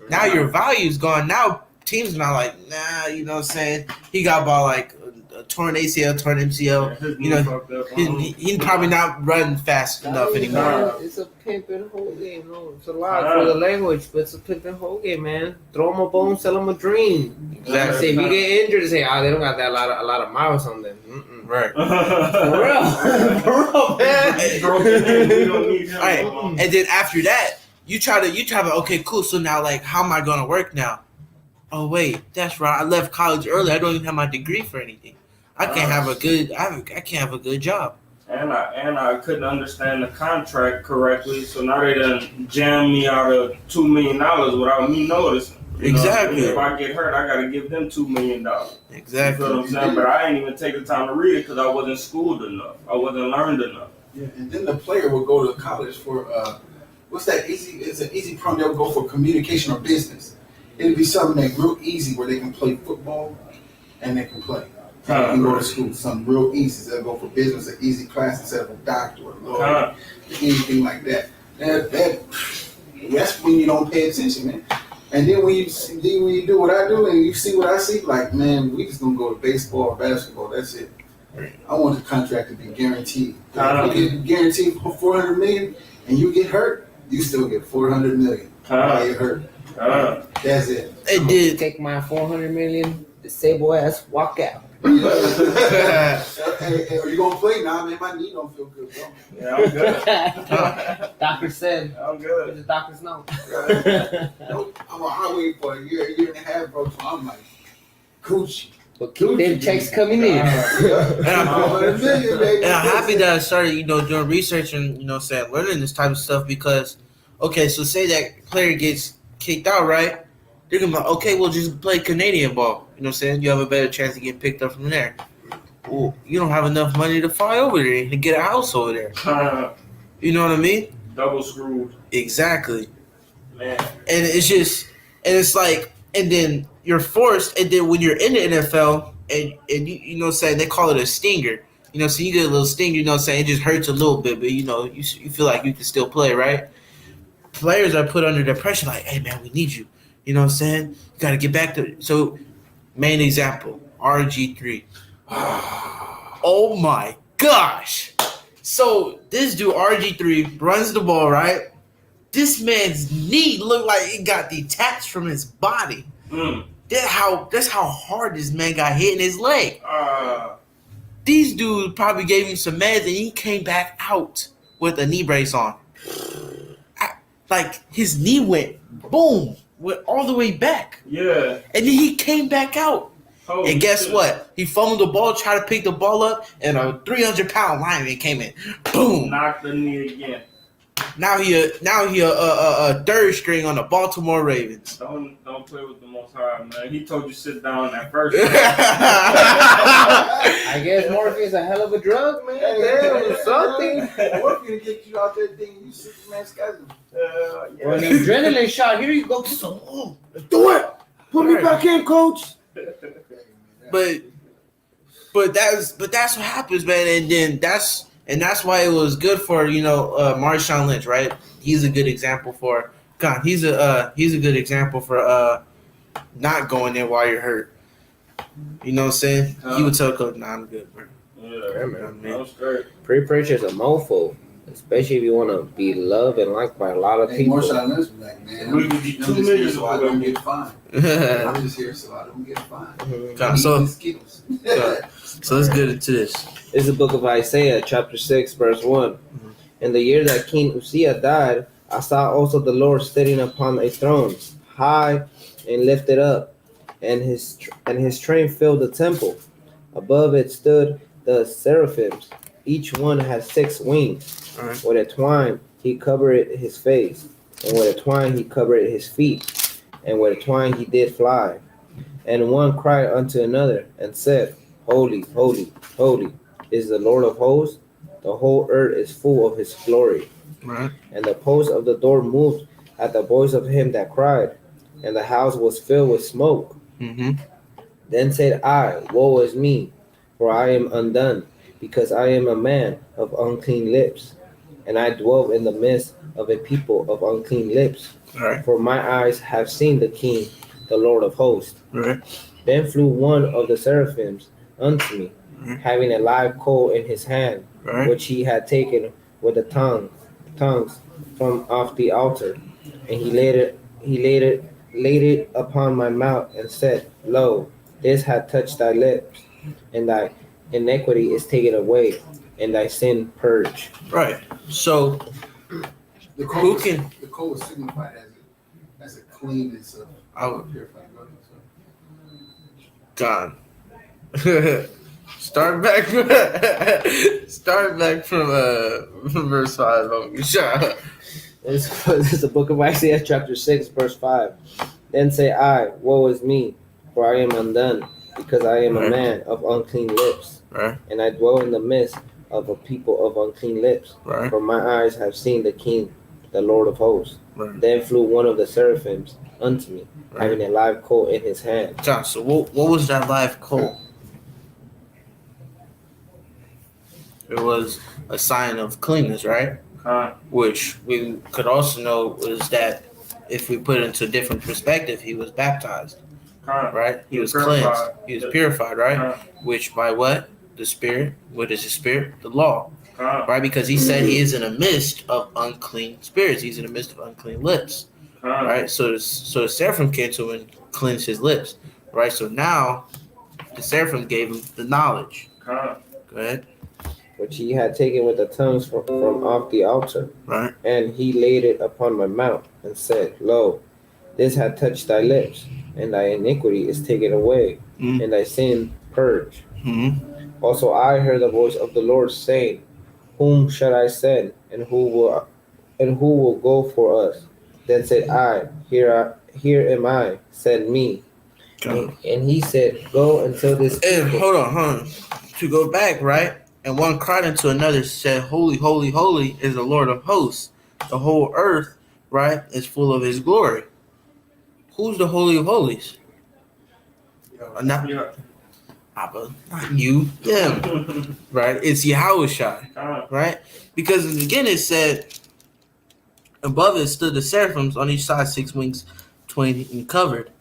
S5: Now your value's gone. Now teams are not like, nah, you know what I'm saying? He got about like a torn ACL, torn MCL. You know, he's probably not running fast enough anymore.
S4: It's a pimping whole game. No, it's a lot for the language, but it's a pimping whole game, man. Throw him a bone, sell him a dream.
S5: Exactly.
S4: Say if you get injured, say, they don't got that a lot of miles on them. Mm-mm.
S5: Right.
S4: For real, man.
S5: All right, and then after that, you try to okay, cool. So now, like, how am I gonna work now? Oh wait, that's right. I left college early. I don't even have my degree for anything. I can't have a good job.
S2: And I couldn't understand the contract correctly, so now they done jammed me out of $2 million without me noticing.
S5: Exactly.
S2: If I get hurt, I gotta give them $2 million.
S5: Exactly.
S2: You know what I'm saying? But I ain't even take the time to read it because I wasn't schooled enough. I wasn't learned enough.
S1: Yeah, and then the player will go to college for what's that easy? It's an easy program. They'll go for communication or business. It'll be something that's real easy where they can play football and they can play. They can go to school, something real easy. They'll go for business, an easy class instead of a doctor or a lawyer, anything like that. That's when you don't pay attention, man. And then when you do what I do and you see what I see, like, man, we just gonna go to baseball or basketball. That's it. I want the contract to be guaranteed. If you get guaranteed for $400 million and you get hurt, you still get $400 million. While you're hurt. That's it.
S5: It did.
S4: Take my $400 million, disable ass, walk out.
S1: Hey, are you gonna play now? Man, my knee don't feel good, bro.
S2: Yeah, I'm good.
S4: Doctor said.
S2: I'm good.
S4: The doctors know.
S1: I waited for a year and a half, bro. So I'm like,
S6: Coochie.
S7: But keep them checks coming in.
S5: And I'm happy that I started, doing research and, learning this type of stuff because, okay, so say that player gets kicked out, right? They're going to be like, okay, well, just play Canadian ball. You know what I'm saying? You have a better chance to get picked up from there. Well, you don't have enough money to fly over there and get a house over there. You know what I mean?
S2: Double screwed.
S5: Exactly.
S2: Man.
S5: And it's like, and then you're forced, and then when you're in the NFL, and you know what I'm saying, they call it a stinger. So you get a little stinger, you know what I'm saying, it just hurts a little bit, but you feel like you can still play, right? Players are put under the pressure like, hey man, we need you. You know what I'm saying? You gotta get back to so main example, RG3. Oh my gosh. So this dude RG3 runs the ball, right? This man's knee looked like it got detached from his body. That's how hard this man got hit in his leg. These dudes probably gave him some meds and he came back out with a knee brace on. Like his knee went boom, went all the way back.
S2: Yeah.
S5: And then he came back out.
S2: Holy
S5: and guess
S2: shit.
S5: what? He fumbled the ball, tried to pick the ball up, and a 300-pound lineman came in. Boom.
S2: Knocked the knee again.
S5: Now he a third string on the Baltimore Ravens.
S2: Don't play with the Most High, man. He told you sit down that first.
S7: I guess morphine's a hell of a drug, man.
S6: Yeah,
S7: Something.
S6: Morphine to get you out there thinking you Superman schedule.
S7: Or an adrenaline shot. Here you go.
S5: So,
S6: Do it. Put me back in, coach.
S5: but that's what happens, man. And that's why it was good for Marshawn Lynch, right? He's a good example for he's a good example for not going there while you're hurt. You know what I'm saying? He would tell the coach, "Nah, I'm good, bro."
S7: Yeah, man.
S2: That was great.
S7: Peer pressure is a mofo, especially if you want to be loved and liked by a lot of people.
S6: Marshawn Lynch was like, man,
S2: We
S6: I'm
S2: could get
S6: just
S2: 2
S6: here
S2: million
S6: so I
S2: to
S6: don't
S2: put
S6: get fined. I'm just here so I don't get fined.
S5: So let's get into this.
S7: This is the book of Isaiah, chapter 6, verse 1. In the year that King Uzziah died, I saw also the Lord sitting upon a throne, high and lifted up, and his train filled the temple. Above it stood the seraphims. Each one had 6 wings.
S5: All right.
S7: With a twine he covered his face, and with a twine he covered his feet, and with a twine he did fly. And one cried unto another, and said, Holy, holy, holy is the Lord of hosts. The whole earth is full of his glory.
S5: Right.
S7: And the post of the door moved at the voice of him that cried, and the house was filled with smoke.
S5: Mm-hmm.
S7: Then said I, Woe is me, for I am undone, because I am a man of unclean lips, and I dwell in the midst of a people of unclean lips.
S5: All right.
S7: For my eyes have seen the King, the Lord of hosts.
S5: Right.
S7: Then flew one of the seraphims unto me, having a live coal in his hand,
S5: Right.
S7: which he had taken with the tongues from off the altar, and he laid it upon my mouth, and said, Lo, this hath touched thy lips, and thy iniquity is taken away, and thy sin purged.
S5: Right. So
S6: The
S5: Who can-
S6: coal is signified as a cleanness of purified blood.
S5: God. Start back from verse 5.
S7: This is the book of Isaiah, chapter 6, verse 5. Then say I, Woe is me, for I am undone, because I am a man of unclean lips,
S5: Right.
S7: and I dwell in the midst of a people of unclean lips.
S5: Right.
S7: For my eyes have seen the King, the Lord of hosts.
S5: Right.
S7: Then flew one of the seraphims unto me, having a live coal in his hand.
S5: John, so what was that live coal? It was a sign of cleanness, right? Which we could also know is that if we put it into a different perspective, he was baptized, right? He was cleansed. He was purified, right? Which by what? The Spirit. What is the Spirit? The law, right? Because he said he is in the midst of unclean spirits. He's in the midst of unclean lips, right? So the seraphim came to him and cleansed his lips, right? So now the seraphim gave him the knowledge. Go ahead.
S7: Which he had taken with the tongues from off the altar.
S5: Right.
S7: And he laid it upon my mouth, and said, Lo, This hath touched thy lips, and thy iniquity is taken away, and thy sin purged. Also I heard the voice of the Lord saying, Whom shall I send, and who will go for us? Then said I, Here am I, send me. And he said, Go until this
S5: And
S7: people.
S5: hold on. To go back, right? And one cried unto another, said, Holy, holy, holy is the Lord of hosts. The whole earth, right, is full of his glory. Who's the Holy of Holies? Not Abba, not you, them. Right? It's Yahushua, right? Because again it said, above it stood the seraphims on each side, 6 wings, 20 and covered.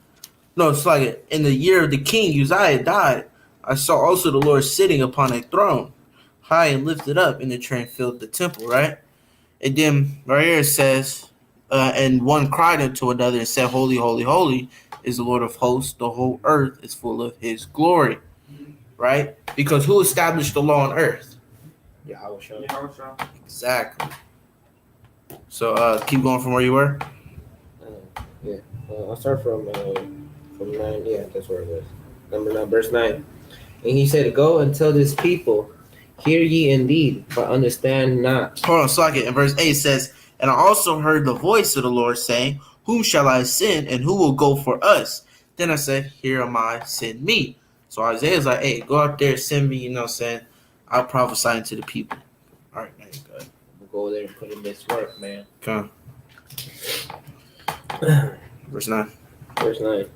S5: No, it's like it. In the year of the king Uzziah died, I saw also the Lord sitting upon a throne, high and lifted up, and the train filled the temple, right? And then right here it says, and one cried unto another and said, Holy, holy, holy is the Lord of hosts. The whole earth is full of his glory, right? Because who established the law on earth?
S7: Yahushua.
S5: Exactly. So keep going from where you were.
S7: I'll start from 9. Yeah, that's where it was. Number 9, verse 9. And he said, Go and tell this people, hear ye indeed, but understand not.
S5: Hold on, so in verse 8 says, And I also heard the voice of the Lord saying, Whom shall I send, and who will go for us? Then I said, Here am I, send me. So Isaiah's like, Hey, go out there, send me, you know what I'm saying? I'll prophesy to the people. All right, now you go ahead.
S7: We'll go there and put in this work, man.
S5: Come Verse 9.
S7: Verse 9.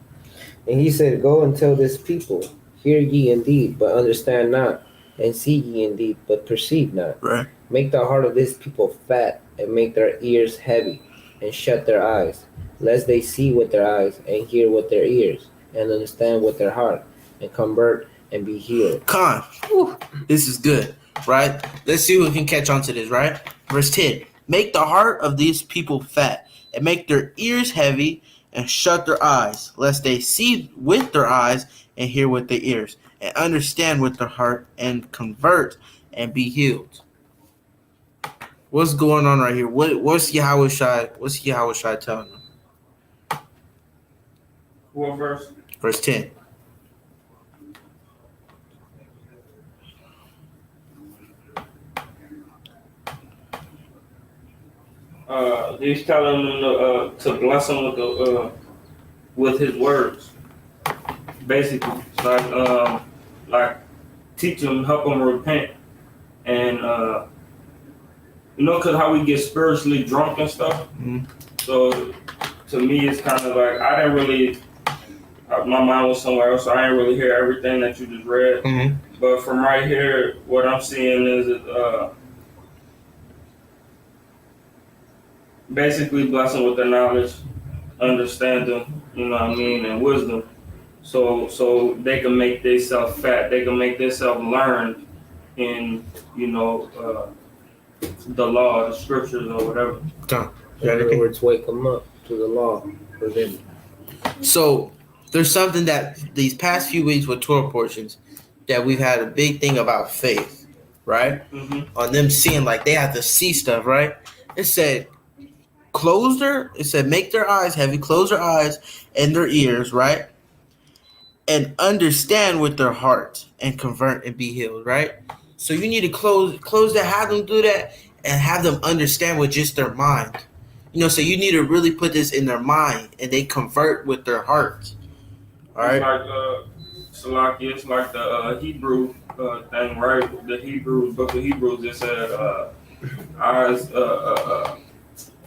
S7: And he said, Go and tell this people, hear ye indeed, but understand not, and see ye indeed, but perceive not.
S5: Right.
S7: Make the heart of this people fat, and make their ears heavy, and shut their eyes, lest they see with their eyes, and hear with their ears, and understand with their heart, and convert and be healed.
S5: This is good, right? Let's see who can catch on to this, right? Verse 10. Make the heart of these people fat, and make their ears heavy, and shut their eyes, lest they see with their eyes, and hear with their ears, and understand with their heart, and convert and be healed. What's going on right here? What's Yahushua telling them?
S2: What verse?
S5: Verse 10.
S2: He's telling them to bless him with his words. Basically, it's like teach them, help them repent, and because how we get spiritually drunk and stuff.
S5: Mm-hmm.
S2: So to me, it's kind of like I didn't really. My mind was somewhere else, so I didn't really hear everything that you just read.
S5: Mm-hmm.
S2: But from right here, what I'm seeing is basically blessing with the knowledge, understanding, you know what I mean, and wisdom. So they can make themselves fat. They can make themselves learned in, the law, the scriptures, or whatever.
S7: In other words, wake them up to the law for them.
S5: So there's something that these past few weeks with Torah Portions that we've had a big thing about faith, right?
S2: Mm-hmm.
S5: On them seeing like they have to see stuff, right? It said make their eyes heavy, close their eyes and their ears, right? And understand with their heart and convert and be healed, right? So you need to close that, have them do that, and have them understand with just their mind. So you need to really put this in their mind and they convert with their heart. All right.
S2: It's like the Hebrew thing, right? The Hebrews, book of Hebrews, it said eyes,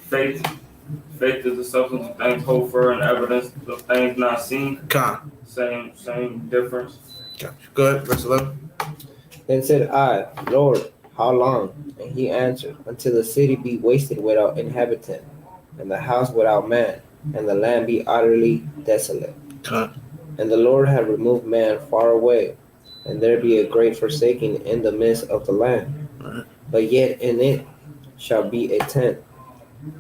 S2: faith is the substance of things hoped for and evidence of things not seen. Same difference.
S5: Go ahead, verse 11.
S7: Then said I, Lord, how long? And he answered, until the city be wasted without inhabitant, and the house without man, and the land be utterly desolate. And the Lord had removed man far away, and there be a great forsaking in the midst of the land. But yet in it shall be a tent,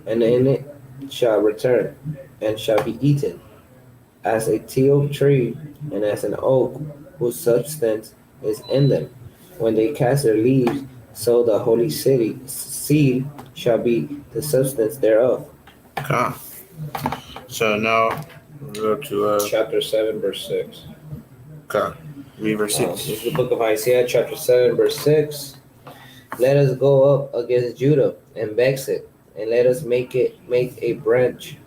S7: and in it shall return, and shall be eaten, as a teal tree, and as an oak, whose substance is in them. When they cast their leaves, so the holy city seed shall be the substance thereof.
S5: So now we'll go to
S7: Chapter 7, verse 6.
S5: read verse
S7: This
S5: 6.
S7: is the book of Isaiah, chapter 7, verse 6. Let us go up against Judah and vex it, and let us make a breach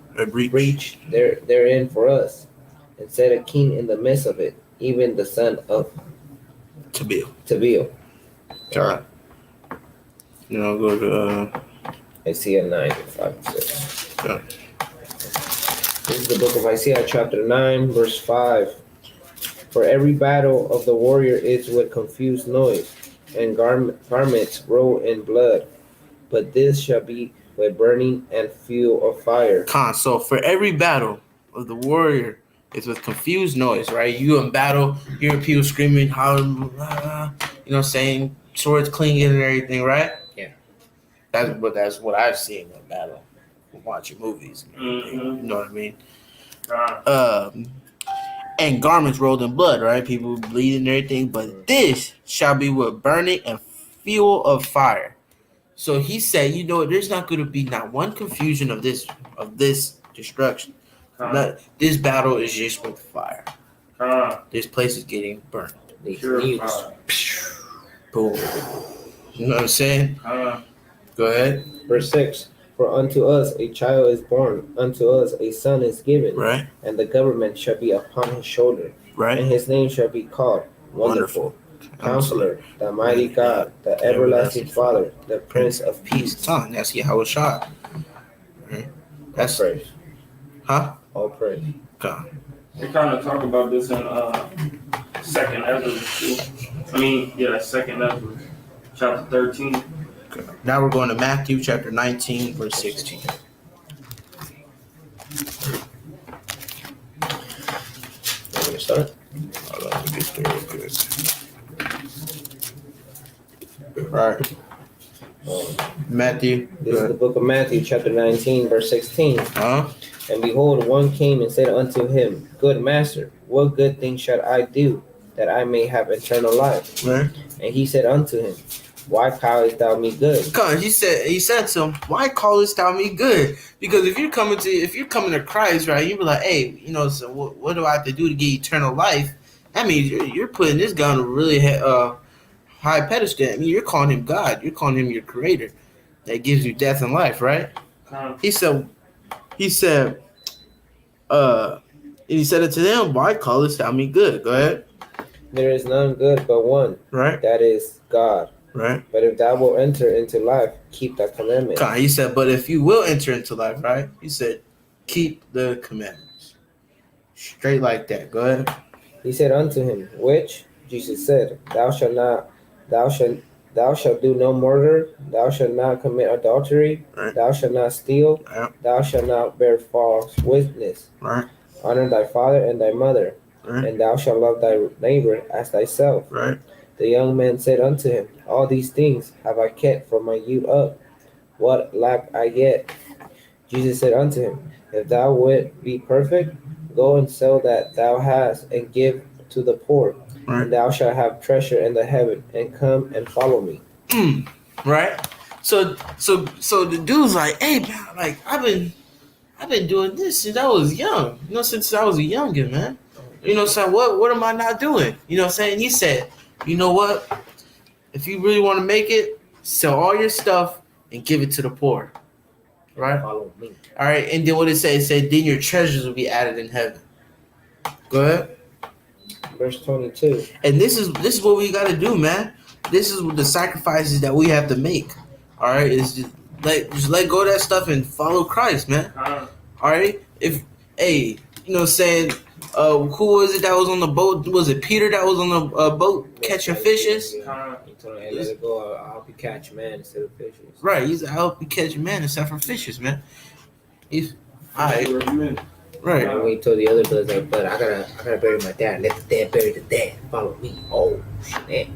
S7: therein for us, and set a king in the midst of it, even the son of Tabil.
S5: God. Now go to
S7: Isaiah 9, 5 and 6.
S5: Yeah.
S7: This is the book of Isaiah, chapter 9, verse 5. For every battle of the warrior is with confused noise, and garments roll in blood. But this shall be with burning and fuel of fire.
S5: So for every battle of the warrior is with confused noise, right? You in battle, hearing people screaming, hollering, saying swords clinking and everything, right?
S7: Yeah.
S5: That's what I've seen in battle from watching movies. You know what I mean? And garments rolled in blood, right? People bleeding and everything. But this shall be with burning and fuel of fire. So he said, there's not going to be not one confusion of this destruction. This battle is just with fire. This place is getting burned. Boom. You know what I'm saying? Go ahead.
S7: Verse 6. For unto us a child is born, unto us a son is given,
S5: Right.
S7: And the government shall be upon his shoulder,
S5: Right.
S7: And his name shall be called Wonderful, Counselor, the Mighty God, the Everlasting Father, the Prince of Peace.
S5: That's Yahweh Shah. Right. That's
S7: all praise.
S5: Huh?
S7: All praise.
S5: God.
S2: They kind of talk about this in Second Ezra too. Second Ezra, chapter 13.
S5: Now we're going to Matthew chapter 19, verse 16.
S7: Want me to start?
S5: Hold on, let me get there real quick. All right. Matthew.
S7: This is the book of Matthew, chapter 19, verse 16.
S5: Huh?
S7: And behold, one came and said unto him, Good master, what good thing shall I do, that I may have eternal life?
S5: Right.
S7: And he said unto him, Why callest thou me good?
S5: Because he said to him, why callest thou me good? Because if you're coming to Christ, right, you be like, hey, so what do I have to do to get eternal life? That means you're putting this guy on a really high pedestal. I mean, you're calling him God. You're calling him your creator that gives you death and life, right? He said, and he said unto them, why callest thou me good? Go ahead.
S7: There is none good but one,
S5: Right.
S7: that is God.
S5: Right.
S7: But if thou wilt enter into life, keep thy commandments.
S5: He said, but if you will enter into life, right? He said, keep the commandments. Straight like that. Go ahead.
S7: He said unto him, Which? Jesus said, Thou shalt do no murder, thou shalt not commit adultery,
S5: Right.
S7: Thou shalt not steal,
S5: Right.
S7: Thou shalt not bear false witness,
S5: Right.
S7: Honor thy father and thy mother,
S5: Right.
S7: and thou shalt love thy neighbor as thyself.
S5: Right.
S7: The young man said unto him, All these things have I kept from my youth up. What lack I yet? Jesus said unto him, If thou wilt be perfect, go and sell that thou hast, and give to the poor,
S5: Right.
S7: and thou shalt have treasure in the heaven, and come and follow me.
S5: Right. So the dude's like, hey man, like I've been doing this since I was young. Since I was a youngin', man. So what am I not doing? What I'm saying? He said, you know what? If you really want to make it, sell all your stuff and give it to the poor. Right?
S7: Follow me.
S5: All right. And then what it said? It said, then your treasures will be added in heaven. Go ahead.
S7: Verse 22.
S5: And this is what we got to do, man. This is the sacrifices that we have to make. All right. It's just let go of that stuff and follow Christ, man. All right. Who was it that was on the boat? Was it Peter that was on the boat catching fishes?
S7: He told him, hey, let it go. I'll help you catch man instead of fishes.
S5: Right. He's like, I help you catch man instead for fishes, man. All right. Right.
S7: And when he told the other brothers, like, but I gotta bury my dad. Let the dead bury the dead. Follow me. Oh, shit.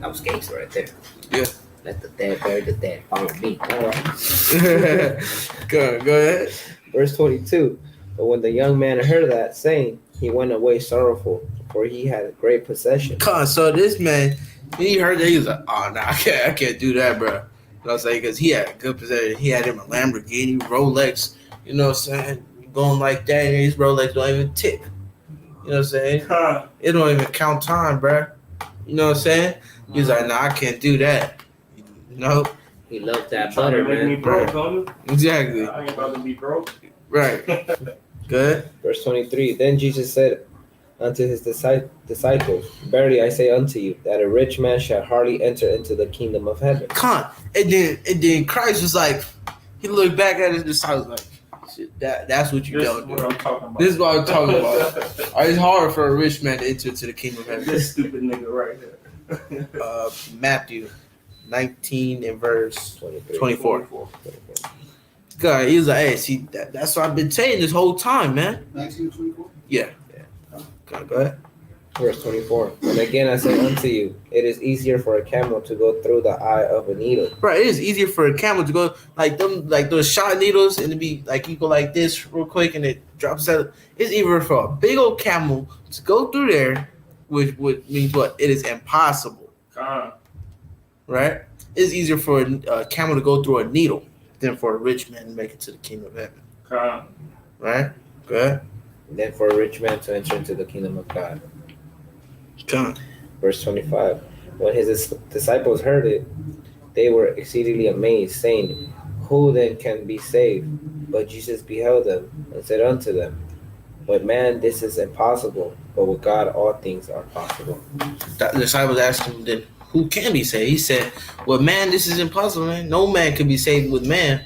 S7: That was gangster right there.
S5: Yeah.
S7: Let the dead bury the dead. Follow me. All right.
S5: Go ahead.
S7: Verse 22. But when the young man heard that saying, he went away sorrowful, for he had a great possession.
S5: So this man, when he heard that, he was like, oh, nah, I can't do that, bro. You know what I'm saying? Because he had a good possession. He had him a Lamborghini, Rolex, you know what I'm saying? going like that, and his Rolex don't even tick. You know what I'm saying? It don't even count time, bruh. You know what I'm saying? He's like, nah, I can't do that. You know?
S7: He loved that
S2: Trying to
S7: butter,
S2: make me
S7: man.
S2: broke, homie.
S5: Exactly.
S2: I ain't about to be broke.
S5: Right. Good.
S7: Verse 23. Then Jesus said unto his disciples, Verily I say unto you, that a rich man shall hardly enter into the kingdom of heaven.
S5: And then Christ was like, he looked back at his disciples like, shit, that's what you
S2: This is
S5: don't
S2: what
S5: do.
S2: I'm talking about.
S5: This is what I'm talking about. It's hard for a rich man to enter into the kingdom of heaven.
S2: This stupid nigga right here.
S5: Matthew 19 and verse
S7: 23.
S5: 24. God, he was like, hey, see, that's what I've been saying this whole time, man.
S6: 1924?
S5: Yeah. God, go ahead.
S7: Verse 24. And again I say unto you, it is easier for a camel to go through the eye of a needle.
S5: Right, it is easier for a camel to go like those shot needles and to be like you go like this real quick and it drops out. It's easier for a big old camel to go through there, which means what? It is impossible. Right? It's easier for a camel to go through a needle than for a rich man to make it to the kingdom of heaven. Right? Good.
S7: Than for a rich man to enter into the kingdom of God.
S5: Come.
S7: Verse 25. When his disciples heard it, they were exceedingly amazed, saying, Who then can be saved? But Jesus beheld them and said unto them, With man this is impossible, but with God all things are possible.
S5: The disciples asked him, then who can be saved? He said, well, man, this is impossible, man. No man can be saved with man,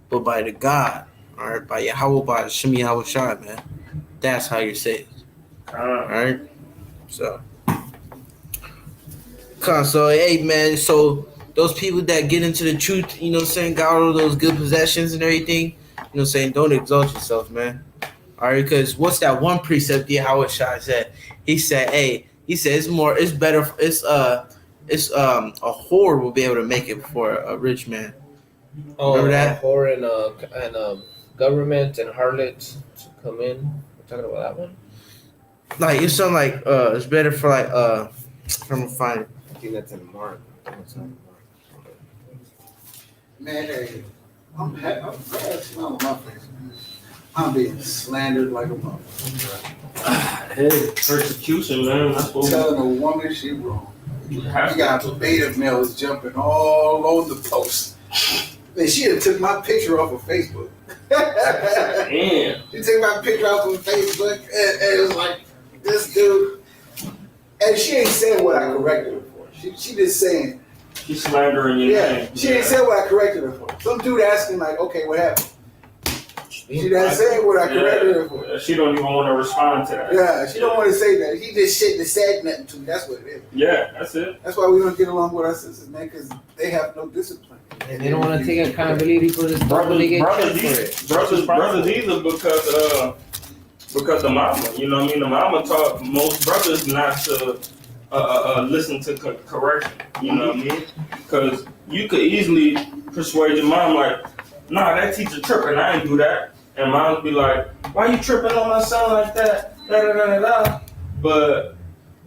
S5: but by the God. All right, by Yahweh, by Shem Yahweh Shai, man. That's how you're saved. All right? So, hey, man, so those people that get into the truth, you know what I'm saying, got all those good possessions and everything, you know what I'm saying, don't exalt yourself, man. All right, because what's that one precept Yahweh Shai said? He said, it's better, a whore will be able to make it for a rich man. Remember that?
S7: A whore and government and harlots to come in. We're talking about that one?
S5: Like, it's something like, it's better for like, from a fine.
S7: I think that's in Mark.
S6: Man, hey, I'm smiling on my face, man. I'm being slandered like a motherfucker.
S2: Hey, persecution, man. That's what
S6: Telling a woman she wrong.
S2: we
S6: You
S2: have
S6: got
S2: to.
S6: beta males jumping all over the post. Man, she had took my picture off of Facebook.
S2: Damn.
S6: She took my picture off of Facebook and it was like, this dude. And she ain't saying what I corrected her for. She just saying,
S2: She's slandering your name.
S6: she ain't saying what I corrected her for. Some dude asking like, okay, what happened? She not saying what I corrected her for.
S2: She don't even want to respond to that.
S6: Yeah, she don't want to say that. He just shouldn't have said nothing to me. That's what it is.
S2: Yeah, that's it.
S6: That's why we don't get along with our sisters, man, because they have no discipline.
S3: And they don't want to take accountability for this stuff when they get checked for it.
S2: Brothers either because the mama, you know what I mean? The mama taught most brothers not to listen to correction, you know what I mean? Because you could easily persuade your mom like, nah, that teacher tripping, I ain't do that. And moms be like, why you tripping on my son like that? Da, da, da, da, da. But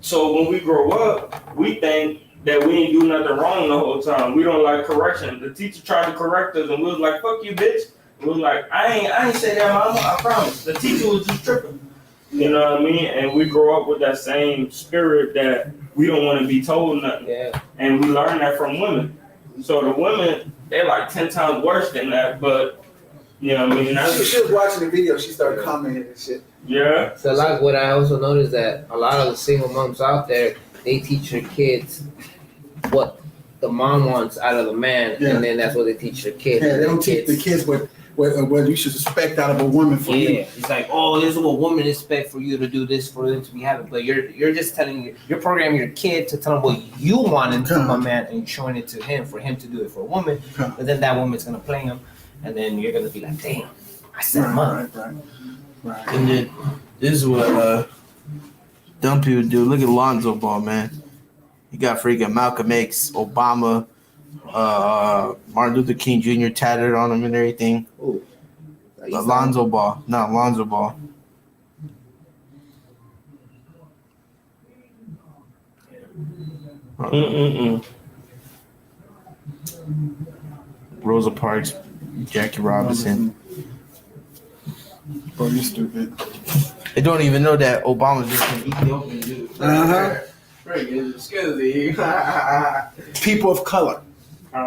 S2: so when we grow up, we think that we ain't do nothing wrong the whole time. We don't like correction. The teacher tried to correct us and we was like, fuck you, bitch. We was like, I ain't say that, mama, I promise. The teacher was just tripping. You know what I mean? And we grow up with that same spirit that we don't want to be told nothing.
S7: Yeah.
S2: And we learn that from women. So the women, they're like 10 times worse than that, but you know what I mean?
S6: She was watching the video, she started commenting and shit.
S2: Yeah.
S7: So like what I also noticed that a lot of the single moms out there, they teach their kids what the mom wants out of the man,
S6: Yeah.
S7: and then that's what they teach their kids.
S6: Yeah, they don't teach the kids what you should expect out of a woman for you.
S3: It's like, oh, this is what women expect for you to do this for them to be happy. But you're just you're programming your kid to tell him what you want into a man, and you're showing it to him for him to do it for a woman. But then that woman's gonna play him, and then you're gonna be like, damn, I set him up.
S6: Right.
S5: And then this is what dumb people do. Look at Lonzo Ball, man. You got freaking Malcolm X, Obama, Martin Luther King Jr. tattered on him and everything.
S7: Ooh.
S5: Lonzo Ball. No, Lonzo Ball. Rosa Parks, Jackie Robinson.
S1: Bro, you stupid.
S5: They don't even know that Obama just an Ethiopian dude.
S1: People of color.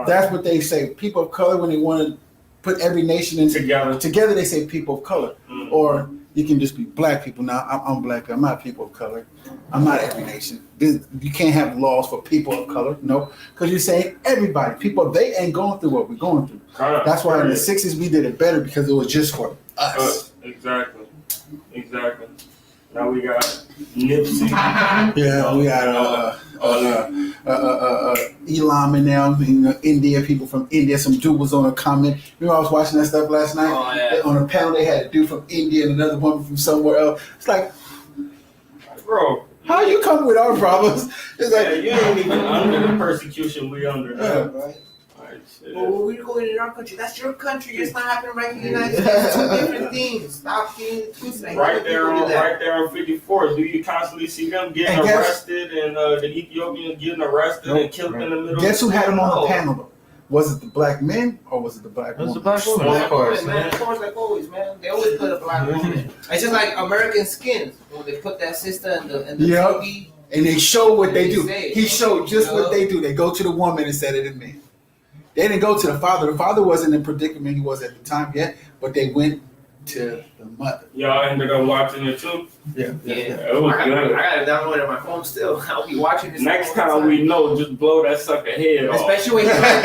S1: That's what they say. People of color, when they want to put every nation in together, they say people of color.
S2: Mm.
S1: Or you can just be black people. Now, I'm black. I'm not people of color. I'm not every nation. You can't have laws for people of color. No, because you're saying everybody. People, they ain't going through what we're going through. That's why in the 60s we did it better, because it was just for us.
S2: Exactly. Now we got Nipsey.
S1: Yeah, we got Elam and them, India, people from India. Some dude was on a comment. Remember I was watching that stuff last night?
S3: Oh, yeah.
S1: On a panel, they had a dude from India and another woman from somewhere else. It's like,
S2: Bro,
S1: how you come with our problems? It's like,
S2: you ain't even under the persecution we under now.
S1: right.
S3: Well, we're going in our country. That's your country. It's not happening right in the United States. Two different things. Stop getting twisted.
S2: Right there on 54th, do you constantly see them getting arrested and the Ethiopians getting arrested and killed in the middle?
S1: Guess who had them on the panel though? Was it the black men or was it the black woman?
S5: It was the black woman,
S3: Of course, man. Of course, like always, man. They always put a black woman. It's just like American Skins when they put that sister in the
S1: Yep.
S3: TV.
S1: And they show what they do.
S3: Say,
S1: He showed just what they do. They go to the woman instead of the man. They didn't go to the father. The father wasn't in the predicament he was at the time yet, but they went to the mother.
S2: Y'all ended up watching it too?
S1: Yeah.
S2: It was
S3: I
S2: good.
S3: got it downloaded on my phone still. I'll be watching this.
S2: Next time we know, just blow that sucker head off.
S3: Especially when he's right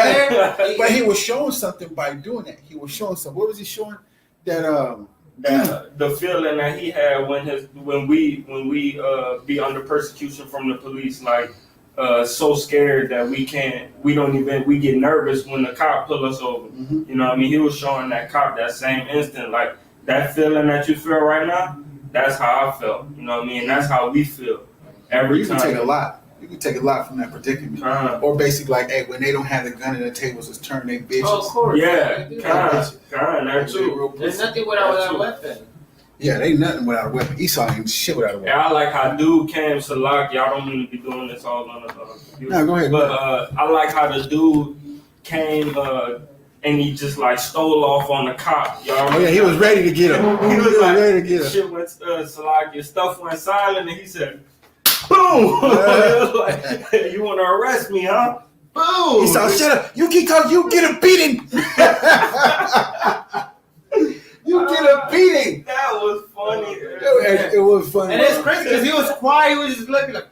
S3: there.
S1: But he was showing something by doing that. He was showing something. What was he showing? That
S2: the feeling that he had when we be under persecution from the police, like so scared that we get nervous when the cop pull us over.
S1: Mhm.
S2: You know what I mean? He was showing that cop that same instant, like that feeling that you feel right now, that's how I felt. You know what I mean? That's how we feel every
S1: you can
S2: time.
S1: take a lot. You can take a lot from that predicament. Or basically like, hey, when they don't have the gun in the tables, just turn they bitches.
S3: Oh, of course.
S2: Yeah,
S3: They do
S2: kind
S3: that.
S2: that too.
S3: There's nothing without a weapon.
S1: Yeah, they nothing without a weapon. Esau ain't shit without a weapon.
S2: Yeah, I like how dude came Salak. Y'all don't mean to be doing this all on the computer.
S1: No, go ahead.
S2: But I like how the dude came and he just like stole off on the cop. Y'all
S1: Oh yeah, he was ready to get him.
S2: He was like,
S1: ready to get him.
S2: shit went Salak, your stuff went silent, and he said, boom! Like, you want to arrest me, huh? Boom!
S1: Esau, shut up. You keep talking, you get a beating. You get a beating.
S2: That was funny.
S1: It was funny.
S3: And it's crazy because he was quiet. He was just looking like,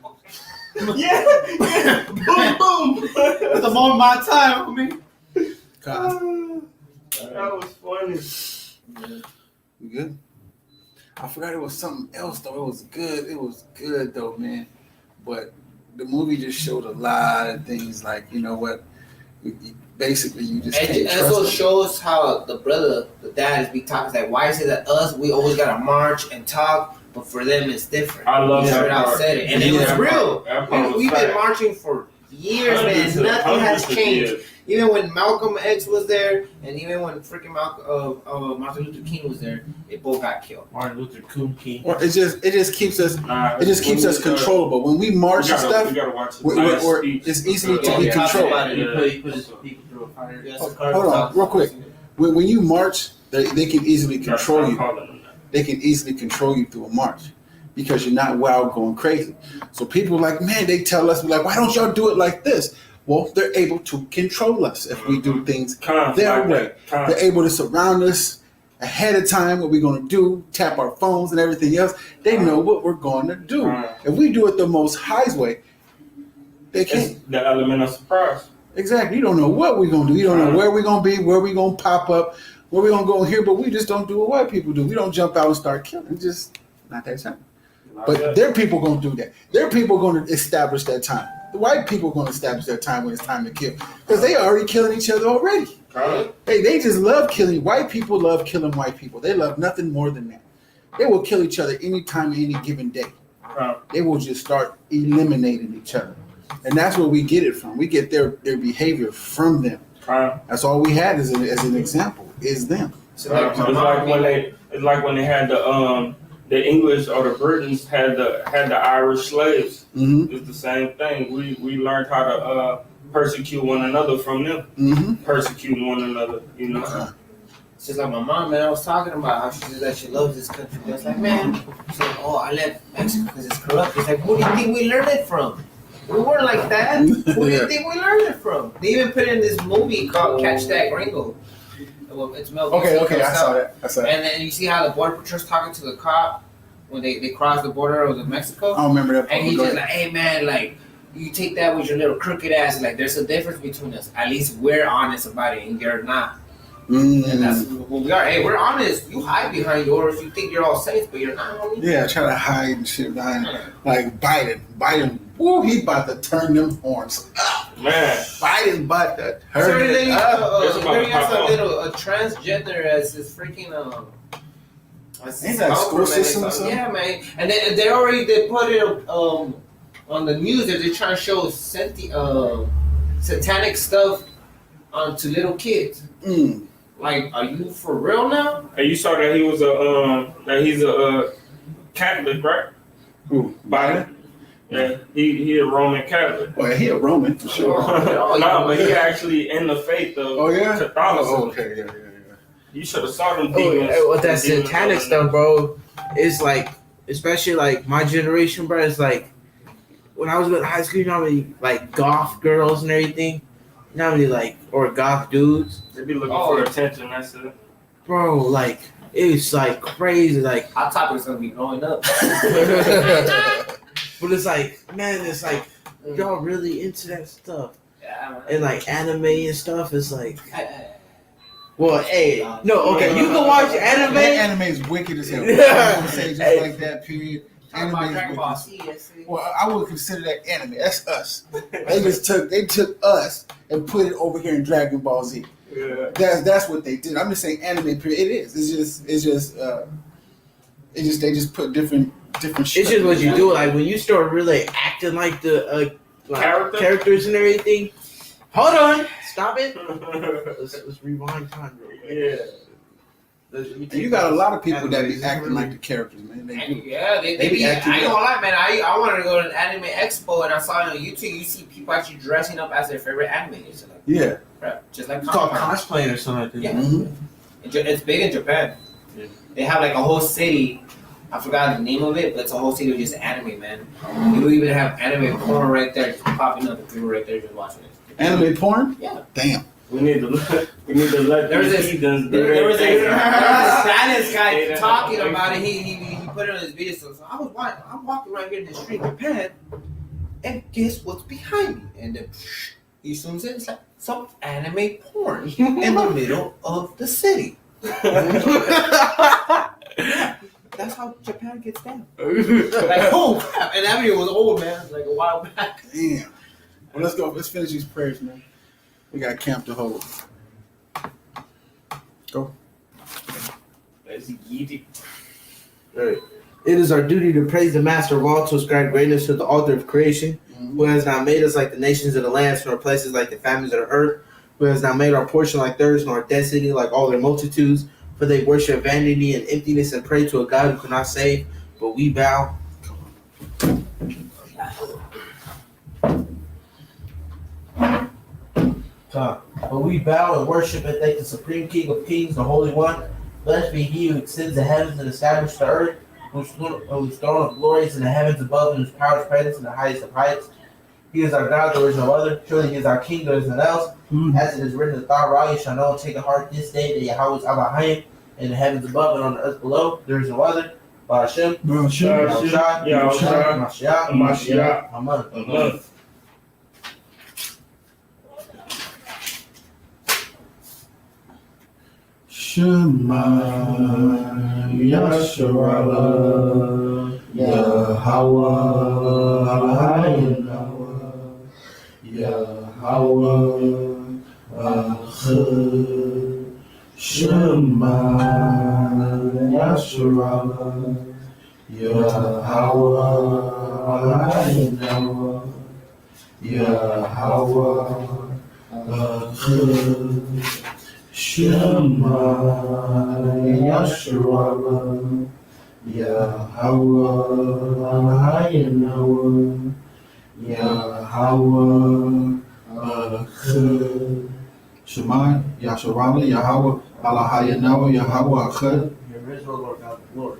S2: Yeah. Boom, boom.
S3: it's a moment of my time for me.
S2: That was funny.
S1: You good? I forgot it was something else though. It was good. It was good though, man. But the movie just showed a lot of things. Like, you know what? Basically, you just can't
S3: And
S1: trust
S3: also
S1: them.
S3: shows how the dad is be talking. It's like, why is it that us, we always gotta march and talk, but for them it's different.
S2: I love
S3: He
S2: that
S3: straight out
S2: part.
S3: said it, and it was
S2: That
S3: real.
S2: part was
S3: We've been
S2: fact.
S3: marching for years,
S2: Hundreds
S3: man.
S2: of-
S3: Nothing has
S2: hundreds of
S3: changed.
S2: years.
S3: Even when Malcolm X was there, and even when freaking Martin Luther King was there, they both got killed.
S5: Martin Luther King.
S1: Or it just keeps us
S2: When we,
S1: controllable. When we march
S2: we
S1: and
S2: gotta,
S1: stuff,
S2: we gotta watch his
S1: we-
S2: last
S1: or
S2: speech.
S1: it's easily to
S3: Yeah,
S1: be
S3: he talks
S1: controlled.
S3: about it.
S5: He put his people through a fire.
S1: Hold on, real quick. When you march, they can easily
S2: Gotta
S1: control
S2: stop
S1: you.
S2: calling him that.
S1: They can easily control you through a march because you're not wild going crazy. So people are like, man, they tell us, like, why don't y'all do it like this? Well, they're able to control us if we do things their way. They're able to surround us ahead of time, what we're going to do, tap our phones and everything else. They know what we're going to do. If we do it the most highest way, they can't.
S2: It's the element of surprise.
S1: Exactly. You don't know what we're going to do. You don't know where we're going to be, where we're going to pop up, where we're going to go here, but we just don't do what white people do. We don't jump out and start killing. It's just not that time. But their people going to do that. Their people going to establish that time. The white people going to establish that time when it's time to kill. Because they already killing each other already. Hey, they just love killing. White people love killing white people. They love nothing more than that. They will kill each other anytime, any given day. They will just start eliminating each other. And that's where we get it from. We get their behavior from them. That's all we had as an example, is them.
S3: So like,
S2: It's like when they had the English or the Britons had the Irish slaves.
S1: Mm-hmm.
S2: It's the same thing. We learned how to persecute one another from them.
S1: Mm-hmm.
S2: Persecute one another, you know.
S3: It's just like my mom, man. I was talking about how she said that she loves this country. But it's like, man, she's like, oh, I left Mexico because it's corrupt. It's like, who do you think we learned it from? We weren't like that. Who do you think we learned it from? They even put in this movie called Catch That Gringo. Well, it's Mel Gibson.
S1: Okay, I saw that.
S3: And then you see how the border patrol's talking to the cop when they cross the border of Mexico.
S1: I don't remember that.
S3: And he's just like, hey, man, like, you take that with your little crooked ass. Like, there's a difference between us. At least we're honest about it, and you're not. And that's what we are. Hey, we're honest. You hide behind yours. You think you're all safe, but you're not. Homie.
S1: Yeah, try to hide and shit behind like Biden. Woo, he about to turn them horns up.
S2: Man,
S1: Biden about to
S3: So
S1: turn
S3: they
S1: it up.
S3: got some little a transgender as this freaking
S1: Ain't that school system or something?
S3: Yeah, man. And then they put it on the news that they're trying to show satanic stuff to little kids. Like, are you for real now?
S2: and you saw that he's a Catholic, right?
S1: Who? Biden?
S2: Yeah, he a Roman Catholic.
S1: Well, he a Roman for sure.
S2: No, but he actually in the faith of Catholicism.
S1: Oh, okay, yeah.
S2: You should have saw them demons.
S5: With that satanic stuff, bro, it's like, especially like my generation, bro. It's like when I was in high school, you know how many like goth girls and everything. You know how many like or goth dudes.
S2: They be looking for attention. That's it.
S5: Bro, like it's like crazy, like.
S3: Hot Topic's gonna be growing up.
S5: But it's like, man, it's like y'all really into that stuff.
S3: Yeah, man.
S5: And like anime and stuff, it's like. Well, hey, no, okay, you can watch anime.
S1: That anime is wicked as hell. I'm gonna say just like that. Period. Anime is wicked. Well, I would consider that anime. That's us. They took us and put it over here in Dragon Ball Z.
S2: Yeah.
S1: That's what they did. I'm just saying anime. Period. It is. They just put different.
S5: It's just what you do. Like when you start really acting like the characters and everything. Hold on, stop it. Let's rewind time real quick.
S2: Yeah.
S1: You got a lot of people that be acting like the characters, man. They do.
S3: Yeah, they be acting. I ain't gonna lie, man. I wanted to go to an anime expo and I saw it on YouTube. You see people actually dressing up as their favorite animators. Like,
S1: Yeah.
S3: right, just like
S5: It's called cosplaying or something like that.
S3: Yeah.
S1: Mm-hmm.
S3: It's big in Japan.
S2: Yeah.
S3: They have like a whole city. I forgot the name of it, but it's a whole city of just anime, man. You even have anime porn right there, just popping up, and people right there just watching it.
S1: Anime porn?
S3: Yeah.
S1: Damn.
S2: We need to let
S3: There was
S2: these
S3: this
S2: heathens do
S3: there
S2: their
S3: was
S2: thing.
S3: a Spanish guy talking about it. He put it on his video. So I'm walking around here in the street in Japan, and guess what's behind me? And then he zooms in. It's like some anime porn in the middle of the city. That's how Japan gets down. Like, oh crap! And that video was old, man. Like a while back.
S1: Damn. Well, let's go. Let's finish these prayers, man. We got camp to hold. Go.
S2: Let's eat it.
S5: Right. It is our duty to praise the Master of all, to ascribe greatness to the Author of creation, who has now made us like the nations of the lands, nor places like the families of the earth, who has now made our portion like theirs, nor our density like all their multitudes. For they worship vanity and emptiness and pray to a God who cannot save, but we bow. But we bow and worship and thank the Supreme King of Kings, the Holy One. Blessed be He who extends the heavens and establishes the earth, whose throne of glory is in the heavens above, and whose power is present in the highest of heights. He is our God, there is no other. Surely He is our King, there is none else. As it is written in the Torah, you shall know and take to heart this day that Yahweh is Elohim, in the heavens above and on the earth below. There is no other. Hashem,
S2: Mashiach,
S5: Amen.
S1: Shema Yasharala Yahweh Yahweh Achad Shema Yasharala Yahweh Yahweh Achad Shema Yasharala Yahweh Yahweh Achad
S6: Shemai, Yasharali, Yahweh, Alahayanawa, Yahweh Achad.
S3: Hear Israel, Lord God, the Lord.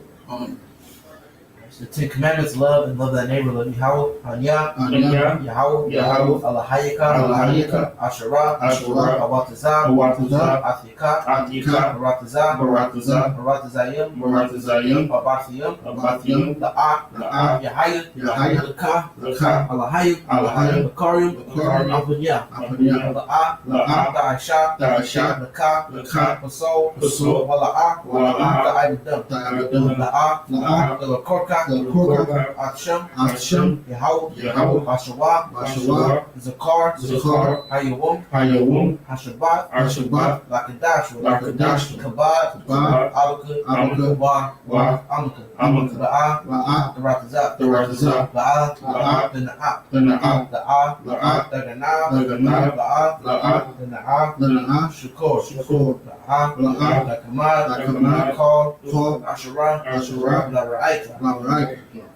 S3: The Ten Commandments: love and love thy neighbor, love Yahweh, Hanya,
S6: Anya,
S3: Yahweh,
S6: Yahweh,
S3: Alahayaka,
S6: Alahayaka,
S3: Asherah,
S6: Asherah,
S3: Awatazah,
S6: Awatazah,
S3: Athika,
S6: Atika,
S3: Baratazah,
S6: Baratazah,
S3: Baratazayim,
S6: Baratazayim,
S3: Abathiyim,
S6: Abathiyim,
S3: La'ah,
S6: La'ah,
S3: Yahaya,
S6: Yahaya,
S3: Lakah,
S6: Lakah,
S3: Alahayu,
S6: Alahayu,
S3: Bakarim,
S6: Bakarim,
S3: Apanya,
S6: Apanya,
S3: La'ah,
S6: La'ah,
S3: Da'asha,
S6: Da'asha,
S3: Lakah,
S6: Lakah,
S3: Pasol,
S6: Pasol,
S3: Wala'ah,
S6: Wala'ah,
S3: Da'ibadam,
S6: Da'abadam,
S3: La'ah,
S6: La'ah,
S3: Lakorka,
S6: Lakorka,
S3: Atshem,
S6: Hashem,
S3: Yahweh,
S6: Yahweh,
S3: Bashawah,
S6: Bashawah,
S3: Zakar,
S6: Zakar,
S3: Hayawum,
S6: Hayawum,
S3: Hashabat,
S6: Hashabat,
S3: Lakadash,
S6: Lakadash,
S3: Kabad,
S6: Kabad,
S3: Abaka,
S6: Abaka,
S3: Wa,
S6: Wa,
S3: Amaka,
S6: Amaka,
S3: La'ah,
S6: La'ah,
S3: Daratazah,
S6: Daratazah,
S3: La'ah,
S6: La'ah,
S3: Dana'ah,
S6: Dana'ah,
S3: La'ah,
S6: La'ah,
S3: Daganah,
S6: Daganah,
S3: La'ah,
S6: La'ah,
S3: Dana'ah,
S6: Dana'ah,
S3: Shukor,
S6: Shukor,
S3: La'ah,
S6: La'ah,
S3: Dakamad,
S6: Dakamad,
S3: Call,
S6: Call,
S3: Asherah,
S6: Asherah,
S3: La'ra'aita.
S6: La'rai.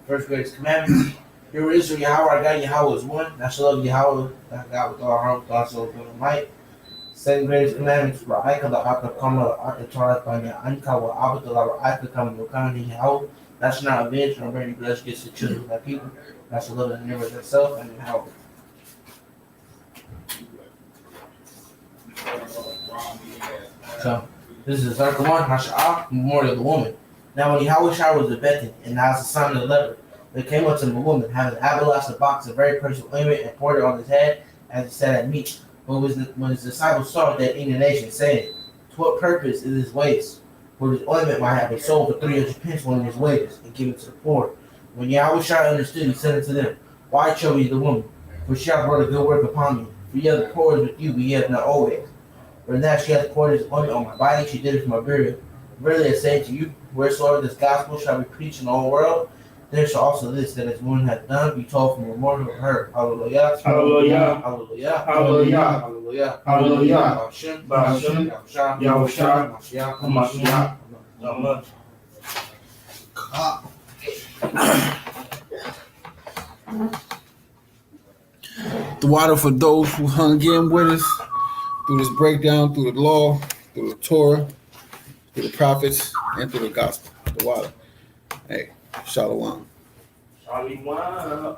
S3: First greatest commandment. Hear Israel, Yahweh our God, Yahweh is one. Thou shalt love Yahweh, thy God with all our heart, with all soul, with all might. Second greatest commandment is Ra'aika la'aka kama la'aka Torah b'anya anka wa abata la'ra'aika kama l'kani Yahweh. Thou shalt not avenge nor bear any grudge against the children of thy people. Thou shalt love thy neighbor as thyself and Yahweh. So, this is Article 1, Hasha'ah, Memorial of the Woman. Now when Yahweh Shai was a Bethan, and now the son of the leper, there came unto him a woman, having an alabaster box of very precious ointment, and poured it on his head, as he sat at meat. But when his disciples saw that indignation, saying, to what purpose is this waste? For this ointment might have been sold for 300 pence one of his wages, and given to the poor. When Yahweh Shai understood, he said unto them, why chose ye the woman? For she hath wrought a good work upon me. For ye have the poor is with you, but ye have not always. For in that she hath poured his ointment on my body, she did it for my burial. Verily I say to you, wheresoever this gospel shall be preached in the whole world, there shall also this that this woman hath done be told from the memorial of her. Hallelujah.
S2: Hallelujah.
S3: Hallelujah.
S2: Hallelujah.
S3: Hallelujah.
S2: Hallelujah.
S3: Hashem.
S2: Hashem.
S3: Yahushua.
S2: Yahushua.
S3: Mashiach.
S2: Mashiach. Amen.
S1: The water for those who hung in with us through this breakdown, through the law, through the Torah, through the prophets, and through the gospel. The water. Hey, shalom.
S2: Shalom.